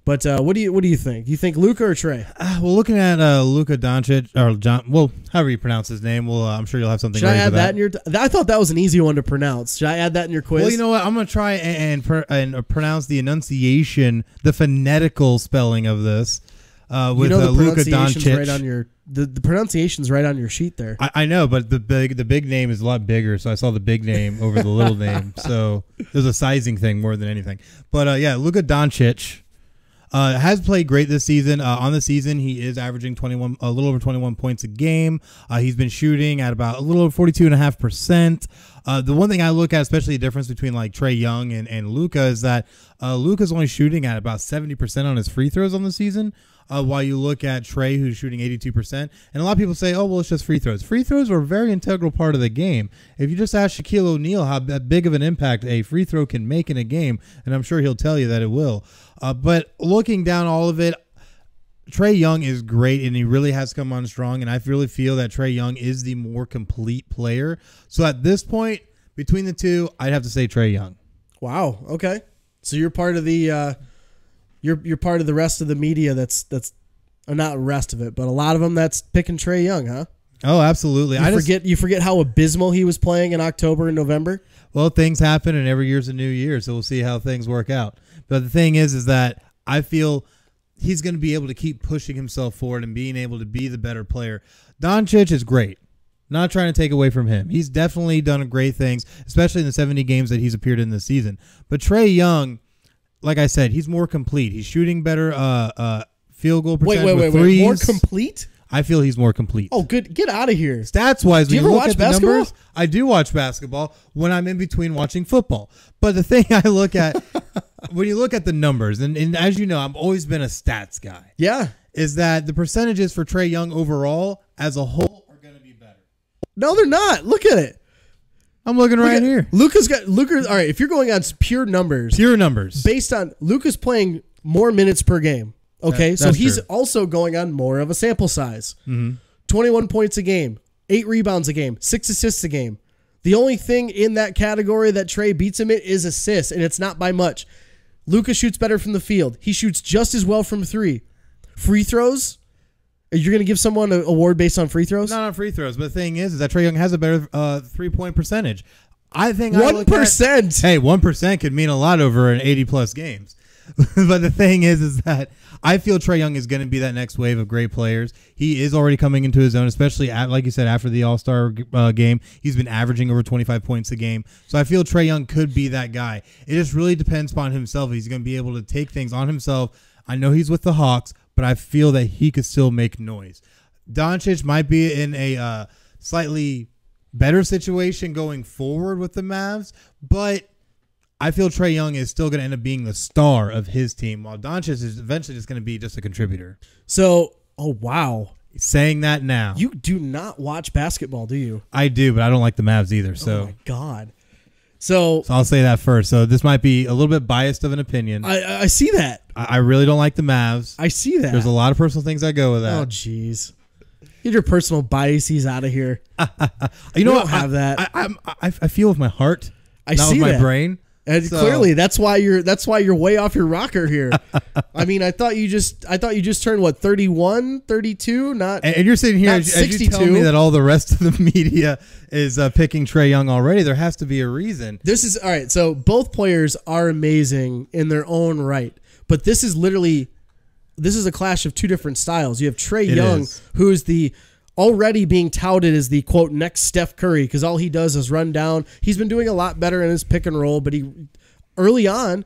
But what do you think? Do you think Luka or Trae? Well, looking at Luka Doncic, or however you pronounce his name, I'm sure you'll have something. Should I add that in your? I thought that was an easy one to pronounce. Should I add that in your quiz? Well, you know what? I'm going to try and pronounce the enunciation, the phonetical spelling of this. With Luka Doncic, right on your the pronunciation's right on your sheet there. I know, but the big name is a lot bigger, so I saw the big name over the little name. So there's a sizing thing more than anything. But yeah, Luka Doncic has played great this season. On the season, he is averaging a little over 21 points a game. He's been shooting at about a little over 42.5%. The one thing I look at, especially the difference between like Trae Young and Luka, is that Luka's only shooting at about 70% on his free throws on the season. While you look at Trae, who's shooting 82%. And a lot of people say, oh, well, it's just free throws. Free throws are a very integral part of the game. If you just ask Shaquille O'Neal how big of an impact a free throw can make in a game, and I'm sure he'll tell you that it will. But looking down all of it, Trae Young is great, and he really has come on strong, and I really feel that Trae Young is the more complete player. So at this point, between the two, I'd have to say Trae Young. Wow, okay. So you're part of the you're part of the rest of the media that's or not the rest of it, but a lot of them that's picking Trae Young, huh? Oh, absolutely. You forget how abysmal he was playing in October and November. Well, things happen, and every year's a new year, so we'll see how things work out. But the thing is that I feel he's going to be able to keep pushing himself forward and being able to be the better player. Doncic is great. Not trying to take away from him. He's definitely done great things, especially in the 70 games that he's appeared in this season. But Trae Young, like I said, he's more complete. He's shooting better field goal percentage with threes. More complete? I feel he's more complete. Oh, good. Get out of here. Stats-wise, do you when ever you look watch at the basketball? numbers, I do watch basketball when I'm in between watching football. But the thing I look at, when you look at the numbers, and as you know, I've always been a stats guy. Yeah. Is that the percentages for Trae Young overall as a whole are going to be better. No, they're not. Look at it. I'm looking right here. Luka. All right, if you're going on pure numbers, based on Luka's playing more minutes per game. Okay, so he's true. Also going on more of a sample size. 21 points a game, 8 rebounds a game, 6 assists a game. The only thing in that category that Trae beats him in is assists, and it's not by much. Luka shoots better from the field. He shoots just as well from 3. Free throws? You're going to give someone an award based on free throws? Not on free throws, but the thing is that Trae Young has a better 3-point percentage. I think 1%. Hey, 1% could mean a lot over an 80-plus games. But the thing is that I feel Trae Young is going to be that next wave of great players. He is already coming into his own, especially, like you said, after the All-Star game. He's been averaging over 25 points a game. So I feel Trae Young could be that guy. It just really depends upon himself. He's going to be able to take things on himself. I know he's with the Hawks, but I feel that he could still make noise. Doncic might be in a slightly better situation going forward with the Mavs, but I feel Trae Young is still going to end up being the star of his team, while Doncic is eventually just going to be just a contributor. So, oh, wow. Saying that now. You do not watch basketball, do you? I do, but I don't like the Mavs either. So. Oh, my God. So I'll say that first. So this might be a little bit biased of an opinion. I see that. I really don't like the Mavs. I see that. There's a lot of personal things that go with that. Oh, jeez. Get your personal biases out of here. You know what? Have that. I feel with my heart, not with my brain. And clearly, that's why you're way off your rocker here. I mean, I thought you just turned what, 31, 32, not. And you're sitting here as you tell me that all the rest of the media is picking Trae Young already. There has to be a reason. This is all right. So both players are amazing in their own right, but this is a clash of two different styles. You have Trae Young, who is already being touted as the, quote, next Steph Curry, because all he does is run down. He's been doing a lot better in his pick and roll, but early on,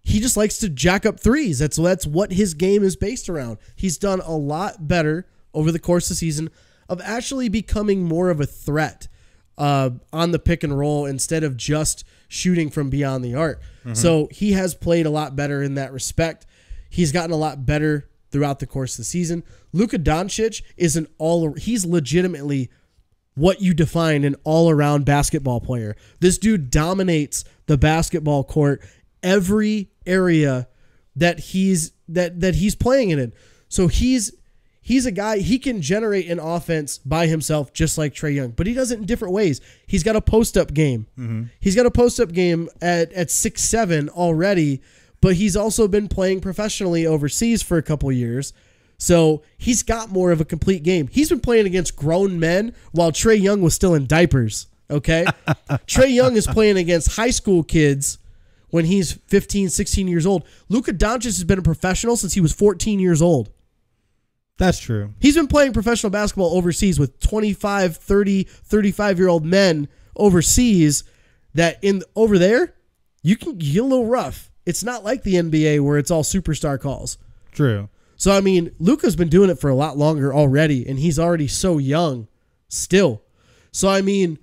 he just likes to jack up threes. That's what his game is based around. He's done a lot better over the course of the season of actually becoming more of a threat on the pick and roll instead of just shooting from beyond the arc. Mm-hmm. So he has played a lot better in that respect. He's gotten a lot better throughout the course of the season. Luka Doncic is he's legitimately what you define an all-around basketball player. This dude dominates the basketball court every area that he's playing it in. So he's a guy, he can generate an offense by himself just like Trae Young, but he does it in different ways. He's got a post-up game. Mm-hmm. He's got a post-up game at 6'7" already, but he's also been playing professionally overseas for a couple years. So he's got more of a complete game. He's been playing against grown men while Trae Young was still in diapers. Okay. Trae Young is playing against high school kids when he's 15, 16 years old. Luka Doncic has been a professional since he was 14 years old. That's true. He's been playing professional basketball overseas with 25, 30, 35-year-old men overseas that over there, you can get a little rough. It's not like the NBA where it's all superstar calls. True. So, I mean, Luka's been doing it for a lot longer already, and he's already so young still. So, I mean,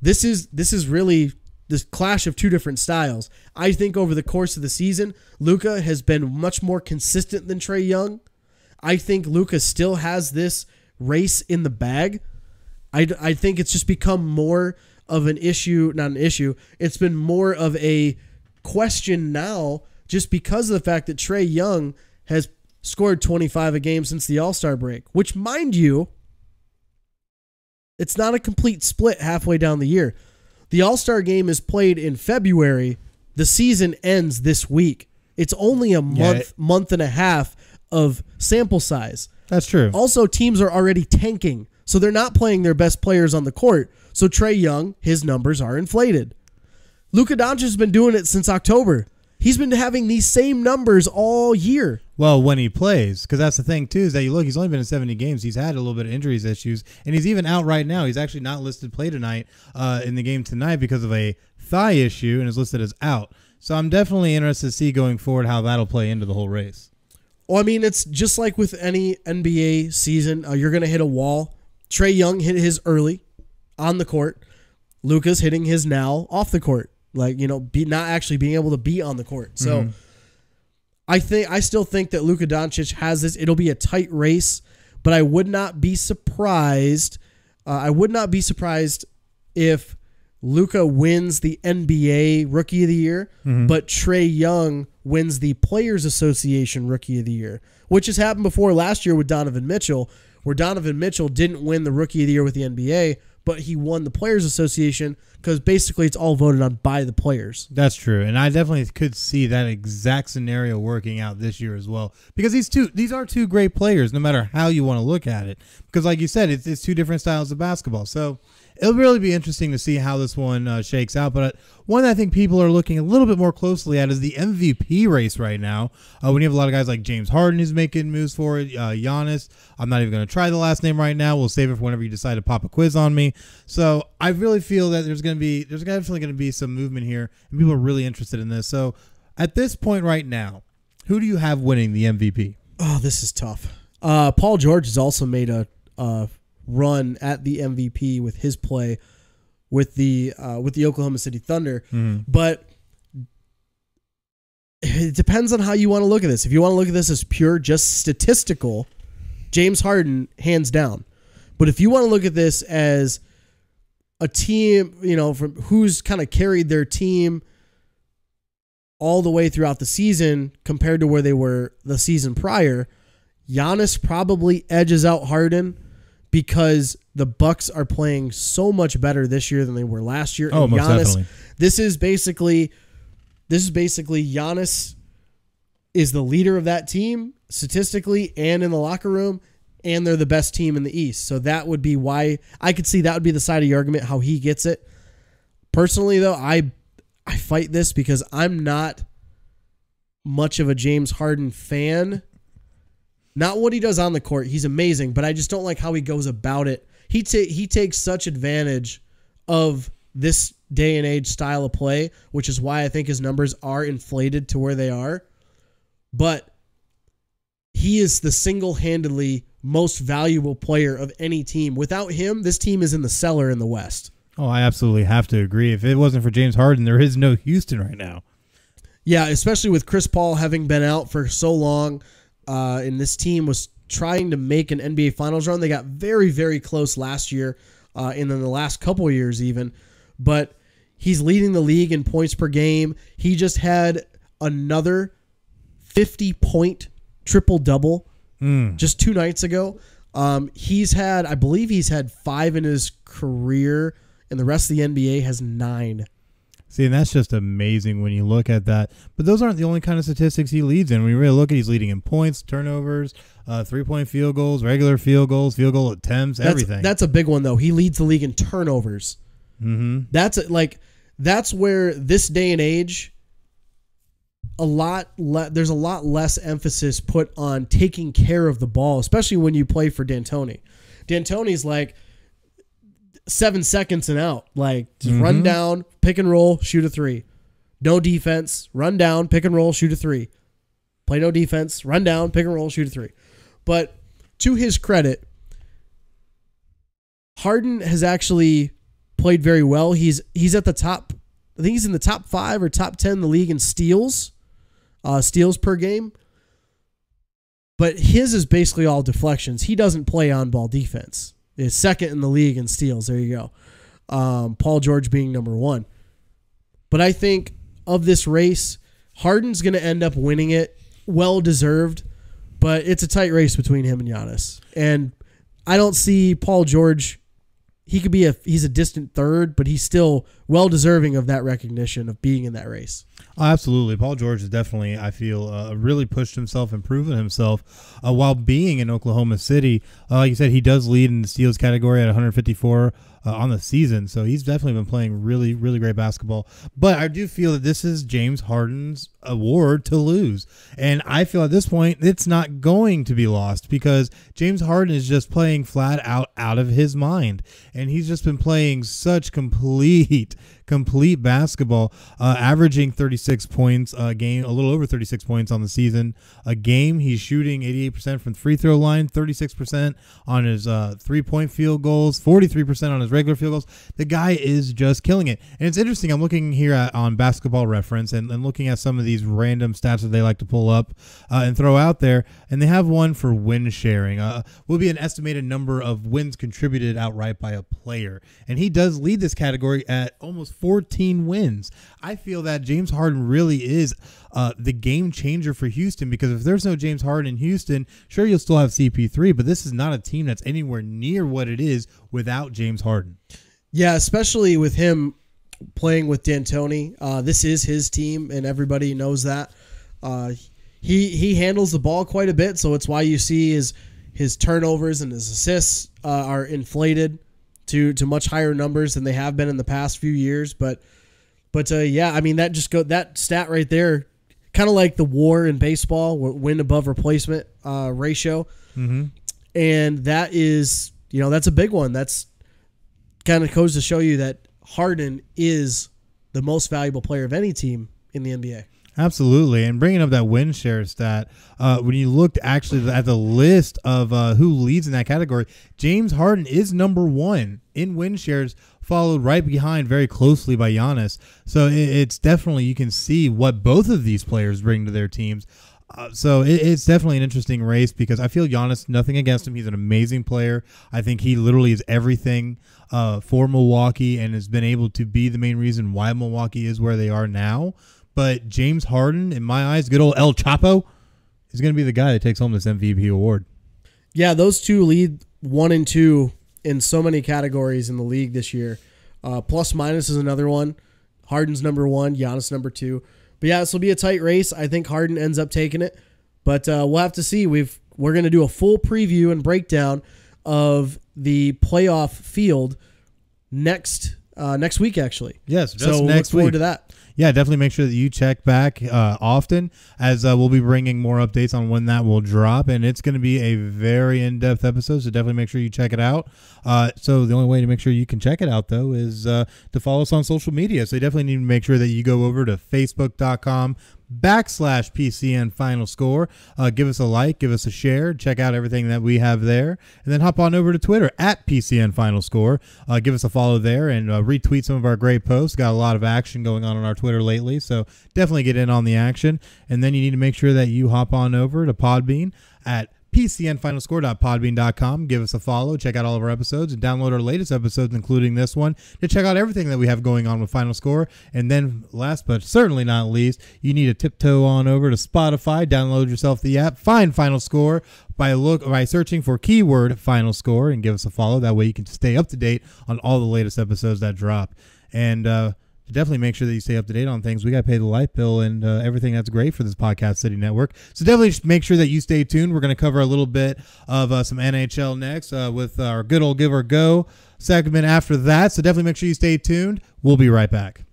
this is really this clash of two different styles. I think over the course of the season, Luka has been much more consistent than Trae Young. I think Luka still has this race in the bag. I think it's just become more of an issue, not an issue. It's been more of a question now just because of the fact that Trae Young has scored 25 a game since the All-Star break, which, mind you, it's not a complete split halfway down the year. The All-Star game is played in February. The season ends this week. It's only a month and a half of sample size. That's true. Also, teams are already tanking. So they're not playing their best players on the court. So Trae Young, his numbers are inflated. Luka Doncic has been doing it since October. He's been having these same numbers all year. Well, when he plays, because that's the thing, too, is that you look, he's only been in 70 games. He's had a little bit of injuries issues, and he's even out right now. He's actually not listed play tonight in the game tonight because of a thigh issue and is listed as out. So I'm definitely interested to see going forward how that'll play into the whole race. Well, I mean, it's just like with any NBA season. You're going to hit a wall. Trae Young hit his early on the court. Luka's hitting his now off the court. Like, not actually being able to be on the court. So I still think that Luka Doncic has this. It'll be a tight race, but I would not be surprised. If Luka wins the NBA Rookie of the Year, but Trae Young wins the Players Association Rookie of the Year, which has happened before last year with Donovan Mitchell, where Donovan Mitchell didn't win the Rookie of the Year with the NBA, but he won the Players Association because basically it's all voted on by the players. That's true, and I definitely could see that exact scenario working out this year as well, because these are two great players, no matter how you want to look at it. Because like you said, it's two different styles of basketball, so it'll really be interesting to see how this one shakes out. But one that I think people are looking a little bit more closely at is the MVP race right now. When you have a lot of guys like James Harden who's making moves for it, Giannis. I'm not even going to try the last name right now. We'll save it for whenever you decide to pop a quiz on me. So I really feel that there's definitely going to be some movement here, and people are really interested in this. So at this point right now, who do you have winning the MVP? Oh, this is tough. Paul George has also made a run at the MVP with his play with the Oklahoma City Thunder, but it depends on how you want to look at this. If you want to look at this as pure, just statistical, James Harden, hands down. But if you want to look at this as a team, from who's kind of carried their team all the way throughout the season compared to where they were the season prior, Giannis probably edges out Harden because the Bucks are playing so much better this year than they were last year. Oh, and most Giannis, definitely. This is basically Giannis is the leader of that team statistically and in the locker room, and they're the best team in the East. So that would be why I could see that would be the side of the argument, how he gets it. Personally, though, I fight this because I'm not much of a James Harden fan. Not what he does on the court. He's amazing, but I just don't like how he goes about it. He takes such advantage of this day and age style of play, which is why I think his numbers are inflated to where they are. But he is the single-handedly most valuable player of any team. Without him, this team is in the cellar in the West. Oh, I absolutely have to agree. If it wasn't for James Harden, there is no Houston right now. Yeah, especially with Chris Paul having been out for so long. And this team was trying to make an NBA Finals run. They got very, very close last year, and then the last couple of years even. But he's leading the league in points per game. He just had another 50-point triple-double just 2 nights ago. I believe he's had 5 in his career, and the rest of the NBA has 9. See, and that's just amazing when you look at that. But those aren't the only kind of statistics he leads in. When you really look at it, he's leading in points, turnovers, 3-point field goals, regular field goals, field goal attempts, everything. That's a big one, though. He leads the league in turnovers. That's where this day and age, there's a lot less emphasis put on taking care of the ball, especially when you play for D'Antoni. D'Antoni's like 7 seconds and out. Like, just run down, pick and roll, shoot a 3. No defense, run down, pick and roll, shoot a 3. Play no defense, run down, pick and roll, shoot a 3. But to his credit, Harden has actually played very well. He's at the top. I think he's in the top 5 or top 10 in the league in steals per game. But his is basically all deflections. He doesn't play on-ball defense. Is second in the league in steals. There you go. Paul George being number 1. But I think of this race, Harden's going to end up winning it. Well-deserved. But it's a tight race between him and Giannis. And I don't see Paul George. He's a distant third, but he's still well-deserving of that recognition of being in that race. Oh, absolutely. Paul George is definitely, I feel, really pushed himself and proven himself while being in Oklahoma City. Like you said, he does lead in the steals category at 154 on the season. So he's definitely been playing really, really great basketball. But I do feel that this is James Harden's award to lose. And I feel at this point, it's not going to be lost because James Harden is just playing flat out of his mind. And he's just been playing such complete basketball, averaging 36 points a game, a little over 36 points on the season a game. He's shooting 88% from the free throw line, 36% on his 3-point field goals, 43% on his regular field goals. The guy is just killing it. And it's interesting. I'm looking here on Basketball Reference and looking at some of these random stats that they like to pull up and throw out there. And they have one for win sharing. Will be an estimated number of wins contributed outright by a player. And he does lead this category at almost 14 wins. I feel that James Harden really is the game changer for Houston, because if there's no James Harden in Houston, sure, you'll still have CP3, but this is not a team that's anywhere near what it is without James Harden. Yeah, especially with him playing with D'Antoni. This is his team, and everybody knows that. He handles the ball quite a bit, so it's why you see his turnovers and his assists are inflated to much higher numbers than they have been in the past few years. But yeah, I mean, that stat right there, kind of like the WAR in baseball, win above replacement ratio. Mm-hmm. And that is, that's a big one. That's kind of goes to show you that Harden is the most valuable player of any team in the NBA. Absolutely. And bringing up that win share stat, when you looked actually at the list of who leads in that category, James Harden is number one in win shares, followed right behind very closely by Giannis. So it's definitely, you can see what both of these players bring to their teams. So it's definitely an interesting race, because I feel Giannis, nothing against him. He's an amazing player. I think he literally is everything for Milwaukee and has been able to be the main reason why Milwaukee is where they are now. But James Harden, in my eyes, good old El Chapo, is going to be the guy that takes home this MVP award. Yeah, those two lead 1 and 2 in so many categories in the league this year. Plus minus is another one. Harden's number 1, Giannis number 2. But yeah, this will be a tight race. I think Harden ends up taking it, but we'll have to see. We're going to do a full preview and breakdown of the playoff field next week, actually. Yes, just so next week. Look forward to that. Yeah, definitely make sure that you check back often, as we'll be bringing more updates on when that will drop, and it's going to be a very in-depth episode, so definitely make sure you check it out. So the only way to make sure you can check it out, though, is to follow us on social media. So you definitely need to make sure that you go over to facebook.com/PCN Final Score. Give us a like, give us a share, check out everything that we have there, and then hop on over to Twitter @PCN Final Score. Give us a follow there and retweet some of our great posts. Got a lot of action going on our Twitter lately, so definitely get in on the action. And then you need to make sure that you hop on over to Podbean at PCNFinalScore.podbean.com. Give us a follow, check out all of our episodes, and download our latest episodes, including this one, to check out everything that we have going on with Final Score. And then last but certainly not least, you need to tiptoe on over to Spotify, download yourself the app, find Final Score by searching for keyword Final Score, and give us a follow. That way you can stay up to date on all the latest episodes that drop. And definitely make sure that you stay up to date on things. We got to pay the light bill and everything that's great for this Podcast City Network. So definitely make sure that you stay tuned. We're going to cover a little bit of some NHL next with our good old Give or Go segment after that. So definitely make sure you stay tuned. We'll be right back.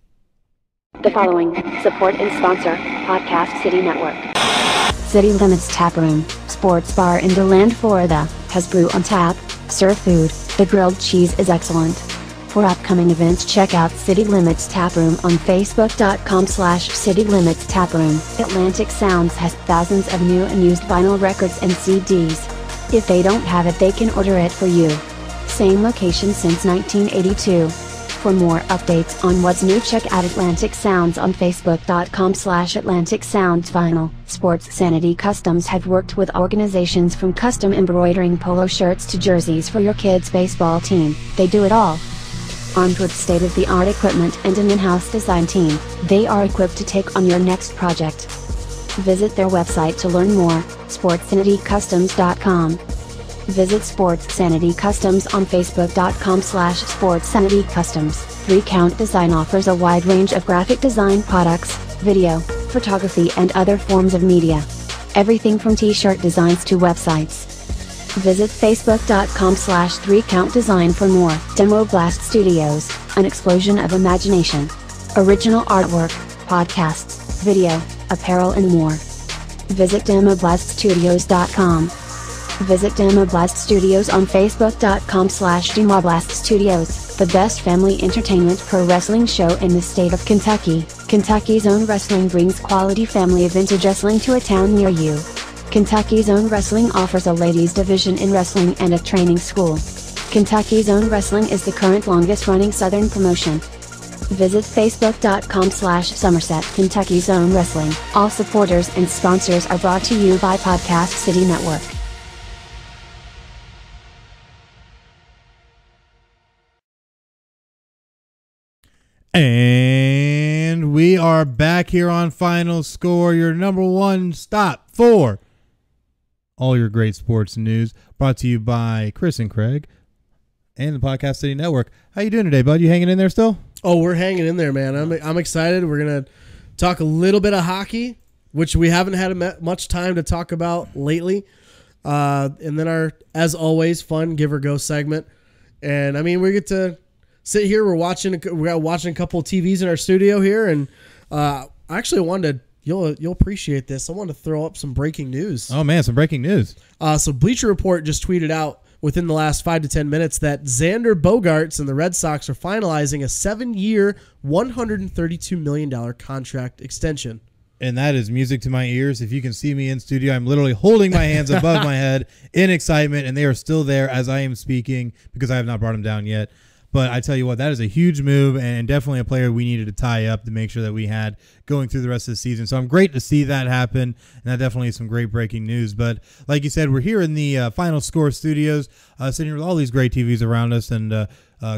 The following support and sponsor Podcast City Network. City Limits Tap Room, sports bar in DeLand, Florida, has brew on tap, serve food. The grilled cheese is excellent. For upcoming events, check out City Limits Taproom on Facebook.com/City Limits Taproom. Atlantic Sounds has thousands of new and used vinyl records and CDs. If they don't have it, they can order it for you. Same location since 1982. For more updates on what's new, check out Atlantic Sounds on Facebook.com/Atlantic Sounds Vinyl. Sports Sanity Customs have worked with organizations from custom embroidering polo shirts to jerseys for your kids' baseball team. They do it all. Armed with state-of-the-art equipment and an in-house design team, they are equipped to take on your next project. Visit their website to learn more, sportsanitycustoms.com. Visit Sports Sanity Customs on Facebook.com/Sports Sanity Customs. 3 Count Design offers a wide range of graphic design products, video, photography and other forms of media. Everything from t-shirt designs to websites. Visit facebook.com/3countdesign for more. Demo Blast Studios, an explosion of imagination. Original artwork, podcasts, video, apparel and more. Visit demoblaststudios.com. Visit Demoblast Studios on facebook.com/demoblaststudios, the best family entertainment pro wrestling show in the state of Kentucky. Kentucky's Own Wrestling brings quality family vintage wrestling to a town near you. Kentucky's Own Wrestling offers a ladies division in wrestling and a training school. Kentucky's Own Wrestling is the current longest running Southern promotion. Visit facebook.com/Somerset Kentucky's Own Wrestling. All supporters and sponsors are brought to you by Podcast City Network. And we are back here on Final Score, your number one stop for all your great sports news, brought to you by Chris and Craig and the Podcast City Network. How you doing today, bud? You hanging in there still? Oh, we're hanging in there, man. I'm excited. We're going to talk a little bit of hockey, which we haven't had much time to talk about lately. And then our, as always, fun give or go segment. And I mean, we get to sit here. We're watching a couple of TVs in our studio here, and I actually wanted to. You'll appreciate this. I wanted to throw up some breaking news. Oh man, some breaking news. So Bleacher Report just tweeted out within the last 5 to 10 minutes that Xander Bogaerts and the Red Sox are finalizing a 7-year, $132 million contract extension. And that is music to my ears. If you can see me in studio, I'm literally holding my hands above my head in excitement, and they are still there as I am speaking because I have not brought them down yet. But I tell you what, that is a huge move and definitely a player we needed to tie up to make sure that we had going through the rest of the season. So I'm great to see that happen, and that definitely is some great breaking news. But like you said, we're here in the Final Score studios, sitting here with all these great TVs around us, and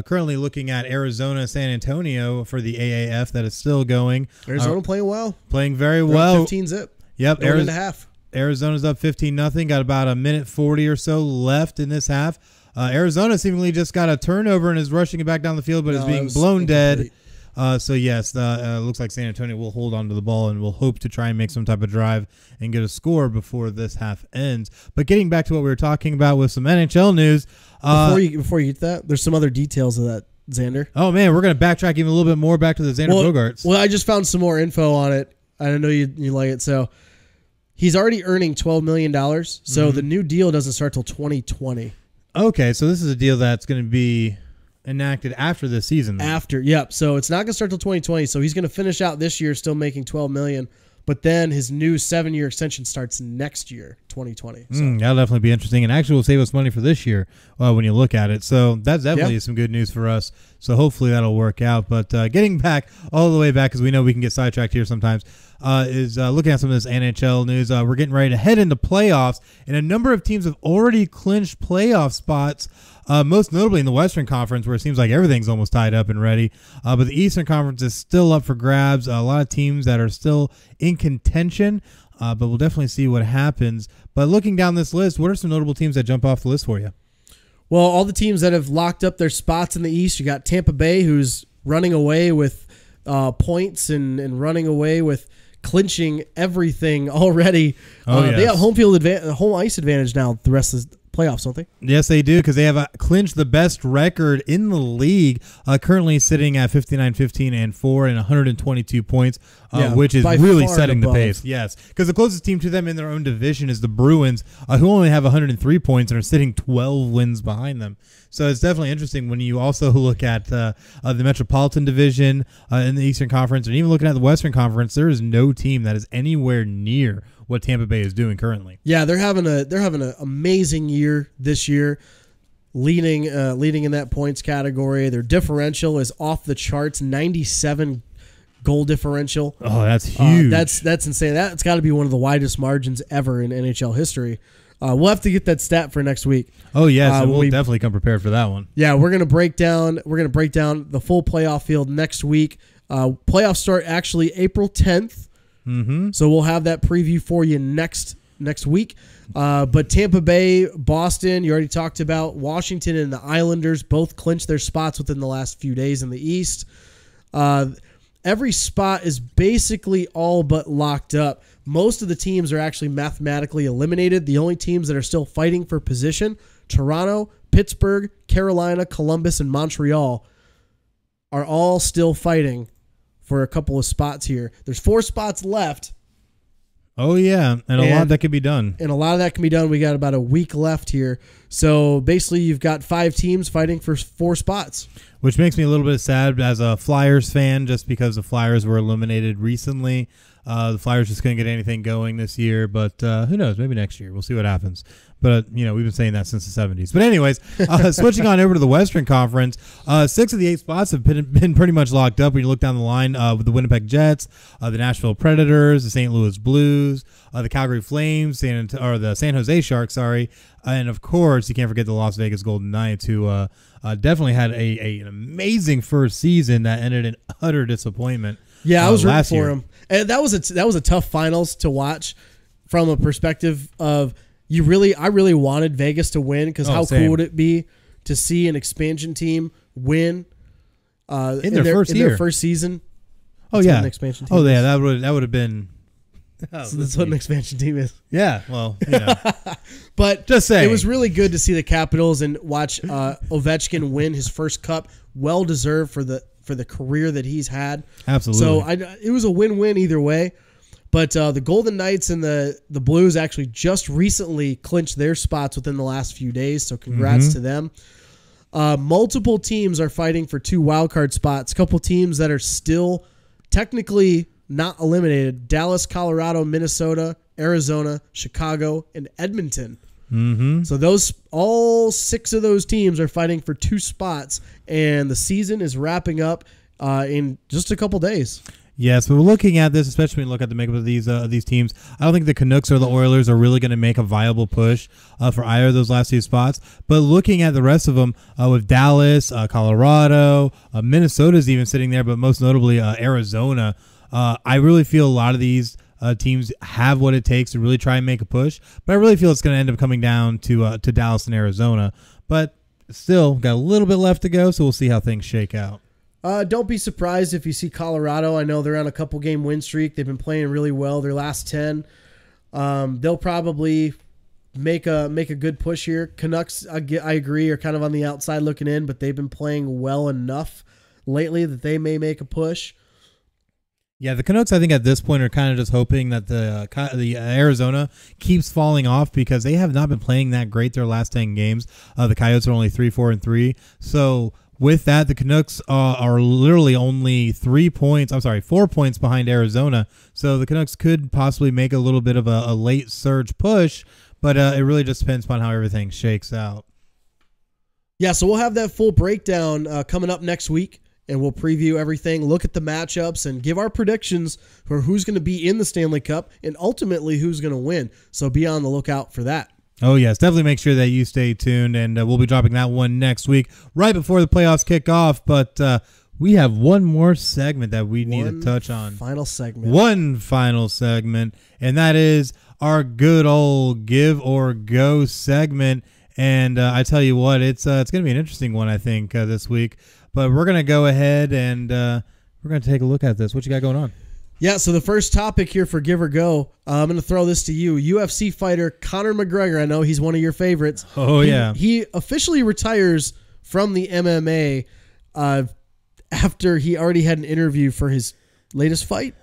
currently looking at Arizona, San Antonio for the AAF that is still going. Arizona playing well. Playing very well. 15 zip. Yep. Going into half. Arizona's up 15-0. Got about a minute 40 or so left in this half. Arizona seemingly just got a turnover and is rushing it back down the field, but is being blown dead. So, yes, looks like San Antonio will hold on to the ball and will hope to try and make some type of drive and get a score before this half ends. But getting back to what we were talking about with some NHL news. Before you get that, there's some other details of that, Xander. Oh, man, we're going to backtrack even a little bit more back to the Xander Bogaerts. Well, I just found some more info on it. I know you like it. So, he's already earning $12 million. So, the new deal doesn't start till 2020. Okay, so this is a deal that's going to be enacted after this season. Yep. So it's not going to start till 2020. So he's going to finish out this year still making $12 million, but then his new 7-year extension starts next year, 2020. So. That'll definitely be interesting, and actually will save us money for this year when you look at it. So that's definitely some good news for us. So hopefully that'll work out. But getting back all the way back, because we know we can get sidetracked here sometimes, is looking at some of this NHL news. We're getting ready to head into playoffs, and a number of teams have already clinched playoff spots, most notably in the Western Conference, where it seems like everything's almost tied up and ready. But the Eastern Conference is still up for grabs. A lot of teams that are still in contention, but we'll definitely see what happens. But looking down this list, what are some notable teams that jump off the list for you? Well, all the teams that have locked up their spots in the East, you got Tampa Bay, who's running away with points and running away with clinching everything already. They have home ice advantage now the rest of the playoffs, don't they? Yes, they do, because they have clinched the best record in the league, currently sitting at 59-15-4 and 122 points, which is really setting the pace. Yes, because the closest team to them in their own division is the Bruins, who only have 103 points and are sitting 12 wins behind them. So it's definitely interesting when you also look at the Metropolitan Division in the Eastern Conference, and even looking at the Western Conference. There is no team that is anywhere near what Tampa Bay is doing currently. Yeah, they're having an amazing year this year, leading in that points category. Their differential is off the charts, 97 goal differential. Oh, that's huge. That's insane. That's got to be one of the widest margins ever in NHL history. We'll have to get that stat for next week. Oh yes, we'll definitely come prepared for that one. Yeah, we're gonna break down the full playoff field next week. Playoffs start actually April 10th. So we'll have that preview for you next week. But Tampa Bay, Boston, you already talked about. Washington and the Islanders both clinched their spots within the last few days in the East. every spot is basically all but locked up. Most of the teams are actually mathematically eliminated. The only teams that are still fighting for position, Toronto, Pittsburgh, Carolina, Columbus, and Montreal, are all still fighting for a couple of spots here. There's 4 spots left. Oh, yeah, and a lot that could be done. And a lot of that can be done. We got about a week left here. So basically you've got 5 teams fighting for 4 spots. Which makes me a little bit sad as a Flyers fan, just because the Flyers were eliminated recently. The Flyers just couldn't get anything going this year, but who knows? Maybe next year. We'll see what happens. But, we've been saying that since the 70s. But anyways, switching on over to the Western Conference, 6 of the 8 spots have been pretty much locked up when you look down the line with the Winnipeg Jets, the Nashville Predators, the St. Louis Blues, the Calgary Flames, the San Jose Sharks, and, of course, you can't forget the Las Vegas Golden Knights, who definitely had an amazing first season that ended in utter disappointment. Yeah, I was rooting for him. And that was a tough finals to watch from a perspective of I really wanted Vegas to win, because how cool would it be to see an expansion team win in their first season? Oh, yeah. An expansion team that would have been. So that's what an expansion team is. Yeah, well, but just saying, it was really good to see the Capitals and watch Ovechkin win his first cup. Well deserved for the career that he's had. Absolutely. So it was a win-win either way. But the Golden Knights and the Blues actually just recently clinched their spots within the last few days. So congrats to them. Multiple teams are fighting for 2 wildcard spots. A couple teams that are still technically not eliminated: Dallas, Colorado, Minnesota, Arizona, Chicago, and Edmonton. So all 6 of those teams are fighting for 2 spots, and the season is wrapping up in just a couple days. Yes, but we're looking at this, especially when you look at the makeup of these teams. I don't think the Canucks or the Oilers are really going to make a viable push for either of those last 2 spots. But looking at the rest of them, with Dallas, Colorado, Minnesota's even sitting there, but most notably Arizona, I really feel a lot of these teams have what it takes to really try and make a push. But I really feel it's going to end up coming down to Dallas and Arizona. But still, got a little bit left to go, so we'll see how things shake out. Don't be surprised if you see Colorado. I know they're on a couple-game win streak. They've been playing really well their last 10. They'll probably make a good push here. Canucks, I agree, are kind of on the outside looking in, but they've been playing well enough lately that they may make a push. Yeah, the Canucks, I think at this point, are kind of just hoping that the Arizona keeps falling off, because they have not been playing that great their last 10 games. The Coyotes are only 3-4-3. So with that, the Canucks are literally only 4 points behind Arizona. So the Canucks could possibly make a little bit of a late surge push, but it really just depends upon how everything shakes out. Yeah, so we'll have that full breakdown coming up next week, and we'll preview everything, look at the matchups, and give our predictions for who's going to be in the Stanley Cup and ultimately who's going to win. So be on the lookout for that. Oh, yes. Definitely make sure that you stay tuned, and we'll be dropping that one next week right before the playoffs kick off. But we have one more segment that we need to touch on. One final segment, and that is our good old Give or Go segment. And I tell you what, it's going to be an interesting one, I think, this week. But we're going to go ahead and we're going to take a look at this. What you got going on? Yeah, so the first topic here for Give or Go, I'm going to throw this to you. UFC fighter Conor McGregor, I know he's one of your favorites. Oh, yeah. He officially retires from the MMA after he already had an interview for his latest fight.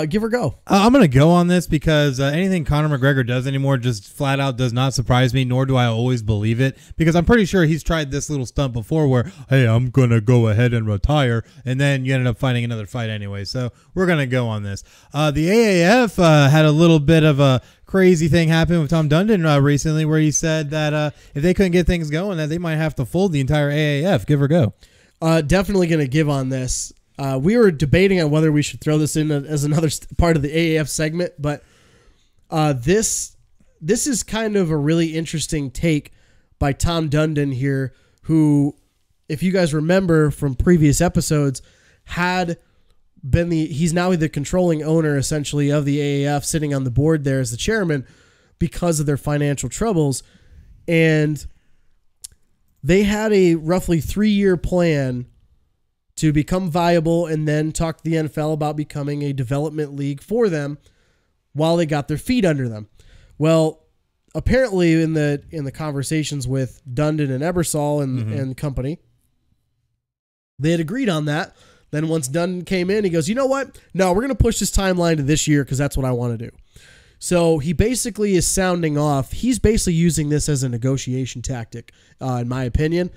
Give or Go? I'm going to go on this because anything Conor McGregor does anymore just flat out does not surprise me, nor do I always believe it, because I'm pretty sure he's tried this little stunt before where, hey, I'm going to go ahead and retire, and then you ended up fighting another fight anyway. So we're going to go on this. The AAF had a little bit of a crazy thing happen with Tom Dundon recently, where he said that if they couldn't get things going, that they might have to fold the entire AAF. Give or Go? Definitely going to give on this. We were debating on whether we should throw this in as another part of the AAF segment, but this is kind of a really interesting take by Tom Dundon here, who, if you guys remember from previous episodes, he's now the controlling owner essentially of the AAF, sitting on the board there as the chairman because of their financial troubles, and they had a roughly 3-year plan to become viable and then talk to the NFL about becoming a development league for them while they got their feet under them. Well, apparently in the conversations with Dundon and Ebersol and company, they had agreed on that. Then once Dundon came in, he goes, you know what? No, we're going to push this timeline to this year because that's what I want to do. So he basically is sounding off. He's basically using this as a negotiation tactic, in my opinion,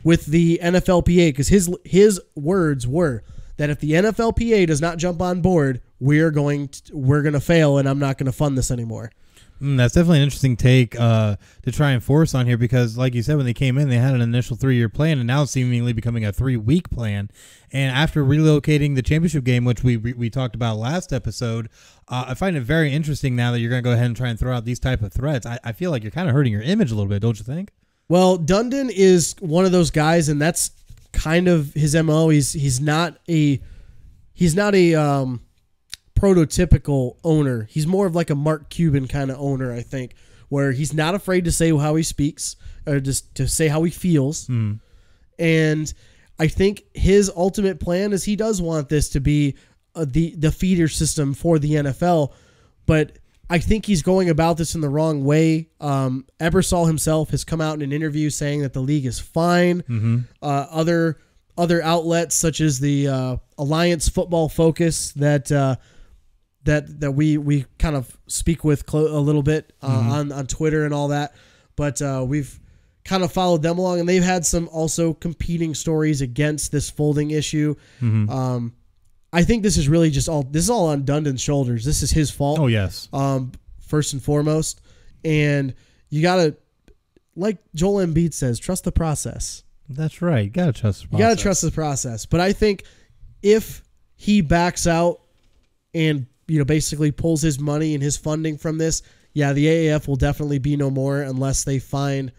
with the NFLPA, because his words were that if the NFLPA does not jump on board, we're going to fail, and I'm not going to fund this anymore. That's definitely an interesting take to try and force on here because, like you said, when they came in, they had an initial 3-year plan, and now it's seemingly becoming a 3-week plan. And after relocating the championship game, which we talked about last episode, I find it very interesting now that you're going to go ahead and try and throw out these type of threats. I feel like you're kind of hurting your image a little bit, don't you think? Well, Dundon is one of those guys, and that's kind of his MO. He's not a prototypical owner. He's more of like a Mark Cuban kind of owner, I think, where he's not afraid to say how he speaks or just to say how he feels. And I think his ultimate plan is he does want this to be the feeder system for the NFL, but I think he's going about this in the wrong way. Ebersol himself has come out in an interview saying that the league is fine. Other outlets such as the Alliance Football Focus that we kind of speak with a little bit on Twitter and all that, but we've kind of followed them along, and they've had some also competing stories against this folding issue. I think this is really just all on Dundon's shoulders. This is his fault. Oh, yes. First and foremost. And you got to, like Joel Embiid says, trust the process. That's right. You got to trust the process. You got to trust the process. But I think if he backs out and, basically pulls his money and his funding from this, yeah, the AAF will definitely be no more unless they find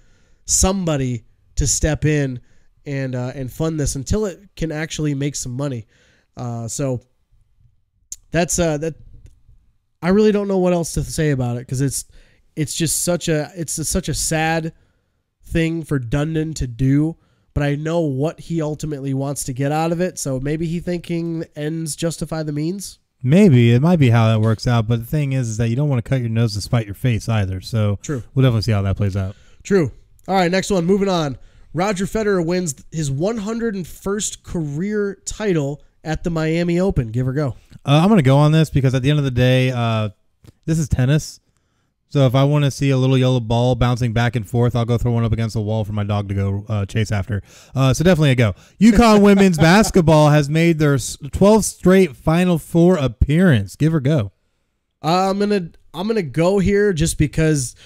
somebody to step in and fund this until it can actually make some money. So that's that. I really don't know what else to say about it because it's just such a sad thing for Dundon to do. But I know what he ultimately wants to get out of it. So maybe he thinking ends justify the means. Maybe it might be how that works out. But the thing is that you don't want to cut your nose to spite your face either. So true. We'll definitely see how that plays out. True. All right, next one. Moving on. Roger Federer wins his 101st career title at the Miami Open. Give or go. I'm going to go on this because at the end of the day, this is tennis. So if I want to see a little yellow ball bouncing back and forth, I'll go throw one up against the wall for my dog to go chase after. So definitely a go. UConn women's basketball has made their 12th straight Final Four appearance. Give or go. I'm gonna go here just because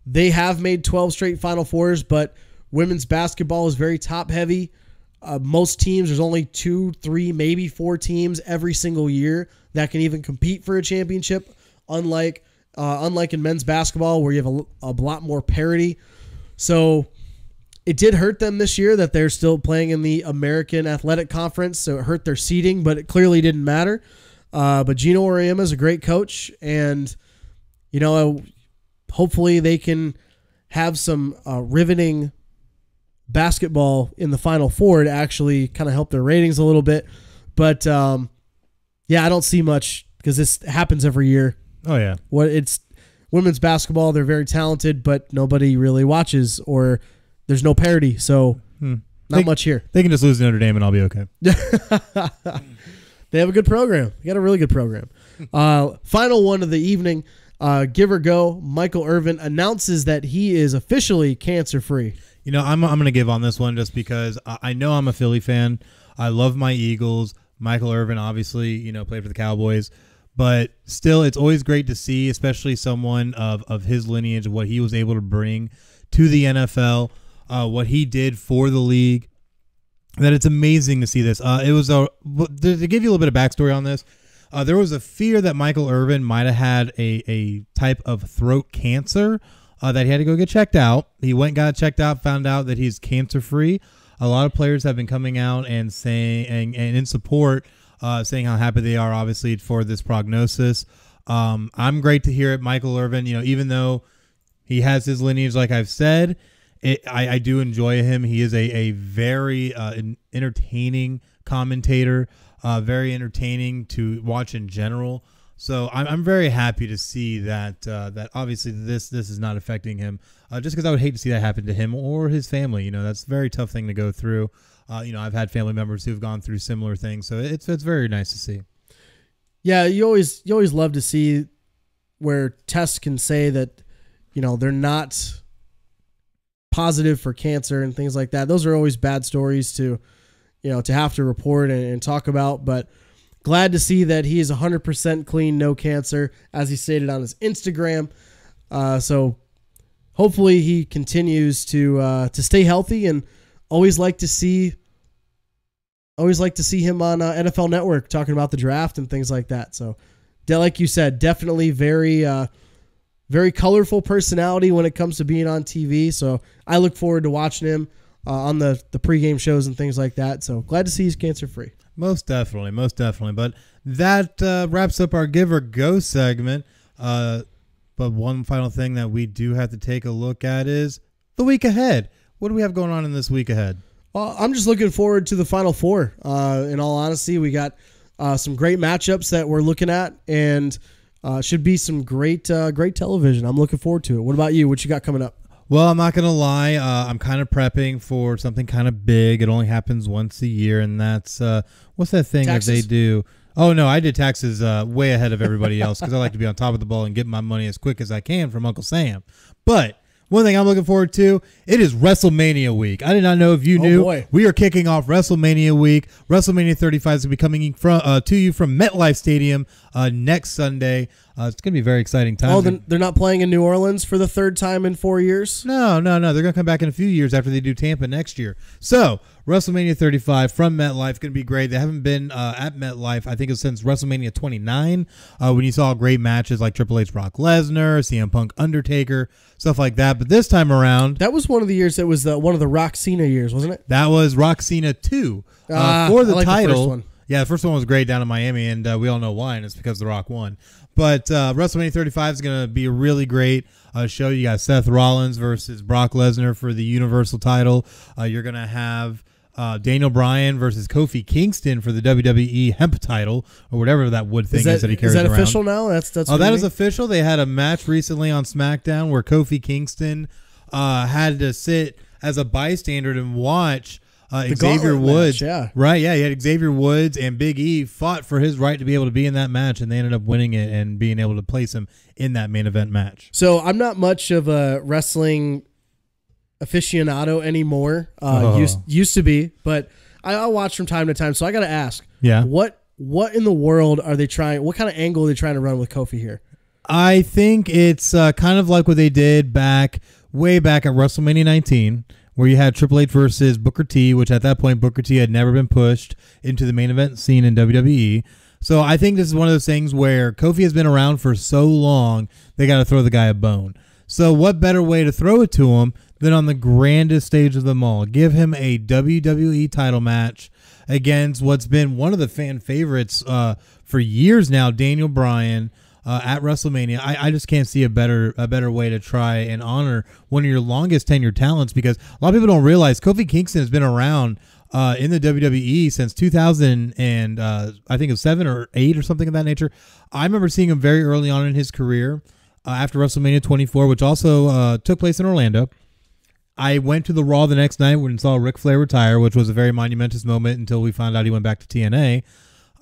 they have made 12 straight Final Fours, but women's basketball is very top heavy. Most teams, there's only 2, 3, maybe 4 teams every single year that can even compete for a championship. Unlike in men's basketball where you have a lot more parity. So it did hurt them this year that they're still playing in the American Athletic Conference. So it hurt their seeding, but it clearly didn't matter. But Gino Auriemma is a great coach, and hopefully they can have some riveting basketball in the Final Four to actually kind of help their ratings a little bit. But I don't see much because this happens every year. Oh yeah. It's women's basketball. They're very talented, but nobody really watches, or there's no parity. So not much here. They can just lose to Notre Dame and I'll be okay. They have a good program. They got a really good program. Final one of the evening. Give or go. Michael Irvin announces that he is officially cancer-free. I'm going to give on this one just because I know I'm a Philly fan. I love my Eagles. Michael Irvin, obviously, played for the Cowboys. But still, it's always great to see, especially someone of his lineage, what he was able to bring to the NFL, what he did for the league, that it's amazing to see this. To give you a little bit of backstory on this, there was a fear that Michael Irvin might have had a type of throat cancer that he had to go get checked out. He went and got checked out, found out that he's cancer-free. A lot of players have been coming out and saying, and in support, saying how happy they are, obviously, for this prognosis. I'm great to hear it. Michael Irvin, even though he has his lineage, like I've said, I do enjoy him. He is a very entertaining commentator, very entertaining to watch in general. So I'm very happy to see that that obviously this is not affecting him, just because I would hate to see that happen to him or his family. That's a very tough thing to go through. I've had family members who've gone through similar things, so it's very nice to see. Yeah, you always love to see where tests can say that they're not positive for cancer and things like that. Those are always bad stories to have to report and talk about, but glad to see that he is 100% clean, no cancer, as he stated on his Instagram. So hopefully he continues to stay healthy, and always like to see him on NFL Network talking about the draft and things like that. So, like you said, definitely very colorful personality when it comes to being on TV. So I look forward to watching him on the pregame shows and things like that. So glad to see he's cancer free. Most definitely. But that wraps up our Give or Go segment. But one final thing that we do have to take a look at is the week ahead. What do we have going on in this week ahead? Well, I'm just looking forward to the Final Four. In all honesty, we got some great matchups that we're looking at, and should be some great television. I'm looking forward to it. What about you? What you got coming up? Well, I'm not going to lie. I'm kind of prepping for something kind of big. It only happens once a year, and that's what's that thing Taxes? that they do? Oh, no, I did taxes way ahead of everybody else because I like to be on top of the ball and get my money as quick as I can from Uncle Sam. But one thing I'm looking forward to, it is WrestleMania week. I did not know if you knew. Boy. We are kicking off WrestleMania week. WrestleMania 35 is going to be coming to you from MetLife Stadium next Sunday. It's going to be a very exciting time. Oh, they're not playing in New Orleans for the third time in 4 years? No. They're going to come back in a few years after they do Tampa next year. So, WrestleMania 35 from MetLife, going to be great. They haven't been at MetLife, I think it's since WrestleMania 29, when you saw great matches like Triple H, Brock Lesnar, CM Punk, Undertaker, stuff like that. But this time around, that was one of the years that was one of the Rock Cena years, wasn't it? That was Rock Cena 2 for the I like title. The first one. Yeah, the first one was great down in Miami, and we all know why, and it's because The Rock won. But WrestleMania 35 is going to be a really great show. You got Seth Rollins versus Brock Lesnar for the Universal title. You're going to have Daniel Bryan versus Kofi Kingston for the WWE Hemp title, or whatever that wood thing is that he carries around. Is that official now? That's that is official. They had a match recently on SmackDown where Kofi Kingston had to sit as a bystander and watch Xavier Woods. Match, yeah. Right, yeah. He had Xavier Woods and Big E fought for his right to be able to be in that match, and they ended up winning it and being able to place him in that main event match. So I'm not much of a wrestling aficionado anymore. Used to be, but I'll watch from time to time. So I got to ask, what in the world are they trying? What kind of angle are they trying to run with Kofi here? I think it's kind of like what they did way back at WrestleMania 19, where you had Triple H versus Booker T, which at that point Booker T had never been pushed into the main event scene in WWE. So I think this is one of those things where Kofi has been around for so long, they got to throw the guy a bone. So what better way to throw it to him than on the grandest stage of them all? Give him a WWE title match against what's been one of the fan favorites for years now, Daniel Bryan, at WrestleMania. I just can't see a better way to try and honor one of your longest tenured talents, because a lot of people don't realize Kofi Kingston has been around in the WWE since 2000 and I think it was 7 or 8 or something of that nature. I remember seeing him very early on in his career after WrestleMania 24, which also took place in Orlando. I went to the Raw the next night and saw Ric Flair retire, which was a very monumentous moment until we found out he went back to TNA.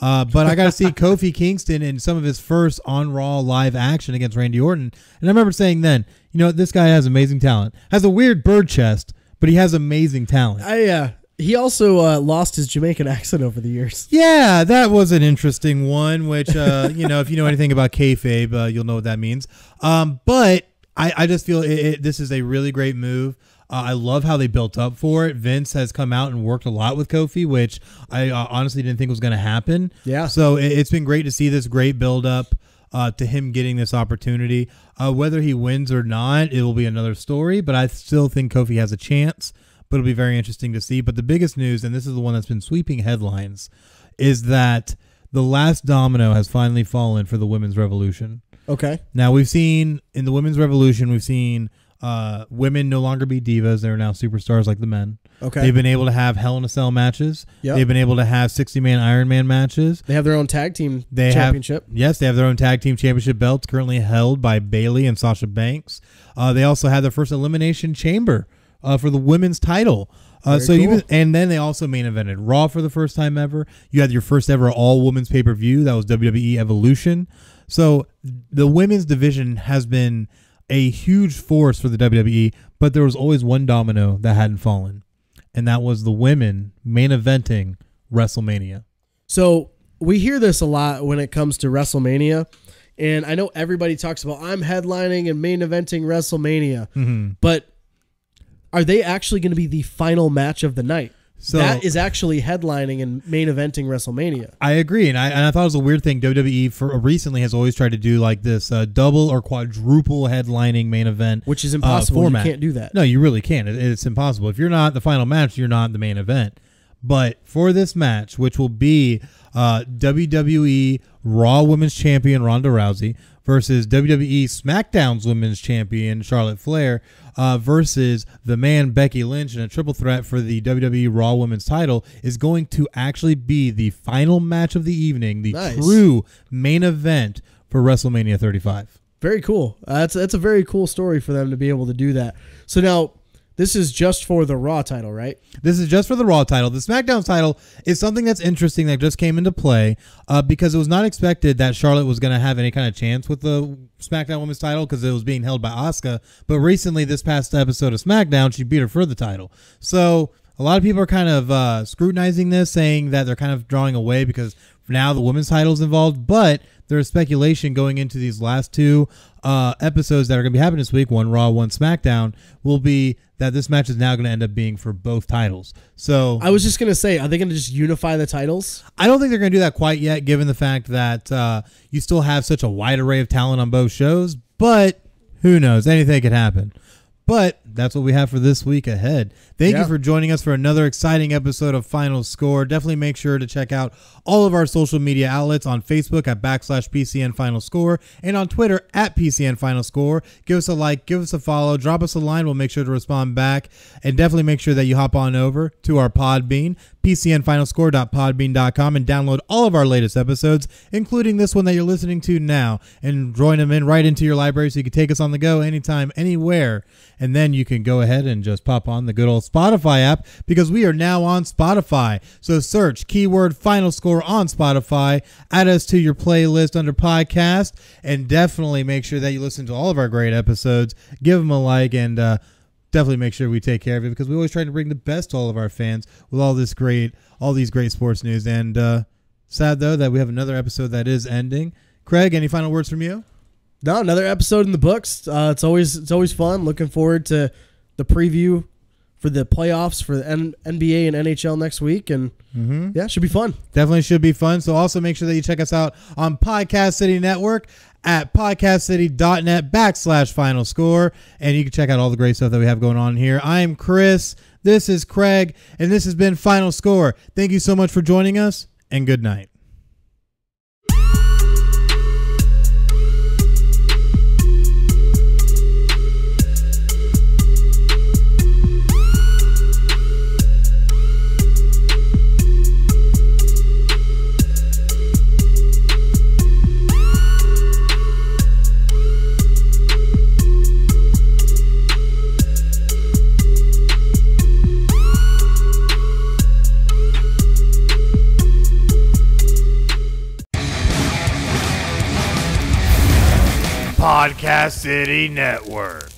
But I got to see Kofi Kingston in some of his first on Raw live action against Randy Orton. And I remember saying then, this guy has amazing talent. Has a weird bird chest, but he has amazing talent. He also lost his Jamaican accent over the years. Yeah, that was an interesting one, which, if you know anything about kayfabe, you'll know what that means. But I just feel this is a really great move. I love how they built up for it. Vince has come out and worked a lot with Kofi, which I honestly didn't think was going to happen. Yeah. So it's been great to see this great build up to him getting this opportunity. Whether he wins or not, it will be another story, but I still think Kofi has a chance, but it'll be very interesting to see. But the biggest news, and this is the one that's been sweeping headlines, is that the last domino has finally fallen for the women's revolution. Okay. Now, we've seen in the women's revolution, we've seen women no longer be divas. They're now superstars like the men. Okay. They've been able to have Hell in a Cell matches. Yep. They've been able to have 60-man Iron Man matches. They have their own tag team championship. They have their own tag team championship belts currently held by Bayley and Sasha Banks. They also had their first Elimination Chamber for the women's title. And then they also main evented Raw for the first time ever. You had your first ever all women's pay-per-view. That was WWE Evolution. So the women's division has been a huge force for the WWE, but there was always one domino that hadn't fallen, and that was the women main eventing WrestleMania. So we hear this a lot when it comes to WrestleMania, and I know everybody talks about I'm headlining and main eventing WrestleMania, but are they actually going to be the final match of the night? So that is actually headlining and main eventing WrestleMania. I agree, and I thought it was a weird thing. WWE recently has always tried to do like this double or quadruple headlining main event, which is impossible. You can't do that. No, you really can't. It's impossible. If you're not the final match, you're not the main event. But for this match, which will be WWE Raw Women's Champion Ronda Rousey versus WWE SmackDown's Women's Champion Charlotte Flair versus the man Becky Lynch in a triple threat for the WWE Raw Women's title, is going to actually be the final match of the evening, the true main event for WrestleMania 35. Very cool. That's a very cool story for them to be able to do that. So now, this is just for the Raw title, right? This is just for the Raw title. The SmackDown title is something that's interesting that just came into play because it was not expected that Charlotte was going to have any kind of chance with the SmackDown Women's title because it was being held by Asuka. But recently, this past episode of SmackDown, she beat her for the title. So a lot of people are kind of scrutinizing this, saying that they're kind of drawing away because now the women's title is involved. But there is speculation going into these last two episodes that are going to be happening this week, one Raw, one SmackDown, will be that this match is now going to end up being for both titles. So I was just going to say, are they going to just unify the titles? I don't think they're going to do that quite yet, given the fact that you still have such a wide array of talent on both shows. But who knows? Anything could happen. But that's what we have for this week ahead. Thank you for joining us for another exciting episode of Final Score. Definitely make sure to check out all of our social media outlets on Facebook at /PCN Final Score and on Twitter at PCN Final Score. Give us a like, give us a follow, drop us a line. We'll make sure to respond back. And definitely make sure that you hop on over to our Podbean, PCNFinalScore.podbean.com, and download all of our latest episodes, including this one that you're listening to now, and join them in right into your library so you can take us on the go anytime, anywhere. And then you can go ahead and just pop on the good old Spotify app because we are now on Spotify. So search keyword Final Score on Spotify, add us to your playlist under podcast, and definitely make sure that you listen to all of our great episodes. Give them a like, and definitely make sure we take care of it because we always try to bring the best to all of our fans with all these great sports news. And sad though that we have another episode that is ending. Craig, any final words from you? No, another episode in the books. It's always fun. Looking forward to the preview for the playoffs for the NBA and NHL next week. And yeah, it should be fun. Definitely should be fun. So also make sure that you check us out on Podcast City Network at podcastcity.net /Final Score. And you can check out all the great stuff that we have going on here. I'm Chris. This is Craig. And this has been Final Score. Thank you so much for joining us, and good night. Podcast City Network.